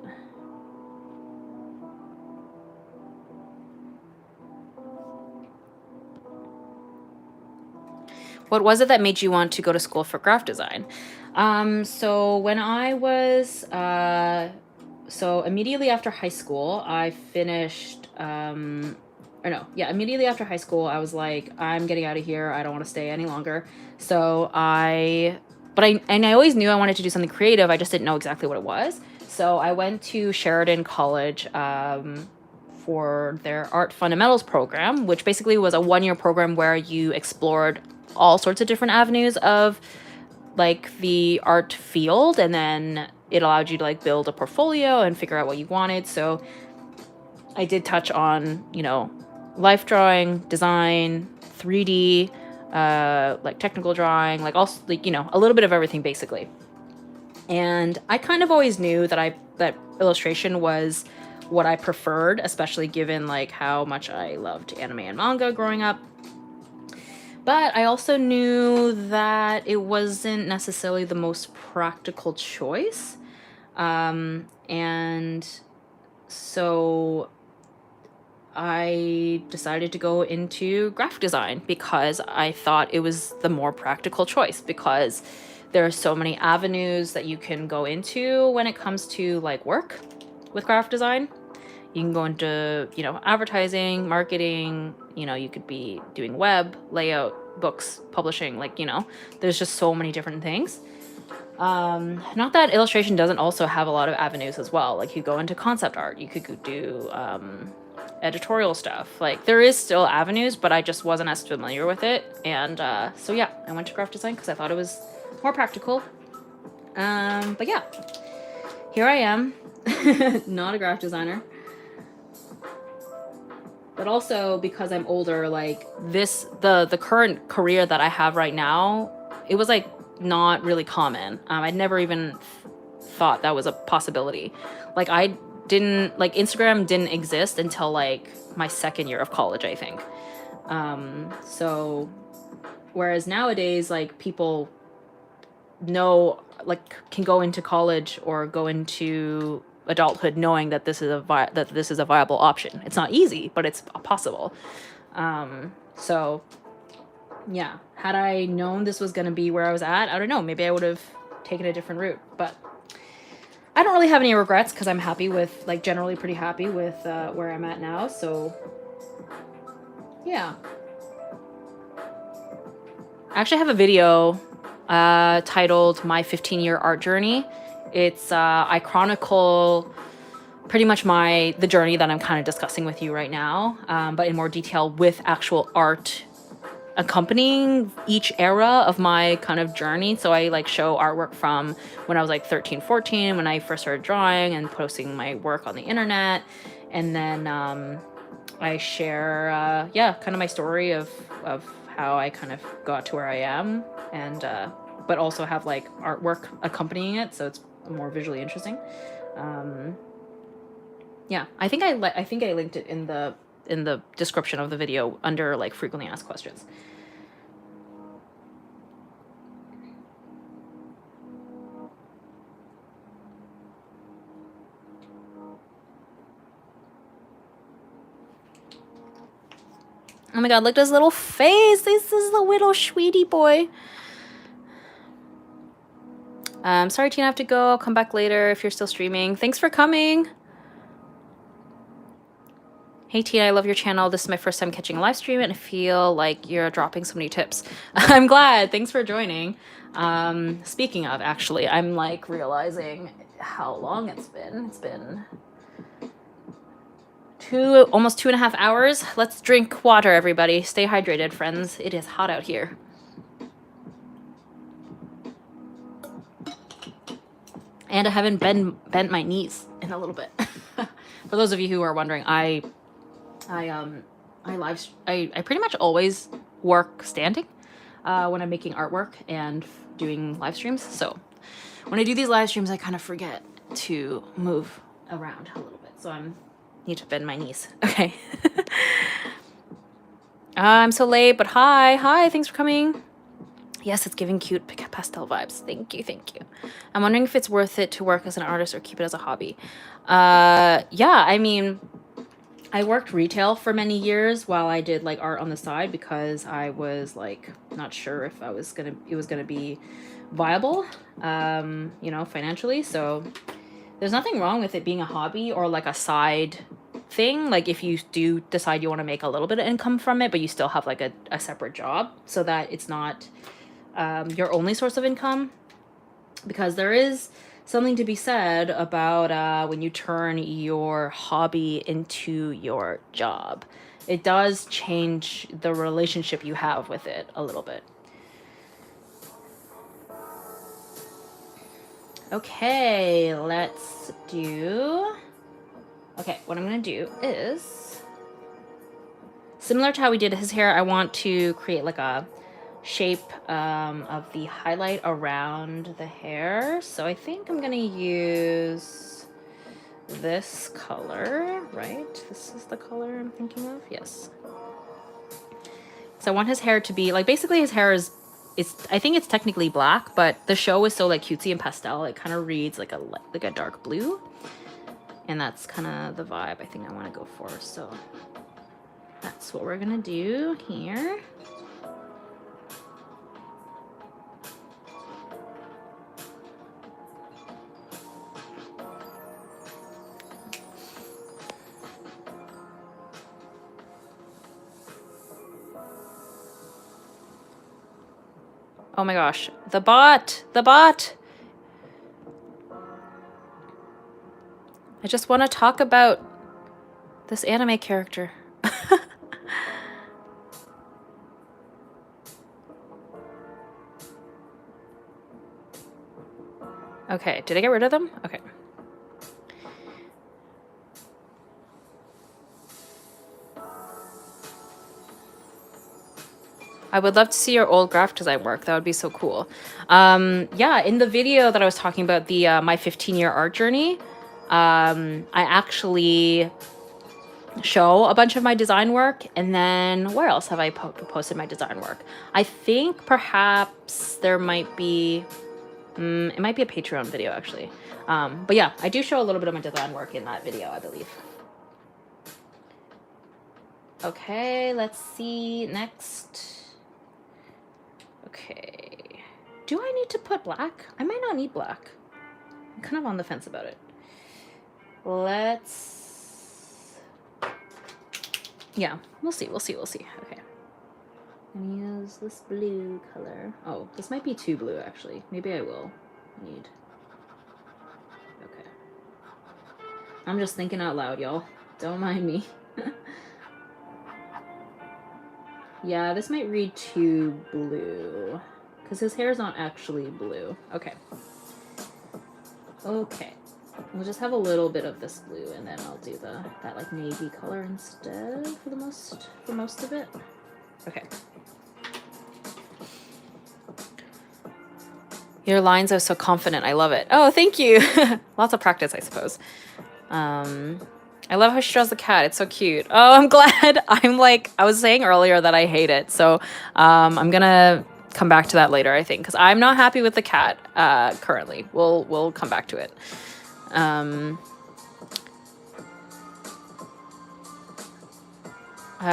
What was it that made you want to go to school for graphic design? So when I was, so immediately after high school, I finished, immediately after high school, I was like, I'm getting out of here. I don't want to stay any longer. So I always knew I wanted to do something creative. I just didn't know exactly what it was. So I went to Sheridan College, for their art fundamentals program, which basically was a 1-year program where you explored all sorts of different avenues of like the art field, and then it allowed you to like build a portfolio and figure out what you wanted. So I did touch on, life drawing, design, 3D, like technical drawing, like also like, a little bit of everything basically. And I kind of always knew that illustration was what I preferred, especially given like how much I loved anime and manga growing up. But I also knew that it wasn't necessarily the most practical choice. And so I decided to go into graphic design because I thought it was the more practical choice, because there are so many avenues that you can go into when it comes to like work with graphic design. You can go into, advertising, marketing, you could be doing web, layout, books, publishing, like, there's just so many different things. Not that illustration doesn't also have a lot of avenues as well. Like you go into concept art, you could do editorial stuff. Like there is still avenues, but I just wasn't as familiar with it. And so yeah, I went to graphic design because I thought it was more practical. But yeah, here I am, not a graphic designer. But also because I'm older, like the current career that I have right now, it was like not really common. I'd never even thought that was a possibility. Like Instagram didn't exist until like my second year of college, I think. So whereas nowadays, like people can go into college or go into adulthood knowing that this is a viable option. It's not easy, but it's possible. So yeah, had I known this was going to be where I was at, I don't know, maybe I would have taken a different route. But I don't really have any regrets because I'm generally pretty happy with where I'm at now. So yeah, I actually have a video titled My 15-Year Art Journey. It's I chronicle pretty much the journey that I'm kind of discussing with you right now, but in more detail with actual art accompanying each era of my kind of journey. So I like show artwork from when I was like 13, 14, when I first started drawing and posting my work on the internet. And then I share, kind of my story of how I kind of got to where I am, and but also have like artwork accompanying it, so it's more visually interesting. Yeah, I think I linked it in the description of the video under like frequently asked questions. Oh my god, look at his little face. This is the little sweetie boy. Sorry, Tina, I have to go. I'll come back later if you're still streaming. Thanks for coming. Hey Tina, I love your channel. This is my first time catching a live stream and I feel like you're dropping so many tips. I'm glad. Thanks for joining. Speaking of, actually, I'm like realizing how long it's been. It's been almost 2.5 hours. Let's drink water, everybody. Stay hydrated, friends. It is hot out here. And I haven't bent my knees in a little bit. For those of you who are wondering, I pretty much always work standing when I'm making artwork and doing live streams. So when I do these live streams, I kind of forget to move around a little bit. So I need to bend my knees. Okay. I'm so late, but hi, thanks for coming. Yes, it's giving cute pastel vibes. Thank you. I'm wondering if it's worth it to work as an artist or keep it as a hobby. Yeah, I mean, I worked retail for many years while I did like art on the side because I was like not sure if it was gonna be viable, you know, financially. So there's nothing wrong with it being a hobby or like a side thing. Like if you do decide you want to make a little bit of income from it, but you still have like a separate job so that it's not your only source of income, because there is something to be said about when you turn your hobby into your job. It does change the relationship you have with it a little bit. Okay, let's do... Okay, what I'm going to do is... Similar to how we did his hair, I want to create like a shape of the highlight around the hair. So I think I'm gonna use this color, right? This is the color I'm thinking of. Yes. So I want his hair to be like, basically his hair is, I think it's technically black, but the show is so like cutesy and pastel. It kind of reads like a dark blue, and that's kind of the vibe I think I want to go for. So that's what we're gonna do here. Oh my gosh, the bot! I just want to talk about this anime character. Okay, did I get rid of them? Okay. I would love to see your old graphic design work. That would be so cool. Yeah, in the video that I was talking about, the my 15-year art journey, I actually show a bunch of my design work. And then where else have I posted my design work? I think perhaps there might be, it might be a Patreon video actually. But yeah, I do show a little bit of my design work in that video, I believe. Okay, let's see next. Okay, do I need to put black? I might not need black. I'm kind of on the fence about it. Yeah, we'll see. Okay, I'm gonna use this blue color. Oh, this might be too blue actually. Maybe I will need. Okay, I'm just thinking out loud, y'all. Don't mind me. Yeah, this might read too blue because his hair is not actually blue. Okay. We'll just have a little bit of this blue, and then I'll do that like navy color instead for most of it. Okay. Your lines are so confident. I love it. Oh, thank you. Lots of practice, I suppose. I love how she draws the cat. It's so cute. Oh, I'm glad. I was saying earlier that I hate it. So I'm going to come back to that later, I think, because I'm not happy with the cat currently. We'll come back to it.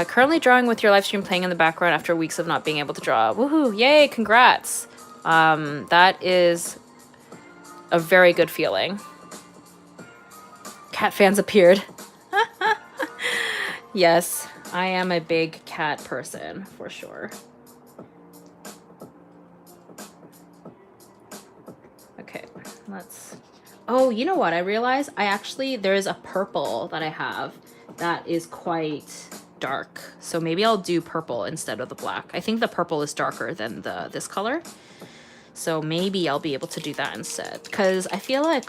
Currently drawing with your live stream playing in the background after weeks of not being able to draw. Woohoo! Yay! Congrats! That is a very good feeling. Cat fans appeared. Yes, I am a big cat person for sure. Okay, let's... Oh, you know what? I realized there's a purple that I have that is quite dark. So maybe I'll do purple instead of the black. I think the purple is darker than this color. So maybe I'll be able to do that instead. Because I feel like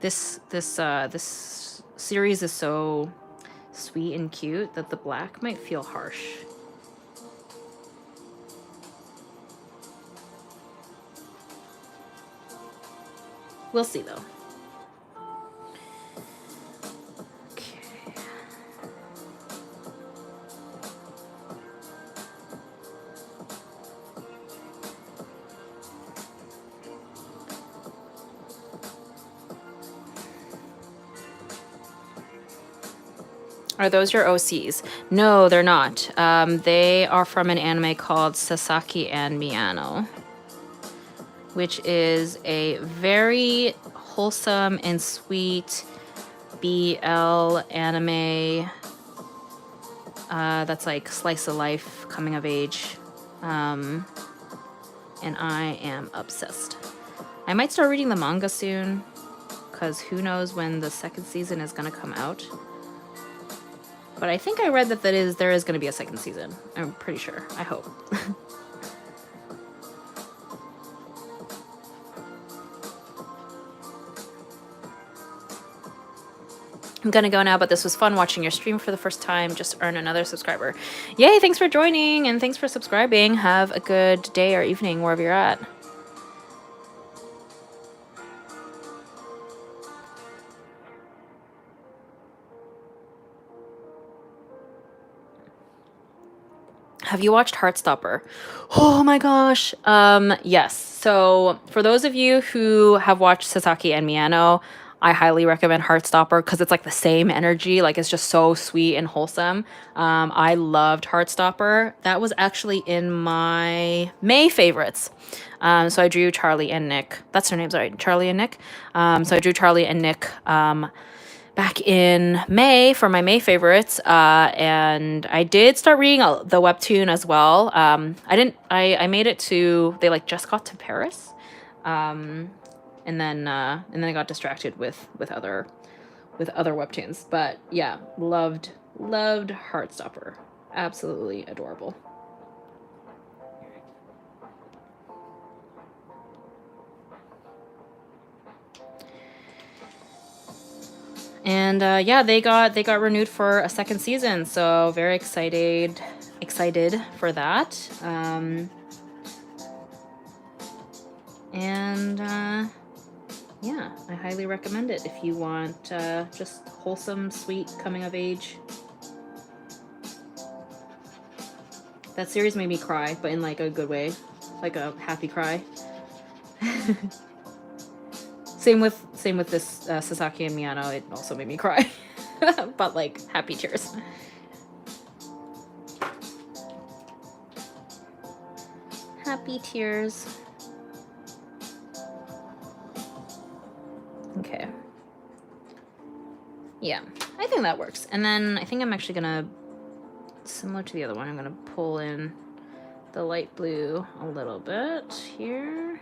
this series is so sweet and cute that the black might feel harsh. We'll see though. Okay. Are those your OCs? No, they're not. They are from an anime called Sasaki and Miyano, which is a very wholesome and sweet BL anime that's like slice of life, coming of age. And I am obsessed. I might start reading the manga soon, because who knows when the second season is going to come out. But I think I read that there is going to be a second season. I'm pretty sure. I hope. I'm gonna go now, but this was fun watching your stream for the first time. Just earn another subscriber. Yay, thanks for joining and thanks for subscribing. Have a good day or evening wherever you're at. Have you watched Heartstopper? Oh my gosh. Yes. So for those of you who have watched Sasaki and Miyano, I highly recommend Heartstopper because it's like the same energy. Like it's just so sweet and wholesome. I loved Heartstopper. That was actually in my May favorites. So I drew Charlie and Nick. That's their names, right? Charlie and Nick. So I drew Charlie and Nick back in May for my May favorites. And I did start reading the webtoon as well. I made it to, they like just got to Paris. And then I got distracted with other webtoons. But yeah, loved Heartstopper. Absolutely adorable. And yeah, they got renewed for a second season, so very excited for that. Yeah, I highly recommend it if you want just wholesome, sweet, coming of age. That series made me cry, but in like a good way, like a happy cry. Same with this Sasaki and Miyano. It also made me cry, but like happy tears. Happy tears. Okay. Yeah, I think that works. And then I think I'm actually gonna, similar to the other one, I'm gonna pull in the light blue a little bit here.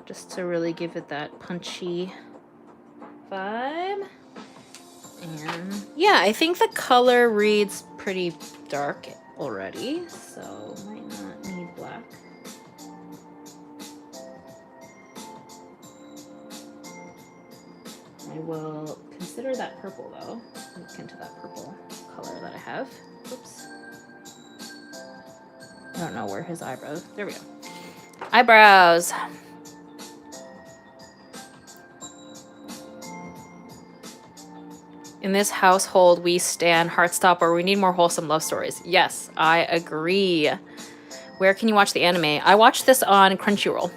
Just to really give it that punchy vibe. And yeah, I think the color reads pretty dark already, so might not need black. I will consider that purple though. Look into that purple color that I have. Oops. I don't know where his eyebrows. There we go. Eyebrows. In this household, we stan Heartstopper. We need more wholesome love stories. Yes, I agree. Where can you watch the anime? I watched this on Crunchyroll.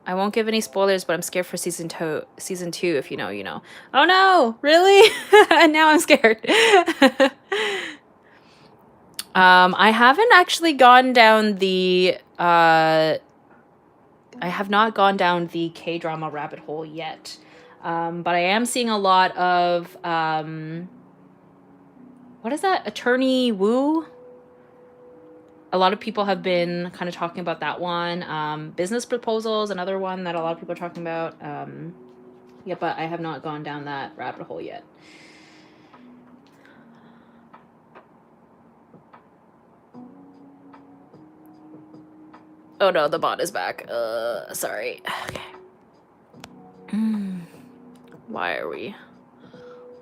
I won't give any spoilers, but I'm scared for season two. If you know, you know. Oh no, really? And now I'm scared. I haven't actually gone down the I have not gone down the K-drama rabbit hole yet. But I am seeing a lot of what is that? Attorney Woo? A lot of people have been kind of talking about that one. Business Proposals, another one that a lot of people are talking about. Yeah, but I have not gone down that rabbit hole yet. Oh no, the bot is back. Sorry. Okay. Why are we?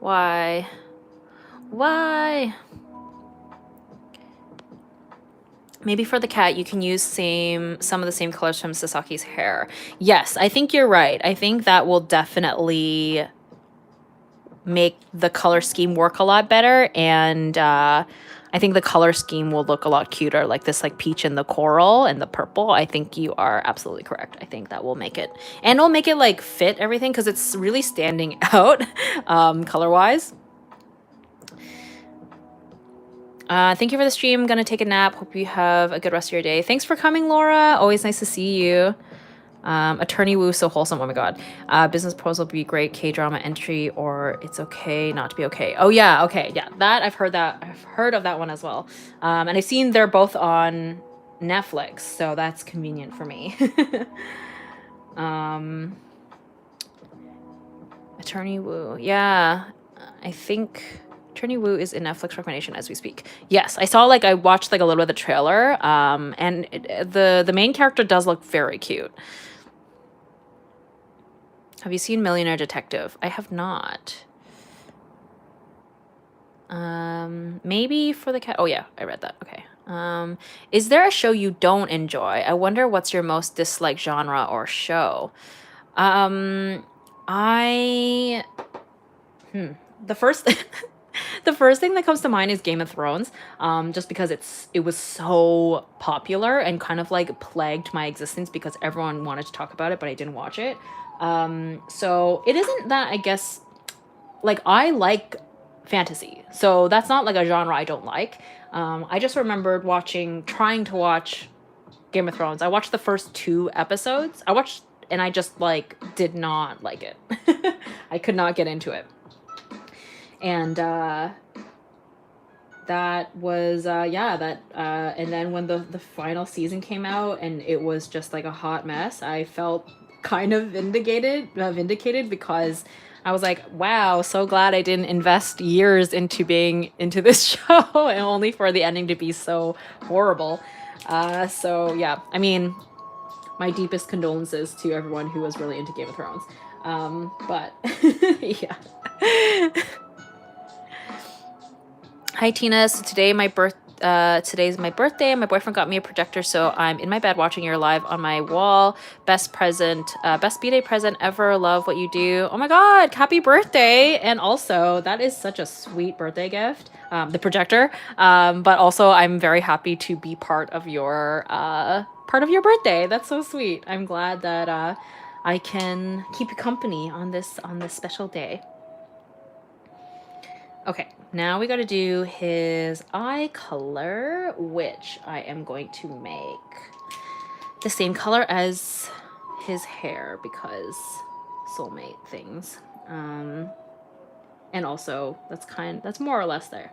Why? Why? Maybe for the cat, you can use some of the same colors from Sasaki's hair. Yes, I think you're right. I think that will definitely make the color scheme work a lot better, and I think the color scheme will look a lot cuter, like this like peach and the coral and the purple. I think you are absolutely correct. I think that will make it, and it'll make it like fit everything because it's really standing out color-wise. Thank you for the stream. I'm gonna take a nap. Hope you have a good rest of your day. Thanks for coming, Laura. Always nice to see you. Attorney Woo, so wholesome. Oh my god. Business proposal would be great. K-drama entry, or it's okay not to be okay. Oh yeah, okay, yeah. That I've heard that. I've heard of that one as well. And I've seen they're both on Netflix, so that's convenient for me. Attorney Woo. Yeah, I think Attorney Woo is in Netflix recommendation as we speak. Yes, I saw I watched like a little bit of the trailer. And the main character does look very cute. Have you seen Millionaire Detective? I have not. Maybe for the cat. Oh yeah, I read that. Okay. Is there a show you don't enjoy? I wonder what's your most disliked genre or show. The first the first thing that comes to mind is Game of Thrones. Just because it was so popular and kind of like plagued my existence because everyone wanted to talk about it, but I didn't watch it. So it isn't that, I guess, like I like fantasy, so that's not like a genre I don't like. I just remembered trying to watch Game of Thrones. I watched the first 2 episodes. And I just did not like it. I could not get into it. And that was and then when the final season came out and it was just like a hot mess, I felt kind of vindicated because I was like, wow, so glad I didn't invest years into being into this show and only for the ending to be so horrible. So yeah, I mean, my deepest condolences to everyone who was really into Game of Thrones. But yeah. Hi Tina. So today's my birthday. My boyfriend got me a projector, so I'm in my bed watching your live on my wall. Best B-Day present ever. Love what you do. Oh my god, happy birthday! And also, that is such a sweet birthday gift. The projector. But also, I'm very happy to be part of your birthday. That's so sweet. I'm glad that I can keep you company on this special day. Okay, now we got to do his eye color, which I am going to make the same color as his hair because soulmate things. And also that's more or less there.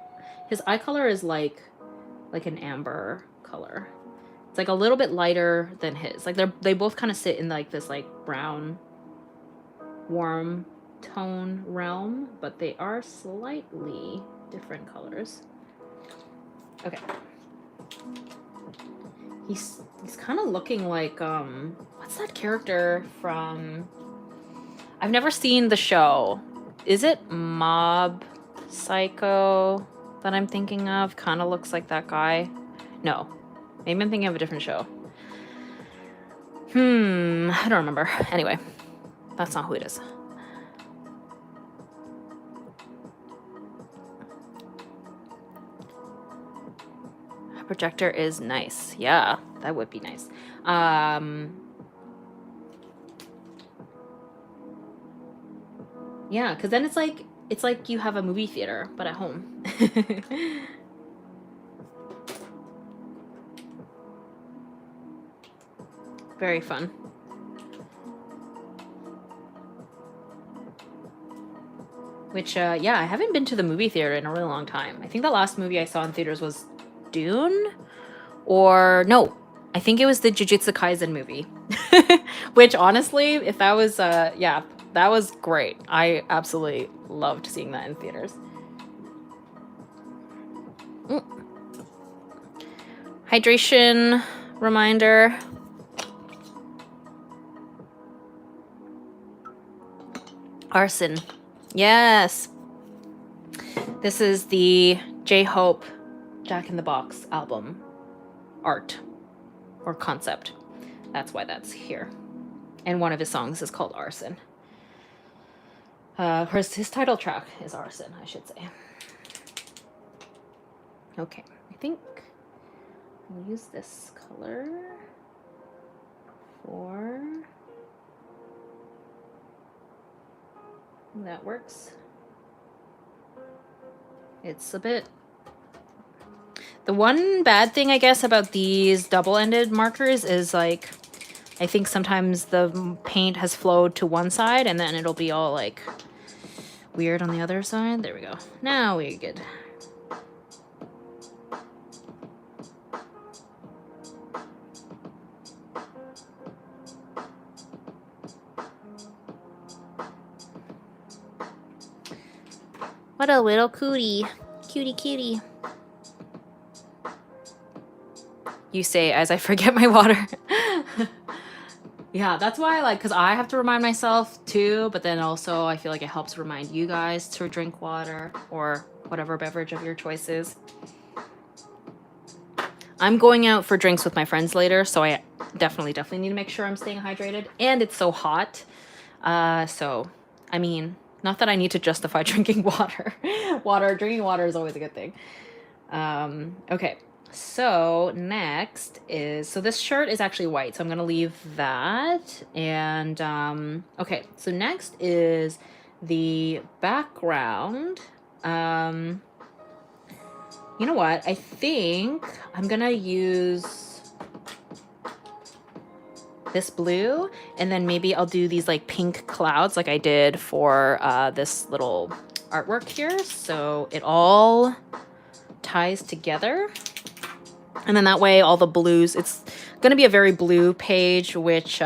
His eye color is like an amber color. It's like a little bit lighter than his. Like they both kind of sit in like this brown, warm tone realm, but they are slightly different colors. Okay. He's kind of looking like what's that character from? I've never seen the show. Is it Mob Psycho that I'm thinking of? Kind of looks like that guy. No. Maybe I'm thinking of a different show. I don't remember. Anyway, that's not who it is. Projector is nice. Yeah, that would be nice. Yeah, because then it's like you have a movie theater, but at home. Very fun. Which, yeah, I haven't been to the movie theater in a really long time. I think the last movie I saw in theaters was Dune? Or, no, I think it was the Jujutsu Kaisen movie. Which, honestly, if that was, yeah, that was great. I absolutely loved seeing that in theaters. Hydration reminder. Arson. Yes. This is the J-Hope Jack in the Box album art or concept. That's why that's here. And one of his songs is called Arson. His title track is Arson, I should say. Okay, I think I'll use this color for... That works. It's a bit... The one bad thing, I guess, about these double-ended markers is, like, I think sometimes the paint has flowed to one side and then it'll be all, like, weird on the other side. There we go. Now we're good. What a little cootie. Cutie cutie. You say as I forget my water. Yeah, that's why, like, because I have to remind myself too, but then also I feel like it helps remind you guys to drink water or whatever beverage of your choice is. I'm going out for drinks with my friends later, so I definitely need to make sure I'm staying hydrated. And it's so hot. So, I mean, not that I need to justify drinking water. Drinking water is always a good thing. Okay. So next is, so this shirt is actually white, so I'm going to leave that. And, okay, so next is the background. You know what? I think I'm going to use this blue, and then maybe I'll do these like pink clouds like I did for this little artwork here. So it all ties together. And then that way all the blues, it's going to be a very blue page, which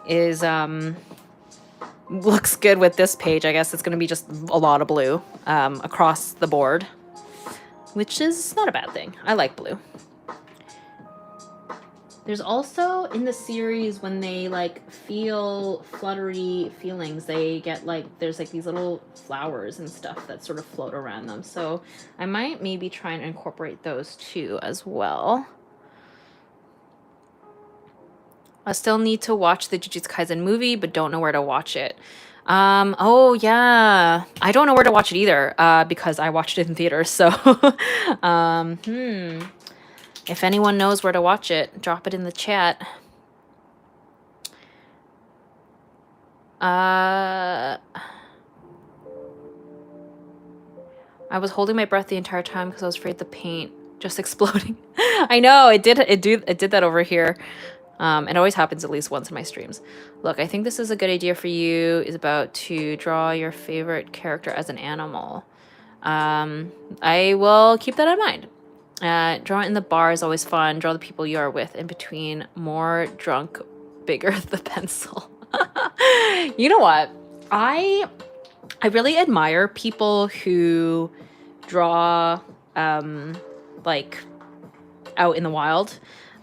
is looks good with this page. I guess it's going to be just a lot of blue across the board, which is not a bad thing. I like blue. There's also in the series when they like feel fluttery feelings, they get like, there's like these little flowers and stuff that sort of float around them. So I might maybe try and incorporate those too as well. I still need to watch the Jujutsu Kaisen movie, but don't know where to watch it. Oh yeah, I don't know where to watch it either because I watched it in theaters. So if anyone knows where to watch it, drop it in the chat. I was holding my breath the entire time because I was afraid of the paint just exploding. I know, it did that over here. It always happens at least once in my streams. Look, I think this is a good idea for you, is about to draw your favorite character as an animal. I will keep that in mind. Draw in the bar is always fun. Draw the people you are with in between. More drunk, bigger the pencil. You know what? I really admire people who draw like out in the wild.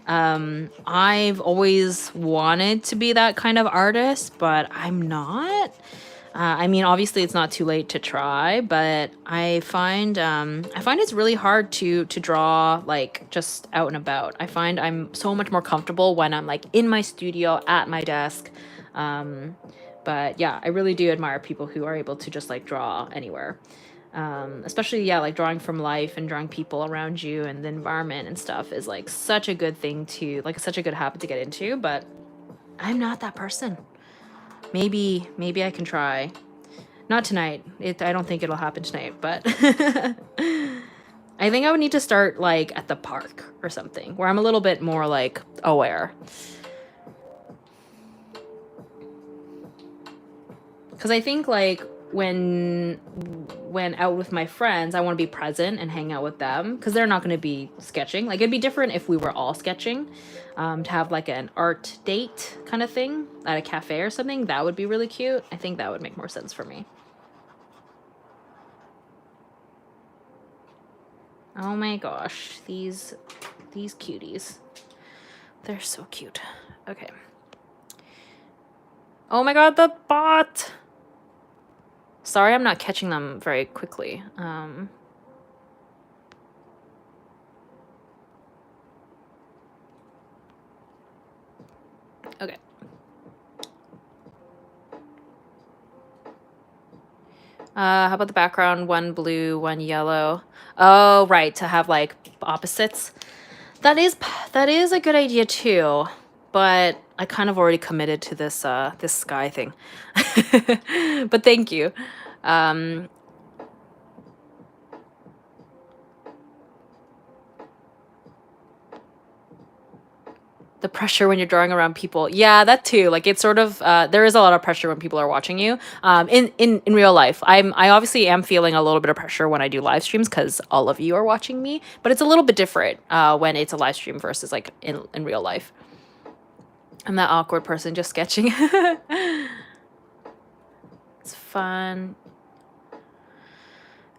I've always wanted to be that kind of artist, but I'm not. I mean, obviously it's not too late to try, but I find it's really hard to draw like just out and about. I find I'm so much more comfortable when I'm like in my studio at my desk. But yeah, I really do admire people who are able to just like draw anywhere. Especially, yeah, like drawing from life and drawing people around you and the environment and stuff is like such a good thing to, like, such a good habit to get into, but I'm not that person. Maybe I can try. Not tonight. I don't think it'll happen tonight, but I think I would need to start like at the park or something where I'm a little bit more like aware. because I think like when out with my friends, I want to be present and hang out with them because they're not going to be sketching. Like it'd be different if we were all sketching, to have like an art date kind of thing at a cafe or something. That would be really cute. I think that would make more sense for me. Oh my gosh, these cuties. They're so cute. Okay. Oh my god, the bot! Sorry, I'm not catching them very quickly. Okay. How about the background? One blue, one yellow. Oh, right, to have like opposites. That is a good idea too, but I kind of already committed to this this sky thing. But thank you. The pressure when you're drawing around people. Yeah, that too. Like it's sort of there is a lot of pressure when people are watching you. In real life, I obviously am feeling a little bit of pressure when I do live streams because all of you are watching me. But it's a little bit different when it's a live stream versus like in real life. I'm that awkward person just sketching. It's fun.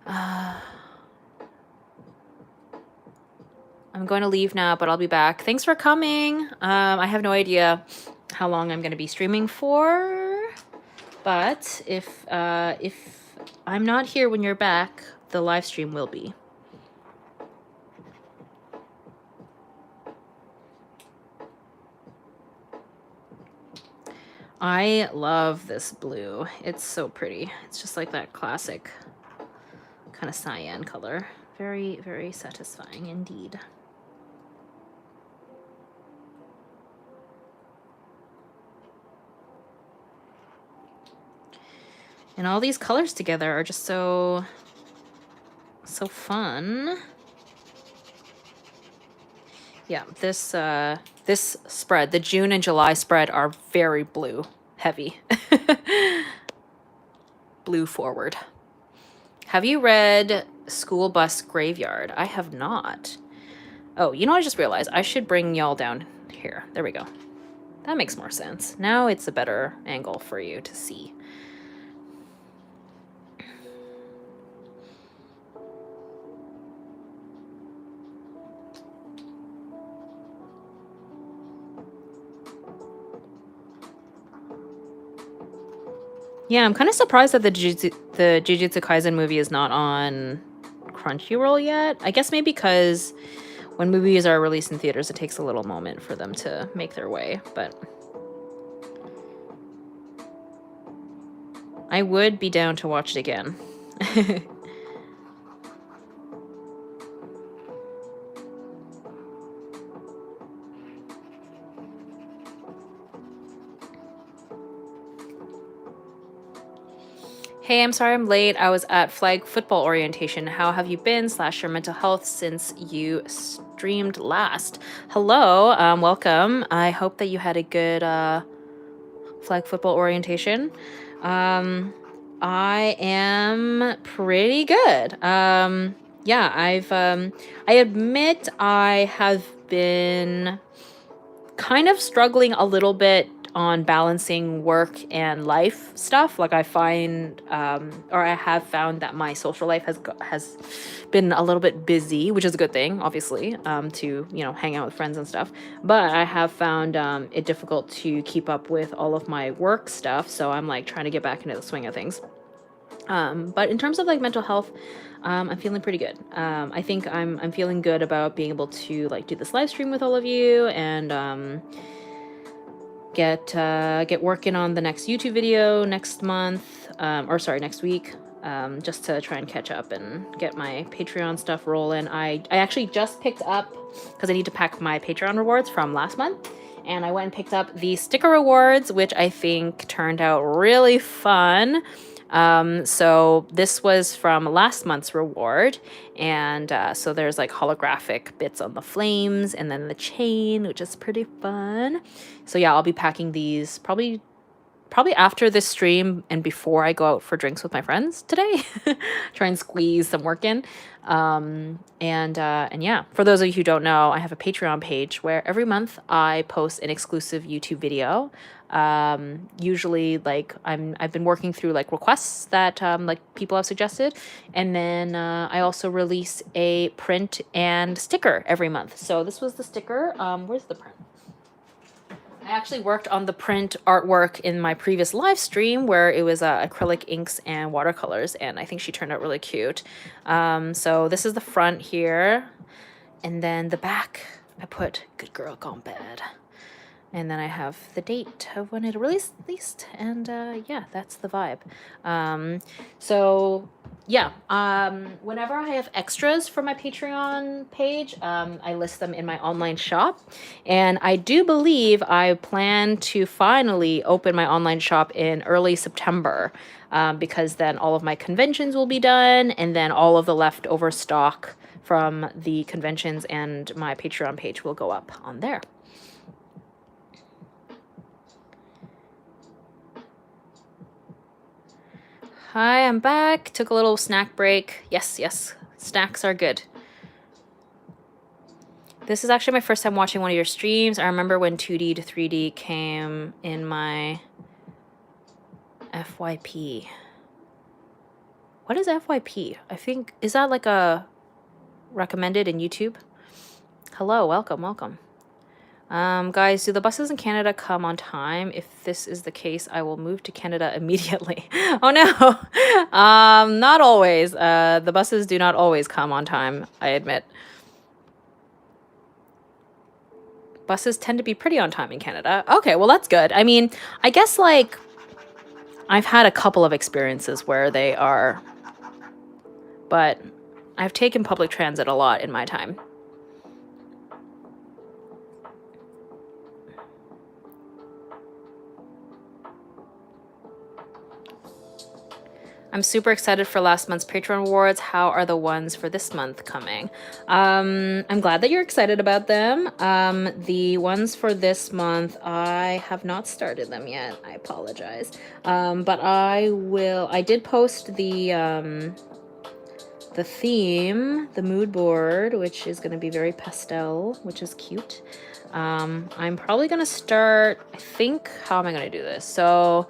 I'm going to leave now, but I'll be back. Thanks for coming. I have no idea how long I'm going to be streaming for, but if I'm not here when you're back, the live stream will be. I love this blue. It's so pretty. It's just like that classic kind of cyan color. Very, very satisfying indeed. And all these colors together are just so fun. Yeah, this spread, the June and July spread, are very blue heavy. Blue forward. Have you read School Bus Graveyard? I have not. Oh, you know what I just realized? I should bring y'all down here. There we go. That makes more sense. Now it's a better angle for you to see. Yeah, I'm kind of surprised that the Jujutsu Kaisen movie is not on Crunchyroll yet. I guess maybe because when movies are released in theaters, it takes a little moment for them to make their way, but I would be down to watch it again. Hey, I'm sorry I'm late. I was at flag football orientation. How have you been / your mental health since you streamed last? Hello, welcome. I hope that you had a good flag football orientation. I am pretty good. Yeah, I admit I have been kind of struggling a little bit on balancing work and life stuff. Like I find, or I have found that my social life has been a little bit busy, which is a good thing, obviously, to, you know, hang out with friends and stuff. But I have found it difficult to keep up with all of my work stuff. So I'm like trying to get back into the swing of things. But in terms of like mental health, I'm feeling pretty good. I think I'm feeling good about being able to like do this live stream with all of you and get working on the next YouTube video next month, or sorry, next week, just to try and catch up and get my Patreon stuff rolling. I actually just picked up, because I need to pack my Patreon rewards from last month, and I went and picked up the sticker rewards, which I think turned out really fun. So this was from last month's reward, and so there's like holographic bits on the flames and then the chain, which is pretty fun. So yeah, I'll be packing these probably probably after this stream and before I go out for drinks with my friends today. Try and squeeze some work in. And yeah, for those of you who don't know, I have a Patreon page where every month I post an exclusive YouTube video. Usually like I've been working through like requests that like people have suggested, and then I also release a print and sticker every month. So this was the sticker. Where's the print? I actually worked on the print artwork in my previous live stream where it was acrylic inks and watercolors, and I think she turned out really cute. So this is the front here, and then the back I put "Good Girl Gone Bad." And then I have the date of when it released, and yeah, that's the vibe. So yeah, whenever I have extras for my Patreon page, I list them in my online shop. And I do believe I plan to finally open my online shop in early September, because then all of my conventions will be done, and then all of the leftover stock from the conventions and my Patreon page will go up on there. Hi, I'm back. Took a little snack break. Yes, snacks are good. This is actually my first time watching one of your streams. I remember when 2D to 3D came in my FYP. What is FYP? I think, is that like a recommended in YouTube? Hello, welcome. Guys, do the buses in Canada come on time? If this is the case, I will move to Canada immediately. Oh no. Not always. The buses do not always come on time, I admit. Buses tend to be pretty on time in Canada. Okay, well that's good. I mean, I guess like I've had a couple of experiences where they are, but I've taken public transit a lot in my time. I'm super excited for last month's Patreon awards. How are the ones for this month coming? I'm glad that you're excited about them. The ones for this month, I have not started them yet. I apologize. But I will. I did post the theme, the mood board, which is going to be very pastel, which is cute. I'm probably going to start, I think, how am I going to do this? So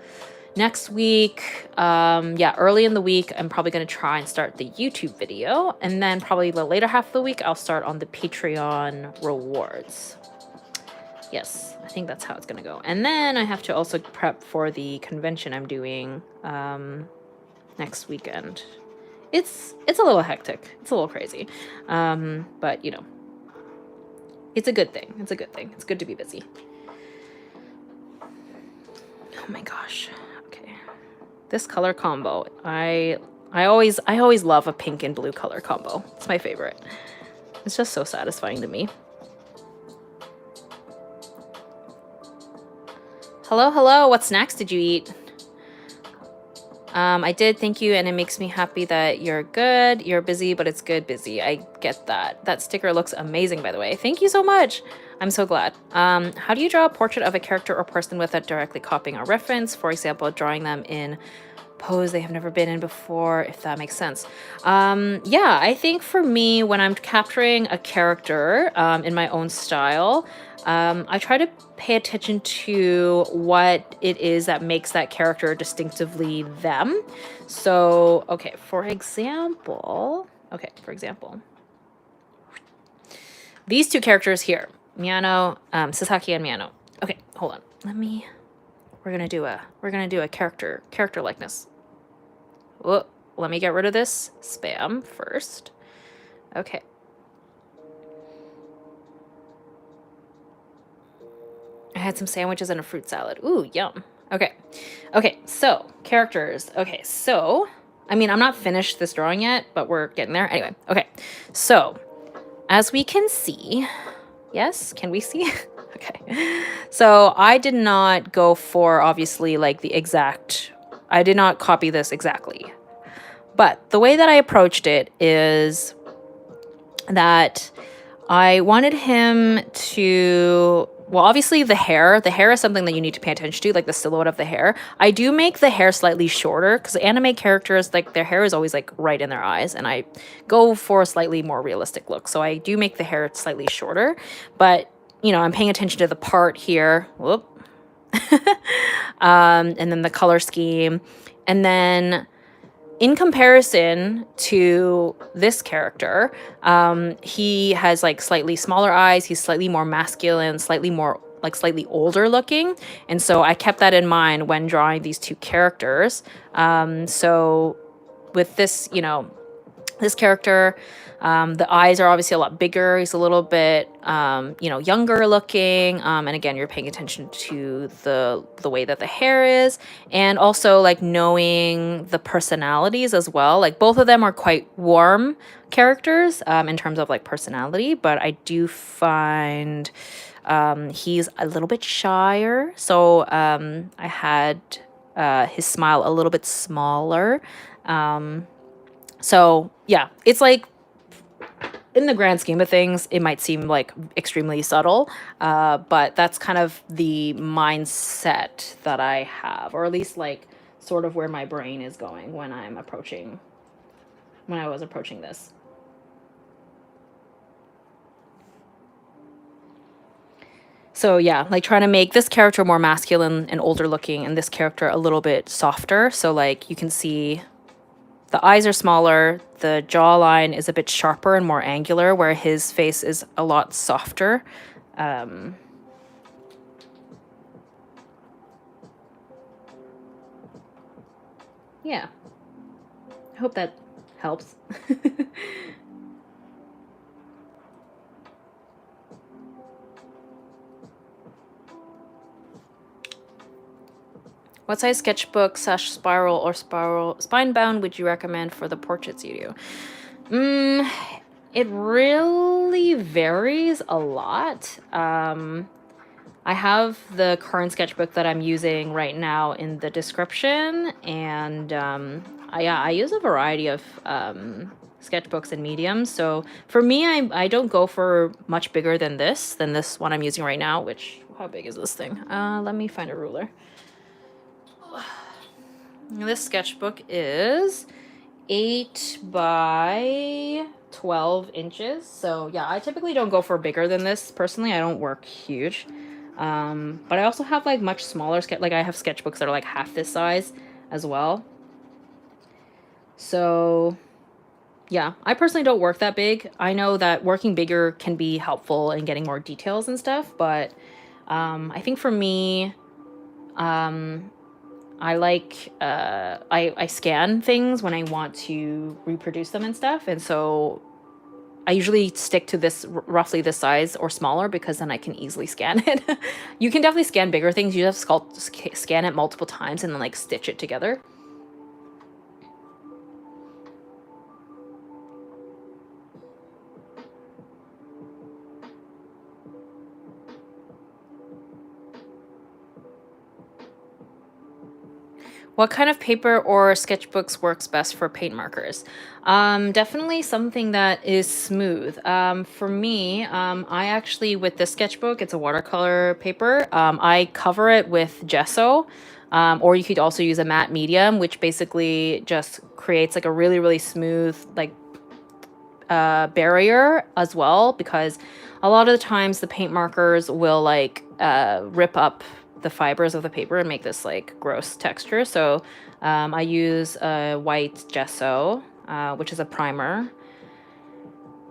next week, yeah, early in the week, I'm probably going to try and start the YouTube video. And then probably the later half of the week, I'll start on the Patreon rewards. Yes, I think that's how it's going to go. And then I have to also prep for the convention I'm doing next weekend. It's a little hectic. It's a little crazy. But, you know, it's a good thing. It's a good thing. It's good to be busy. Oh my gosh. This color combo, I always love a pink and blue color combo. It's my favorite. It's just so satisfying to me. Hello, what snacks did you eat? I did, thank you, and it makes me happy that you're good. You're busy, but it's good busy. I get that. That sticker looks amazing, by the way. Thank you so much. I'm so glad. How do you draw a portrait of a character or person without directly copying a reference? For example, drawing them in pose they have never been in before, if that makes sense. Yeah, I think for me, when I'm capturing a character in my own style, I try to pay attention to what it is that makes that character distinctively them. So, okay, for example, these two characters here, Miyano, Sasaki and Miyano. Okay, hold on. We're gonna do a character likeness. Whoa, let me get rid of this spam first. Okay. I had some sandwiches and a fruit salad. Ooh, yum. Okay, so characters. Okay, so, I mean, I'm not finished this drawing yet, but we're getting there. Anyway, okay, so as we can see, yes, can we see? Okay, so I did not go for, obviously, like I did not copy this exactly. But the way that I approached it is that I wanted him to well, obviously the hair is something that you need to pay attention to, like the silhouette of the hair. I do make the hair slightly shorter because anime characters, like their hair is always like right in their eyes, and I go for a slightly more realistic look. So I do make the hair slightly shorter, but you know, I'm paying attention to the part here. Whoop. And then the color scheme. And then in comparison to this character, he has like slightly smaller eyes. He's slightly more masculine, slightly more like slightly older looking. And so I kept that in mind when drawing these two characters. So with this, you know, this character, the eyes are obviously a lot bigger. He's a little bit, you know, younger looking. And again, you're paying attention to the way that the hair is, and also like knowing the personalities as well. Like both of them are quite warm characters in terms of like personality, but I do find he's a little bit shyer. So I had his smile a little bit smaller. So yeah, it's like in the grand scheme of things, it might seem like extremely subtle, but that's kind of the mindset that I have, or at least like sort of where my brain is going when I was approaching this. So yeah, like trying to make this character more masculine and older looking, and this character a little bit softer. So like you can see the eyes are smaller, the jawline is a bit sharper and more angular, where his face is a lot softer. Yeah, I hope that helps. What size sketchbook / spiral or spine bound would you recommend for the portraits you do? It really varies a lot. I have the current sketchbook that I'm using right now in the description, and I use a variety of sketchbooks and mediums. So for me, I don't go for much bigger than this one I'm using right now, which, how big is this thing? Let me find a ruler. This sketchbook is 8 by 12 inches. So yeah, I typically don't go for bigger than this. Personally, I don't work huge. But I also have like much smaller like I have sketchbooks that are like half this size as well. So yeah, I personally don't work that big. I know that working bigger can be helpful in getting more details and stuff, but I think for me, I like I scan things when I want to reproduce them and stuff, and so I usually stick to this roughly this size or smaller, because then I can easily scan it. You can definitely scan bigger things. You have to scan it multiple times and then like stitch it together. What kind of paper or sketchbooks works best for paint markers? Definitely something that is smooth. For me, I actually, with this sketchbook, it's a watercolor paper. I cover it with gesso, or you could also use a matte medium, which basically just creates like a really, really smooth, like barrier as well, because a lot of the times the paint markers will like rip up the fibers of the paper and make this like gross texture. So I use a white gesso, which is a primer,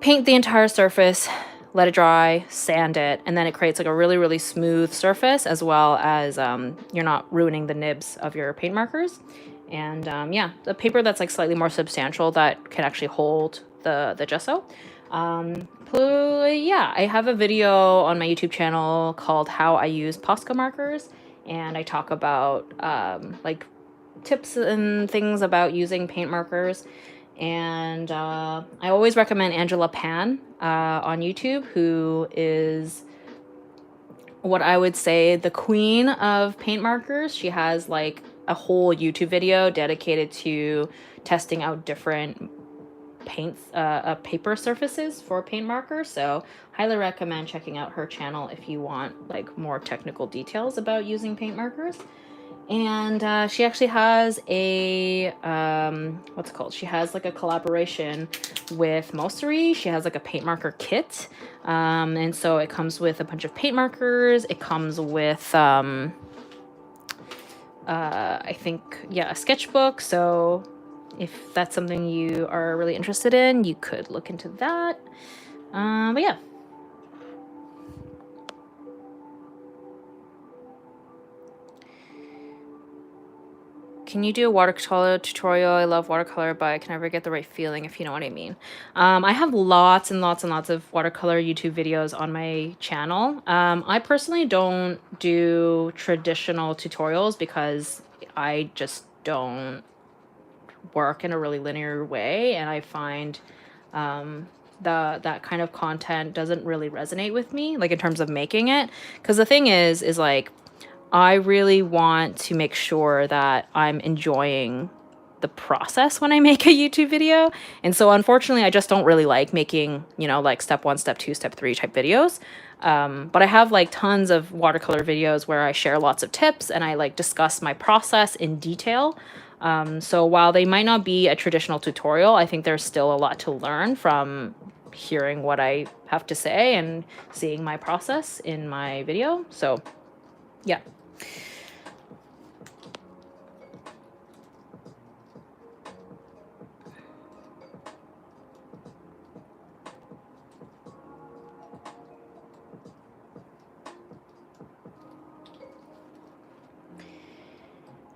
paint the entire surface, let it dry, sand it, and then it creates like a really, really smooth surface, as well as you're not ruining the nibs of your paint markers. And yeah, the paper that's like slightly more substantial that can actually hold the gesso. Yeah, I have a video on my YouTube channel called How I Use Posca Markers, and I talk about like tips and things about using paint markers. And I always recommend Angela Pan on YouTube, who is what I would say the queen of paint markers. She has like a whole YouTube video dedicated to testing out different paper surfaces for paint markers. So highly recommend checking out her channel if you want like more technical details about using paint markers. And she actually has a what's it called? She has like a collaboration with Mosery. She has like a paint marker kit, and so it comes with a bunch of paint markers. It comes with I think, yeah, a sketchbook. So if that's something you are really interested in, you could look into that. But yeah. Can you do a watercolor tutorial? I love watercolor, but I can never get the right feeling, if you know what I mean. I have lots and lots and lots of watercolor YouTube videos on my channel. I personally don't do traditional tutorials because I just don't work in a really linear way, and I find that kind of content doesn't really resonate with me, like in terms of making it. Because the thing is like, I really want to make sure that I'm enjoying the process when I make a YouTube video. And so unfortunately, I just don't really like making, you know, like step 1, step 2, step 3 type videos. But I have like tons of watercolor videos where I share lots of tips and I like discuss my process in detail. So while they might not be a traditional tutorial, I think there's still a lot to learn from hearing what I have to say and seeing my process in my video. So yeah.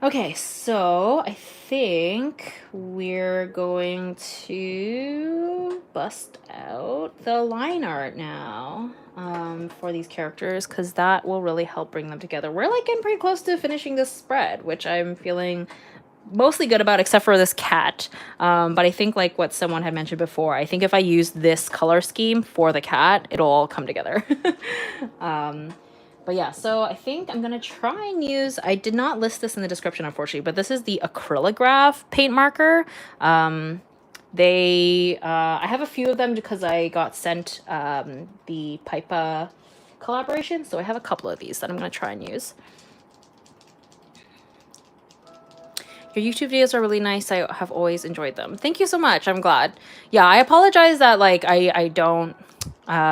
Okay, so I think we're going to bust out the line art now for these characters, because that will really help bring them together. We're like getting pretty close to finishing this spread, which I'm feeling mostly good about, except for this cat. But I think like what someone had mentioned before, I think if I use this color scheme for the cat, it'll all come together. But yeah, so I think I'm gonna try and use, I did not list this in the description, unfortunately, but this is the Acrylograph paint marker. I have a few of them because I got sent the Pipa collaboration, so I have a couple of these that I'm gonna try and use. Your YouTube videos are really nice. I have always enjoyed them. Thank you so much. I'm glad. Yeah, I apologize that like I don't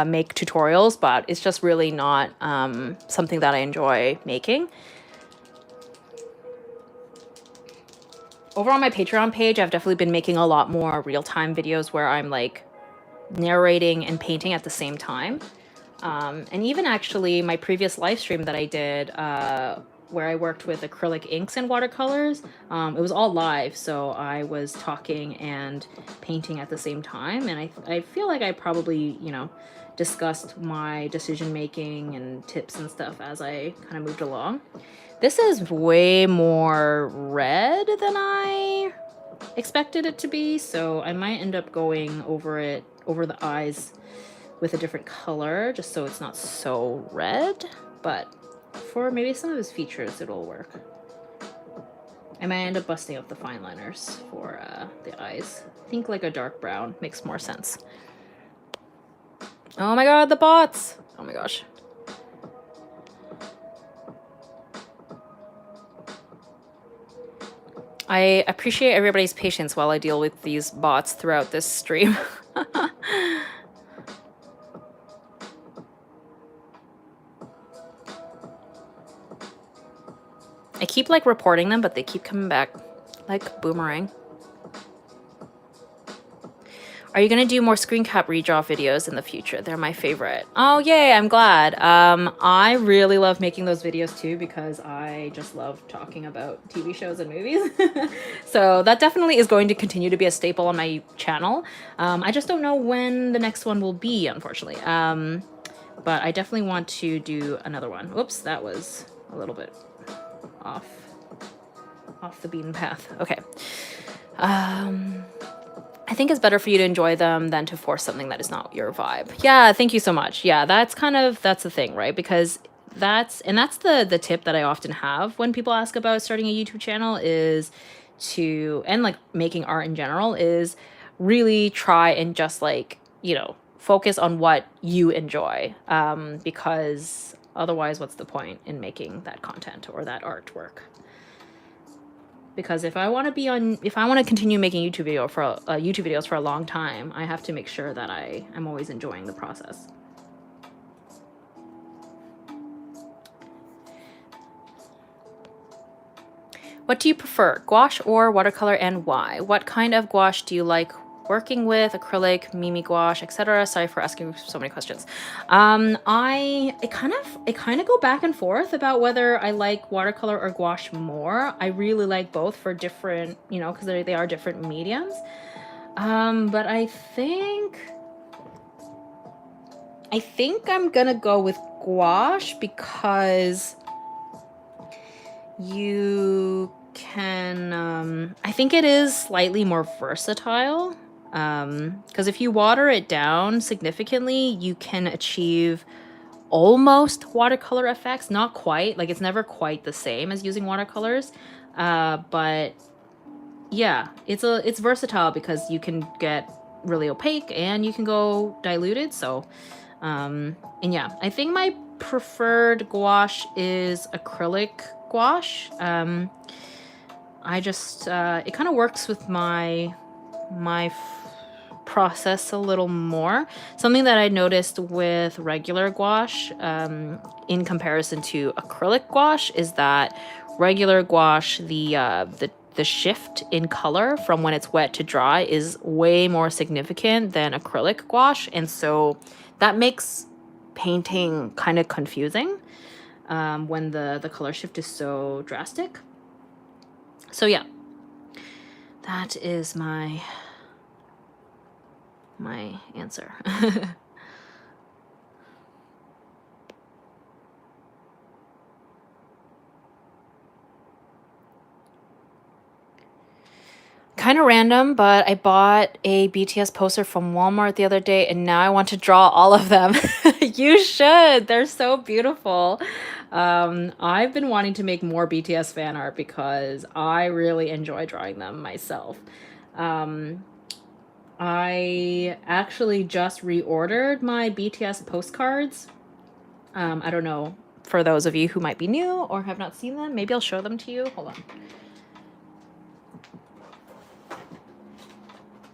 make tutorials, but it's just really not something that I enjoy making. Over on my Patreon page, I've definitely been making a lot more real-time videos where I'm like narrating and painting at the same time. And even actually my previous live stream that I did where I worked with acrylic inks and watercolors, it was all live, so I was talking and painting at the same time, and I feel like I probably, you know, discussed my decision making and tips and stuff as I kind of moved along. This is way more red than I expected it to be, so I might end up going over the eyes with a different color just so it's not so red, but for maybe some of his features it'll work. I might end up busting up the fine liners for the eyes. I think like a dark brown makes more sense. Oh my god, the bots! Oh my gosh. I appreciate everybody's patience while I deal with these bots throughout this stream. I keep like reporting them, but they keep coming back like boomerang. Are you gonna do more screen cap redraw videos in the future? They're my favorite. Oh yay, I'm glad. I really love making those videos too because I just love talking about TV shows and movies. So that definitely is going to continue to be a staple on my channel. I just don't know when the next one will be, unfortunately. But I definitely want to do another one. Whoops, that was a little bit off the beaten path. Okay. I think it's better for you to enjoy them than to force something that is not your vibe. Yeah, thank you so much. Yeah, that's the thing, right? Because that's the tip that I often have when people ask about starting a YouTube channel is to, and like making art in general, is really try and just like, focus on what you enjoy, because otherwise what's the point in making that content or that artwork? Because if I want to continue making YouTube videos for a long time, I have to make sure that I'm always enjoying the process. What do you prefer, gouache or watercolor, and why? What kind of gouache do you like working with? Acrylic, Mimi gouache, etc. Sorry for asking so many questions. I kind of go back and forth about whether I like watercolor or gouache more. I really like both for different, because they are different mediums. But I think I'm gonna go with gouache because you can, I think it is slightly more versatile, because if you water it down significantly, you can achieve almost watercolor effects. Not quite, like it's never quite the same as using watercolors, but yeah, it's versatile because you can get really opaque and you can go diluted. So and yeah, I think my preferred gouache is acrylic gouache. I just it kind of works with my process a little more. Something that I noticed with regular gouache, in comparison to acrylic gouache, is that regular gouache, the shift in color from when it's wet to dry is way more significant than acrylic gouache, and so that makes painting kind of confusing, when the color shift is so drastic. So yeah, that is my answer. Kind of random, but I bought a BTS poster from Walmart the other day, and now I want to draw all of them. You should. They're so beautiful. I've been wanting to make more BTS fan art because I really enjoy drawing them myself. I actually just reordered my BTS postcards. I don't know, for those of you who might be new or have not seen them, maybe I'll show them to you. Hold on.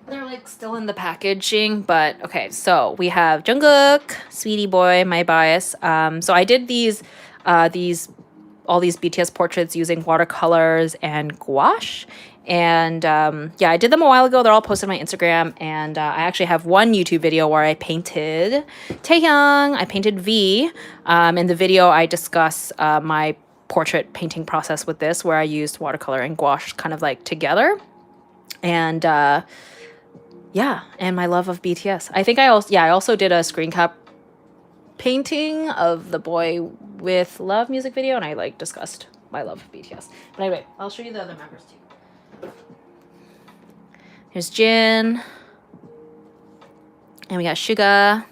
They're like still in the packaging, but okay. So we have Jungkook, Sweetie Boy, my bias. So I did all these BTS portraits using watercolors and gouache. And yeah, I did them a while ago. They're all posted on my Instagram. And I actually have one YouTube video where I painted Taehyung. I painted V. In the video, I discuss my portrait painting process with this, where I used watercolor and gouache kind of like together. And yeah, and my love of BTS. I think I also did a screen cap painting of the Boy with Love music video, and I like discussed my love of BTS. But anyway, I'll show you the other members too. Here's Jin, and we got Suga.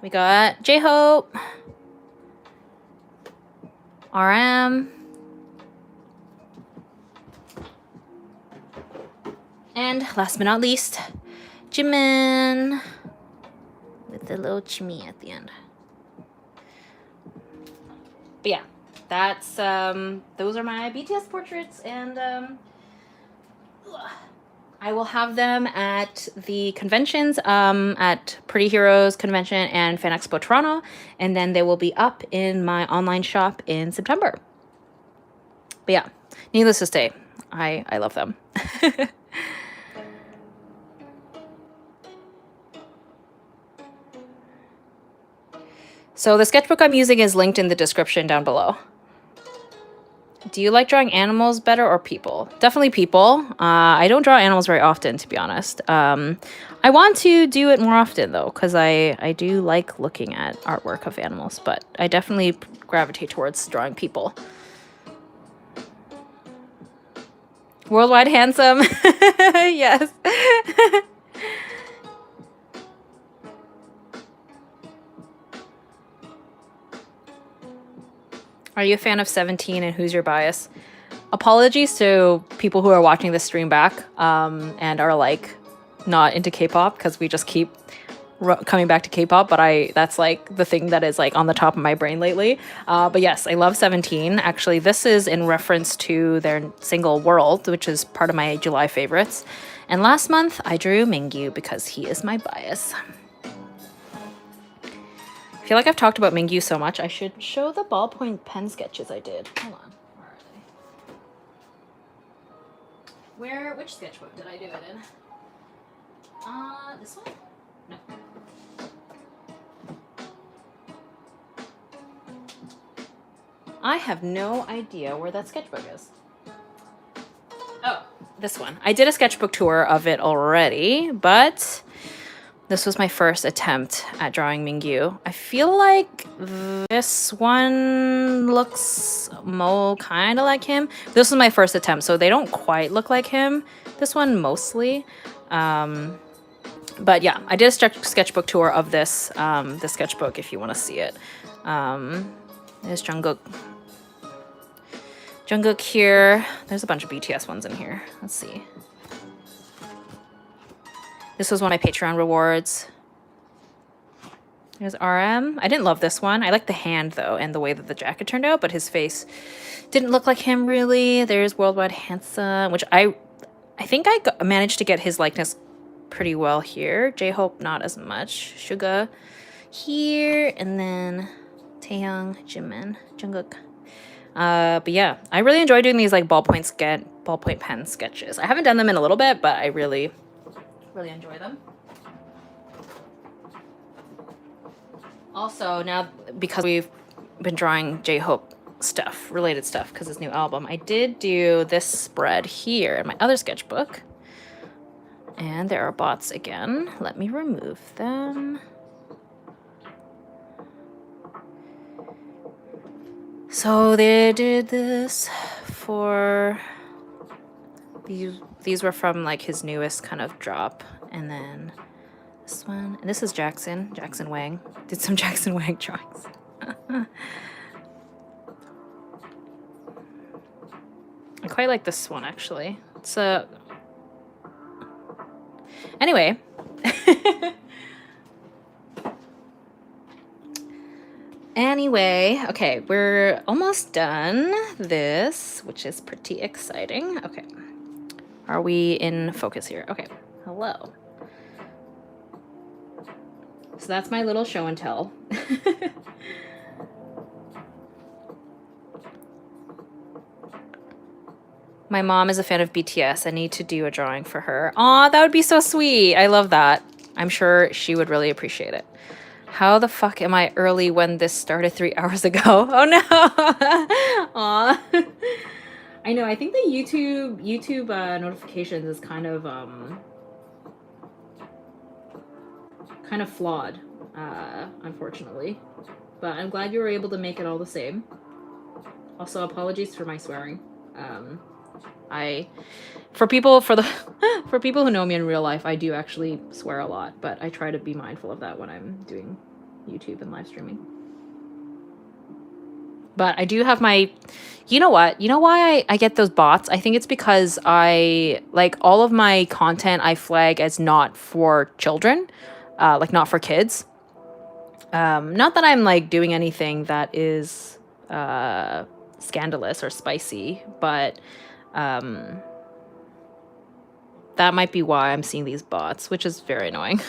We got J-Hope, RM, and last but not least, Jimin, with the little chimmy at the end. But yeah, that's those are my BTS portraits, and I will have them at the conventions, at Pretty Heroes Convention and Fan Expo Toronto, and then they will be up in my online shop in September. But yeah, needless to say, I love them. So the sketchbook I'm using is linked in the description down below. Do you like drawing animals better or people? Definitely people. I don't draw animals very often, to be honest. I want to do it more often, though, because I do like looking at artwork of animals, but I definitely gravitate towards drawing people. Worldwide handsome. Yes. Are you a fan of 17, and who's your bias? apologies to people who are watching this stream back and are like not into K-pop, because we just keep coming back to K-pop, but that's like the thing that is like on the top of my brain lately. But yes, I love 17. Actually, this is in reference to their single World, which is part of my July favorites. And last month I drew Mingyu because he is my bias. I feel like I've talked about Mingyu so much, I should show the ballpoint pen sketches I did. Hold on, where are they? Which sketchbook did I do it in? This one? No. I have no idea where that sketchbook is. Oh, this one. I did a sketchbook tour of it already, but this was my first attempt at drawing Mingyu. I feel like this one looks more kind of like him. This was my first attempt, so they don't quite look like him. This one mostly. But yeah, I did a sketchbook tour of this sketchbook if you want to see it. There's Jungkook. Jungkook here. There's a bunch of BTS ones in here. Let's see. This was one of my Patreon rewards. There's RM. I didn't love this one. I like the hand though, and the way that the jacket turned out, but his face didn't look like him really. There's Worldwide Handsome, which I think I managed to get his likeness pretty well here. J-Hope not as much. Suga here, and then Taehyung, Jimin, Jungkook. But yeah, I really enjoy doing these like ballpoint pen sketches. I haven't done them in a little bit, but I really enjoy them. Also, now because we've been drawing J-Hope stuff, related stuff, because his new album, I did do this spread here in my other sketchbook. And there are bots again. Let me remove them. So they did this for these were from like his newest kind of drop, and then this one, and this is Jackson Wang. Did some Jackson Wang drawings. I quite like this one actually. It's a anyway. Anyway, okay, we're almost done this, which is pretty exciting. Okay, are we in focus here? Okay, hello. So that's my little show and tell. My mom is a fan of BTS. I need to do a drawing for her. Aw, that would be so sweet. I love that. I'm sure she would really appreciate it. How the fuck am I early when this started 3 hours ago? Oh no. Aw. I know, I think the YouTube notifications is kind of flawed, unfortunately. But I'm glad you were able to make it all the same. Also, apologies for my swearing. For people who know me in real life, I do actually swear a lot, but I try to be mindful of that when I'm doing YouTube and live streaming. But I do have my, you know what? You know why I get those bots? I think it's because like all of my content I flag as not for children, like not for kids. Not that I'm like doing anything that is scandalous or spicy, but that might be why I'm seeing these bots, which is very annoying.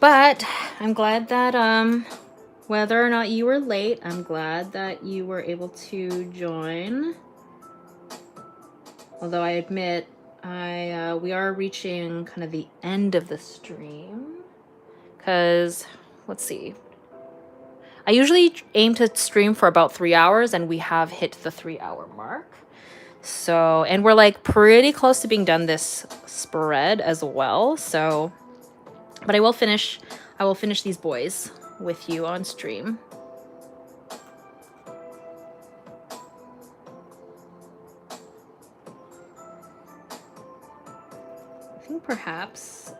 But I'm glad that whether or not you were late, I'm glad that you were able to join. Although I admit we are reaching kind of the end of the stream, because let's see, I usually aim to stream for about 3 hours, and we have hit the 3-hour mark. So, and we're like pretty close to being done this spread as well. So But I will finish these boys with you on stream. I think perhaps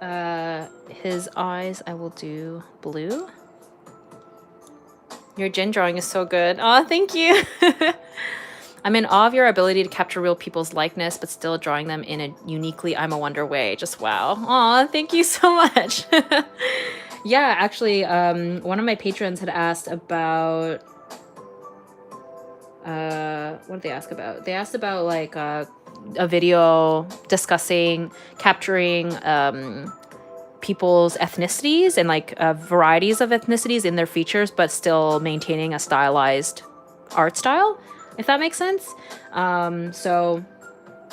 his eyes I will do blue. Your Jin drawing is so good. Oh, thank you. I'm in awe of your ability to capture real people's likeness, but still drawing them in a uniquely I'm a Wonder way. Just wow. Aw, thank you so much. Yeah, actually, one of my patrons had asked about, what did they ask about? They asked about like a video discussing capturing people's ethnicities and like varieties of ethnicities in their features, but still maintaining a stylized art style, if that makes sense. So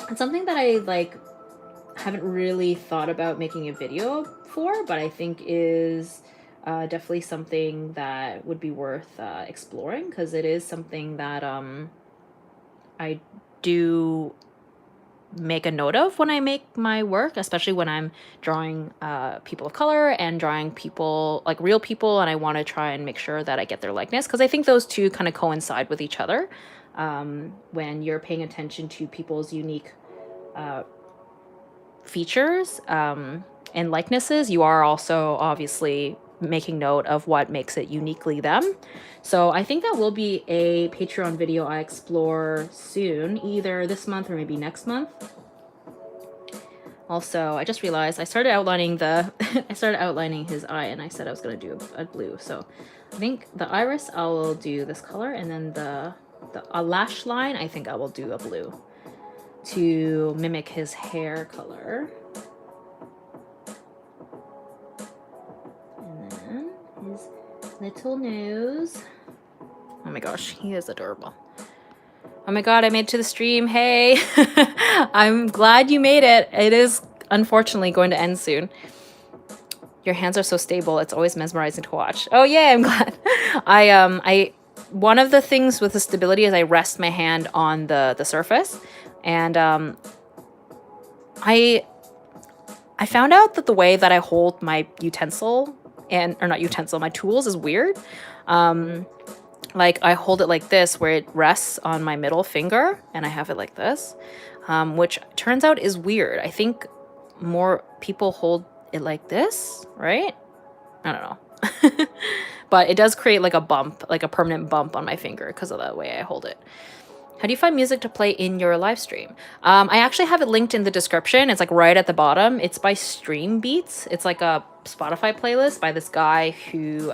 it's something that I like haven't really thought about making a video for, but I think is definitely something that would be worth exploring, because it is something that I do make a note of when I make my work, especially when I'm drawing people of color and drawing people, like real people, and I want to try and make sure that I get their likeness, because I think those two kind of coincide with each other. When you're paying attention to people's unique features and likenesses, you are also obviously making note of what makes it uniquely them. So I think that will be a Patreon video I explore soon, either this month or maybe next month. Also, I just realized I started outlining I started outlining his eye, and I said I was going to do a blue. So I think the iris I will do this color, and then the lash line I think I will do a blue to mimic his hair color. And then his little nose. Oh my gosh, he is adorable. Oh my god, I made it to the stream. Hey, I'm glad you made it. It is unfortunately going to end soon. Your hands are so stable. It's always mesmerizing to watch. Oh yeah, I'm glad. I one of the things with the stability is I rest my hand on the surface, and I found out that the way that I hold my utensil my tools is weird. Like I hold it like this, where it rests on my middle finger, and I have it like this, which turns out is weird. I think more people hold it like this, right? I don't know. But it does create like a bump, like a permanent bump on my finger because of the way I hold it. How do you find music to play in your live stream? I actually have it linked in the description. It's like right at the bottom. It's by Stream Beats. It's like a Spotify playlist by this guy who,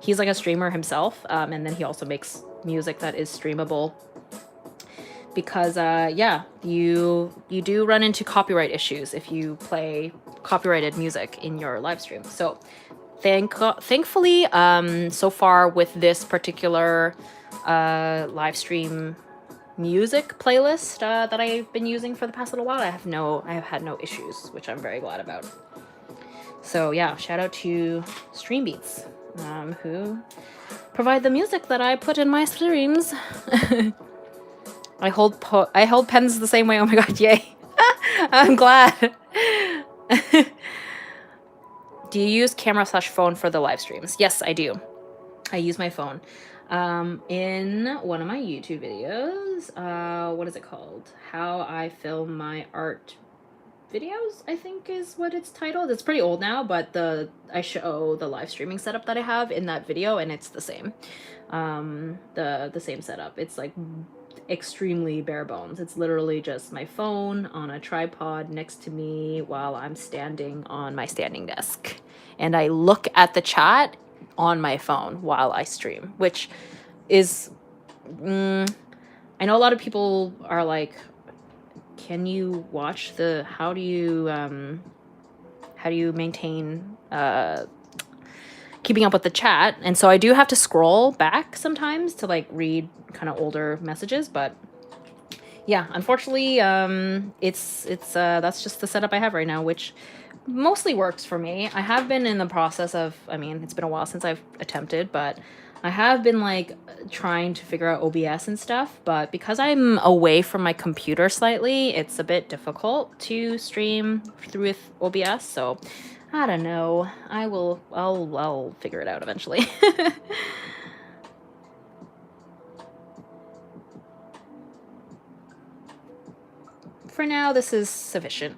he's like a streamer himself. And then he also makes music that is streamable. Because, yeah, you do run into copyright issues if you play copyrighted music in your live stream. So thankfully, so far with this particular live stream music playlist that I've been using for the past little while, I have had no issues, which I'm very glad about. So yeah, shout out to Stream Beats, who provide the music that I put in my streams. I hold pens the same way. Oh my god, yay. I'm glad. Do you use camera/phone for the live streams? Yes, I do. I use my phone. In one of my YouTube videos, what is it called? How I film my art videos, I think is what it's titled. It's pretty old now, but I show the live streaming setup that I have in that video, and it's the same. The same setup. It's like extremely bare bones. It's literally just my phone on a tripod next to me while I'm standing on my standing desk, and I look at the chat on my phone while I stream, which is I know a lot of people are like, can you watch how do you maintain keeping up with the chat? And so I do have to scroll back sometimes to like read kind of older messages, but yeah, unfortunately, it's that's just the setup I have right now, which mostly works for me. I have been in the process of, I mean, it's been a while since I've attempted, but I have been like trying to figure out OBS and stuff, but because I'm away from my computer slightly, it's a bit difficult to stream through with OBS. So I don't know. I'll figure it out eventually. For now, this is sufficient.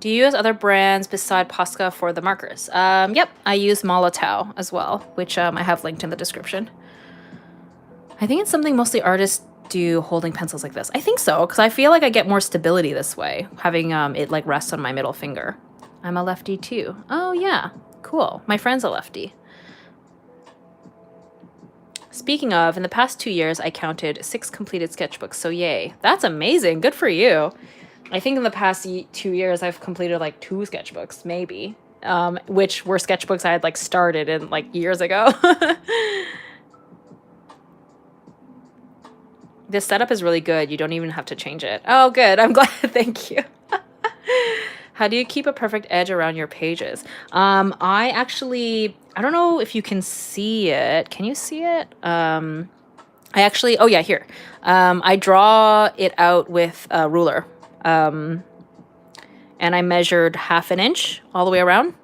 Do you use other brands beside Posca for the markers? Yep, I use Molotov as well, which I have linked in the description. I think it's something mostly artists do holding pencils like this. I think so, because I feel like I get more stability this way, having it like rest on my middle finger. I'm a lefty too. Oh yeah, cool. My friend's a lefty. Speaking of, in the past 2 years, I counted 6 completed sketchbooks, so yay. That's amazing. Good for you. I think in the past 2 years, I've completed like 2 sketchbooks, maybe, which were sketchbooks I had like started in like years ago. This setup is really good. You don't even have to change it. Oh, good. I'm glad. Thank you. How do you keep a perfect edge around your pages? I don't know if you can see it. Can you see it? Oh yeah, here. I draw it out with a ruler. And I measured 1/2 inch all the way around.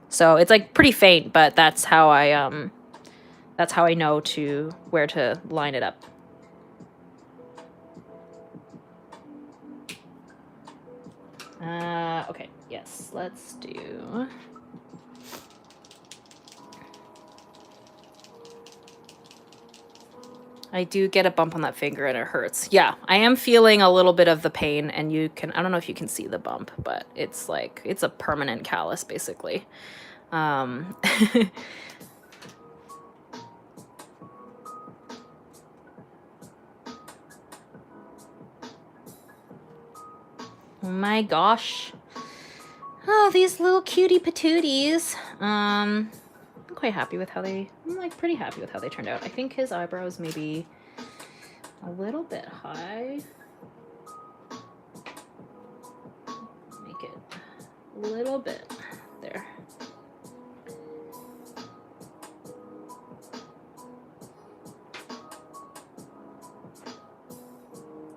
So it's like pretty faint, but that's how I know where to line it up. Okay, yes, let's do... I do get a bump on that finger and it hurts. Yeah, I am feeling a little bit of the pain, and I don't know if you can see the bump, but it's like, it's a permanent callus basically. Oh my gosh. Oh, these little cutie patooties. I'm quite happy with how I'm like pretty happy with how they turned out. I think his eyebrows maybe a little bit high. Make it a little bit there.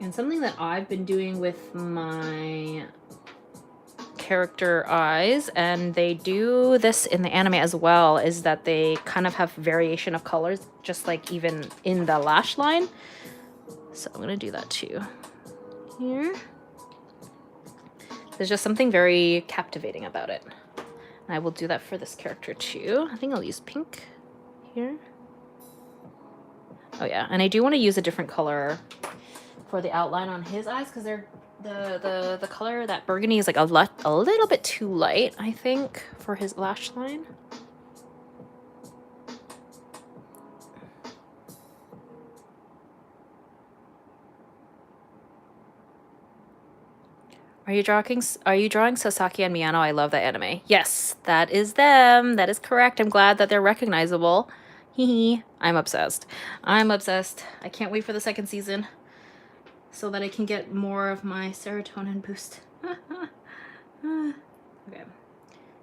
And something that I've been doing with my character eyes, and they do this in the anime as well, is that they kind of have variation of colors, just like even in the lash line. So I'm gonna do that too here. There's just something very captivating about it. And I will do that for this character too. I think I'll use pink here. Oh yeah, and I do want to use a different color for the outline on his eyes, because they're the color, that burgundy, is like a little bit too light, I think, for his lash line. Are you drawing Sasaki and Miyano? I love that anime. Yes, that is them. That is correct. I'm glad that they're recognizable. Hee. I'm obsessed. I'm obsessed. I can't wait for the 2nd season, so that I can get more of my serotonin boost. Okay.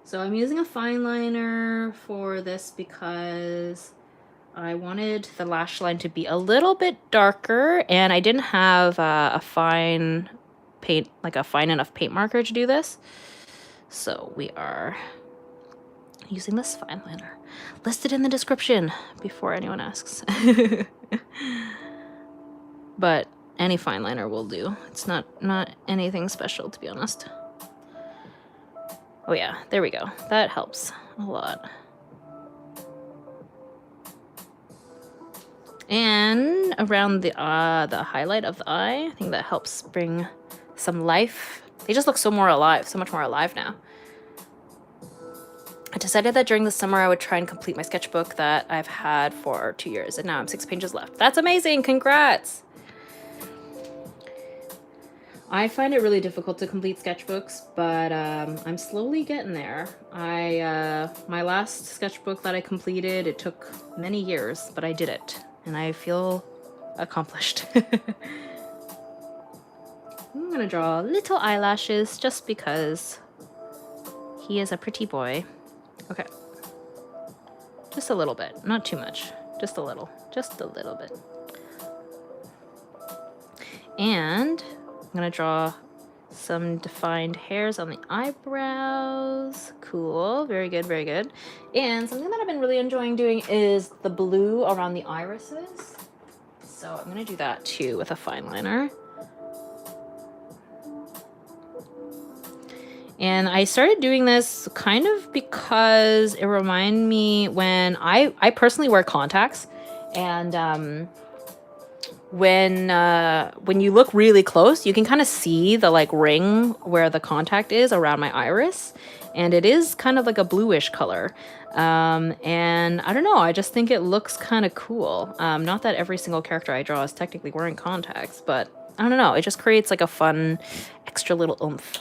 So I'm using a fine liner for this because I wanted the lash line to be a little bit darker, and I didn't have a fine enough paint marker to do this. So we are using this fine liner. Listed in the description before anyone asks. But any fine liner will do. It's not anything special, to be honest. Oh yeah, there we go. That helps a lot. And around the highlight of the eye, I think that helps bring some life. They just look so much more alive now. I decided that during the summer I would try and complete my sketchbook that I've had for 2 years, and now I'm 6 pages left. That's amazing! Congrats! I find it really difficult to complete sketchbooks, but I'm slowly getting there. My last sketchbook that I completed, it took many years, but I did it, and I feel accomplished. I'm gonna draw little eyelashes just because he is a pretty boy. Okay. Just a little bit, not too much. just a little bit. And I'm gonna draw some defined hairs on the eyebrows. Cool, very good, very good. And something that I've been really enjoying doing is the blue around the irises. So I'm gonna do that too with a fine liner. And I started doing this kind of because it reminded me when I personally wear contacts, and when you look really close, you can kind of see the like ring where the contact is around my iris, and it is kind of like a bluish color. And I don't know, I just think it looks kind of cool. Not that every single character I draw is technically wearing contacts, but I don't know, it just creates like a fun extra little oomph.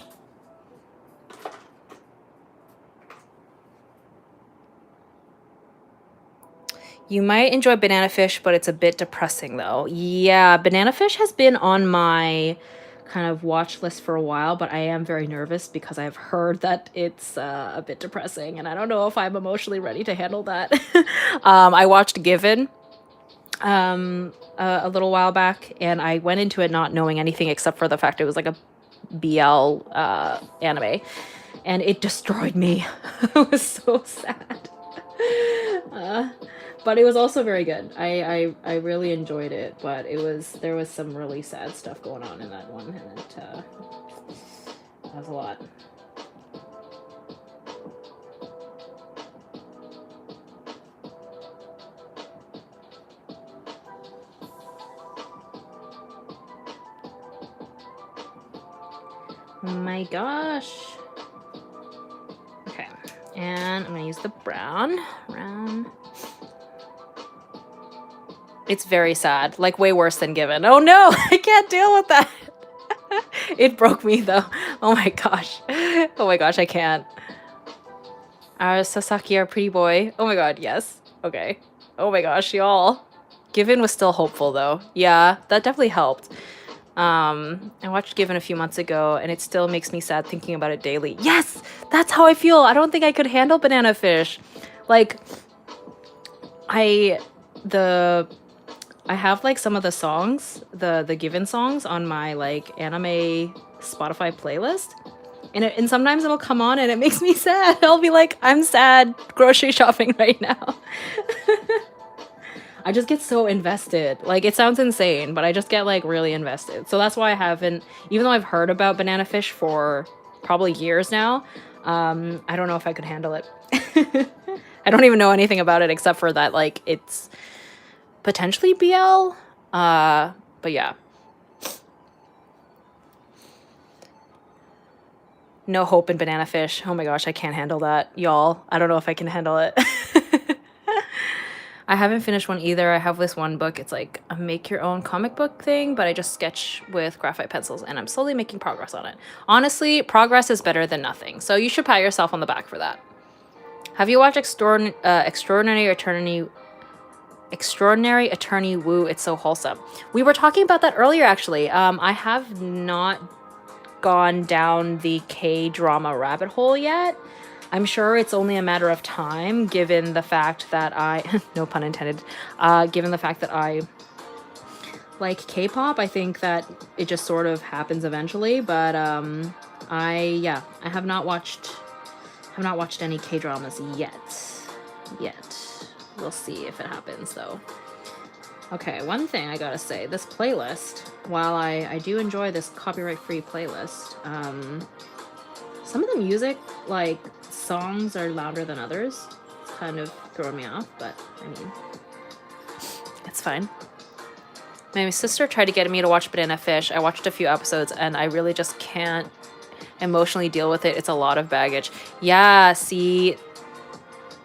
You might enjoy Banana Fish, but it's a bit depressing though. Yeah, Banana Fish has been on my kind of watch list for a while, but I am very nervous because I've heard that it's a bit depressing, and I don't know if I'm emotionally ready to handle that. I watched Given a little while back, and I went into it not knowing anything except for the fact it was like a BL anime, and it destroyed me. It was so sad. But it was also very good. I really enjoyed it, but there was some really sad stuff going on in that one, and it was a lot. Oh my gosh. Okay, and I'm gonna use the brown. It's very sad, like way worse than Given. Oh no, I can't deal with that. It broke me though. Oh my gosh. Oh my gosh, I can't. Sasaki, our pretty boy. Oh my god, yes. Okay. Oh my gosh, y'all. Given was still hopeful though. Yeah, that definitely helped. I watched Given a few months ago, and it still makes me sad thinking about it daily. Yes, that's how I feel. I don't think I could handle Banana Fish. Like, I have like some of the songs, the Given songs on my like anime Spotify playlist. And sometimes it'll come on and it makes me sad. I'll be like, I'm sad grocery shopping right now. I just get so invested. Like, it sounds insane, but I just get like really invested. So that's why I haven't, even though I've heard about Banana Fish for probably years now, I don't know if I could handle it. I don't even know anything about it except for that like it's potentially BL. But yeah. No hope in Banana Fish. Oh my gosh, I can't handle that, y'all. I don't know if I can handle it. I haven't finished one either. I have this one book. It's like a make your own comic book thing, but I just sketch with graphite pencils, and I'm slowly making progress on it. Honestly, progress is better than nothing, so you should pat yourself on the back for that. Have you watched Extraordinary Attorney Woo? It's so wholesome. We were talking about that earlier, actually. I have not gone down the K-drama rabbit hole yet. I'm sure it's only a matter of time, given the fact that I, no pun intended, given the fact that I like K-pop. I think that it just sort of happens eventually, but I have not watched any K-dramas yet. We'll see if it happens though. Okay, one thing I gotta say, this playlist, while I do enjoy this copyright-free playlist, some of the music, like, songs are louder than others. It's kind of throwing me off, but, I mean, it's fine. My sister tried to get me to watch Banana Fish. I watched a few episodes, and I really just can't emotionally deal with it. It's a lot of baggage. Yeah, see,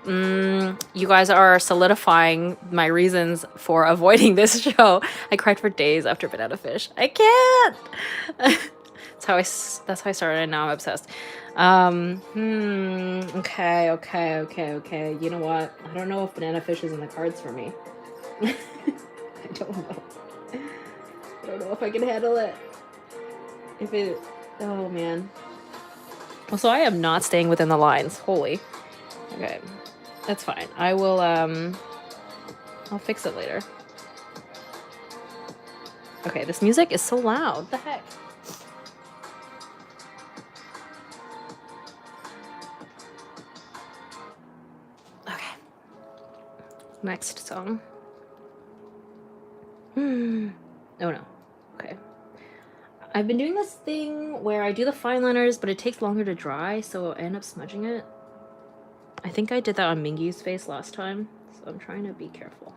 you guys are solidifying my reasons for avoiding this show. I cried for days after Banana Fish. I can't. That's how I started, and now I'm obsessed. Okay. You know what? I don't know if Banana Fish is in the cards for me. I don't know. I don't know if I can handle it. Oh man. Well, so I am not staying within the lines. Holy. Okay. That's fine. I will, I'll fix it later. Okay, this music is so loud. What the heck? Okay. Next song. Oh no. Okay. I've been doing this thing where I do the fine liners, but it takes longer to dry, so I end up smudging it. I think I did that on Mingyu's face last time, so I'm trying to be careful.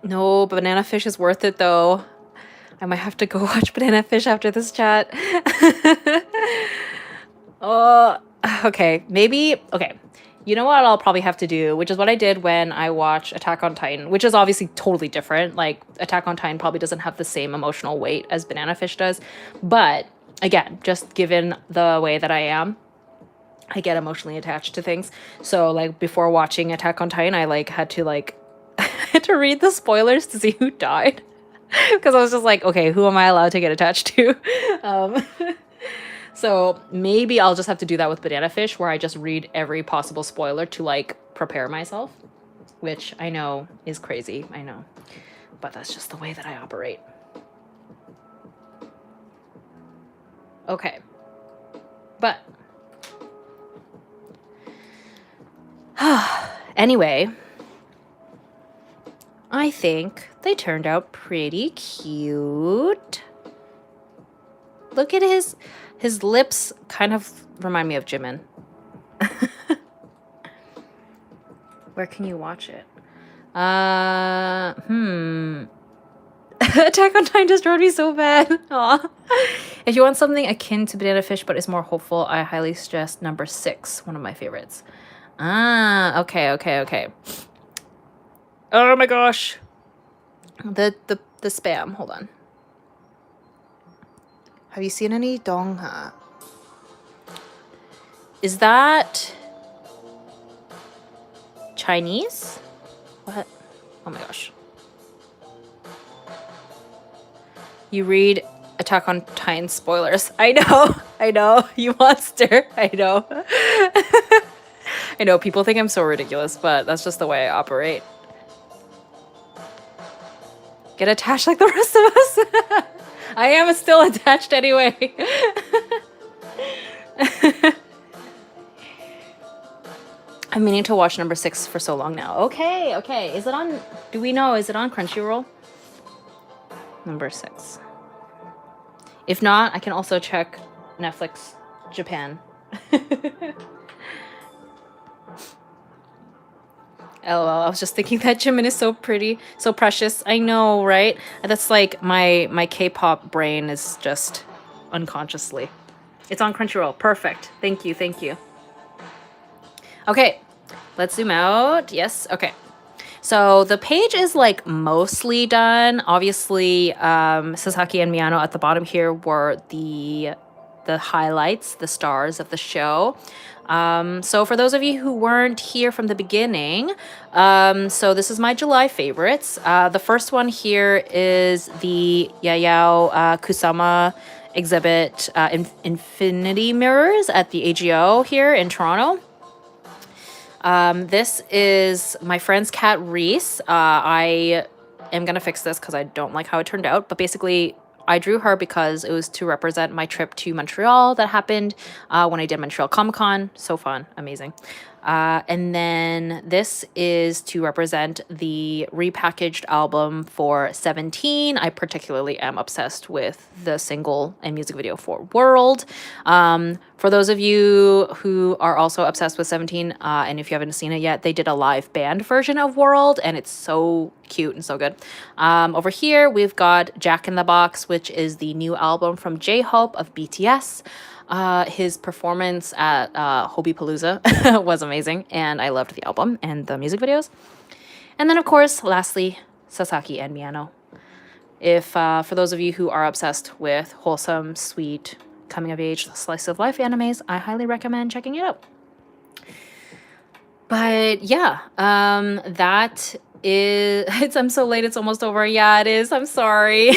No, Banana Fish is worth it though. I might have to go watch Banana Fish after this chat. Oh, okay. Maybe, okay. You know what I'll probably have to do, which is what I did when I watched Attack on Titan, which is obviously totally different. Like, Attack on Titan probably doesn't have the same emotional weight as Banana Fish does. But, again, just given the way that I am, I get emotionally attached to things. So, like, before watching Attack on Titan, I, like, had to, like, I had to read the spoilers to see who died. Because I was just like, okay, who am I allowed to get attached to? So maybe I'll just have to do that with Banana Fish, where I just read every possible spoiler to, like, prepare myself, which I know is crazy, I know, but that's just the way that I operate. Okay, but anyway, I think they turned out pretty cute. Look at his lips kind of remind me of Jimin. Where can you watch it? Attack on Titan just drove me so bad. Aw. If you want something akin to Banana Fish but is more hopeful, I highly suggest number 6, one of my favorites. Okay. Oh my gosh. The spam, hold on. Have you seen any Dongha? Is that Chinese? What? Oh my gosh. You read Attack on Titan spoilers. I know, you monster. I know. I know, people think I'm so ridiculous, but that's just the way I operate. Get attached like the rest of us. I am still attached anyway. I'm meaning to watch number 6 for so long now. Okay. Is it on, do we know, is it on Crunchyroll? Number 6. If not, I can also check Netflix Japan. LOL, I was just thinking that Jimin is so pretty, so precious. I know, right? That's like my K-pop brain is just unconsciously. It's on Crunchyroll. Perfect. Thank you. Okay, let's zoom out. Yes, okay. So the page is, like, mostly done. Obviously, Sasaki and Miyano at the bottom here were the highlights, the stars of the show. So for those of you who weren't here from the beginning, so this is my July favorites. The first one here is the Yayao Kusama exhibit, Infinity Mirrors at the AGO here in Toronto. This is my friend's cat, Reese. I am going to fix this because I don't like how it turned out. But basically, I drew her because it was to represent my trip to Montreal that happened when I did Montreal Comic Con. So fun. Amazing. And then this is to represent the repackaged album for 17. I particularly am obsessed with the single and music video for World. For those of you who are also obsessed with 17, and if you haven't seen it yet, they did a live band version of World, and it's so cute and so good. Over here, we've got Jack in the Box, which is the new album from J-Hope of BTS. His performance at Hobbypalooza was amazing, and I loved the album and the music videos. And then, of course, lastly, Sasaki and Miyano. If for those of you who are obsessed with wholesome, sweet, coming-of-age, slice-of-life animes, I highly recommend checking it out. But yeah, that I'm so late, it's almost over. Yeah, it is. I'm sorry.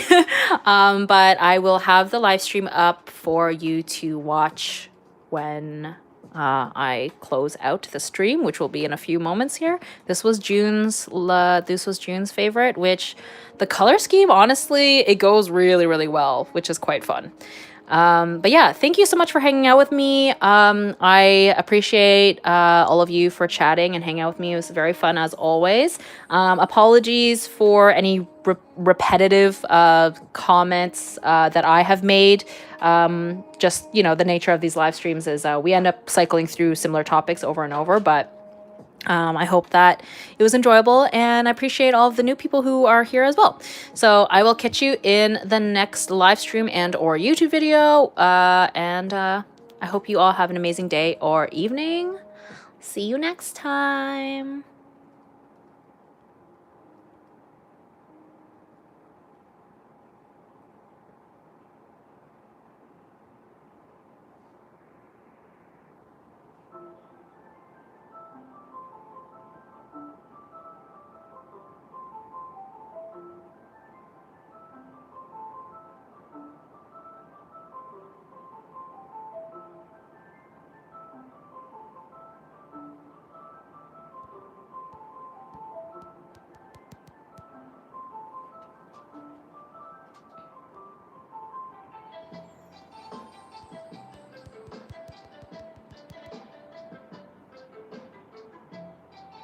But I will have the live stream up for you to watch when I close out the stream, which will be in a few moments here. This was June's favorite, which the color scheme, honestly, it goes really, really well, which is quite fun. But yeah, thank you so much for hanging out with me. I appreciate all of you for chatting and hanging out with me. It was very fun as always. Apologies for any repetitive comments that I have made. Just, the nature of these live streams is we end up cycling through similar topics over and over, but I hope that it was enjoyable, and I appreciate all of the new people who are here as well. So I will catch you in the next live stream and or YouTube video. And I hope you all have an amazing day or evening. See you next time.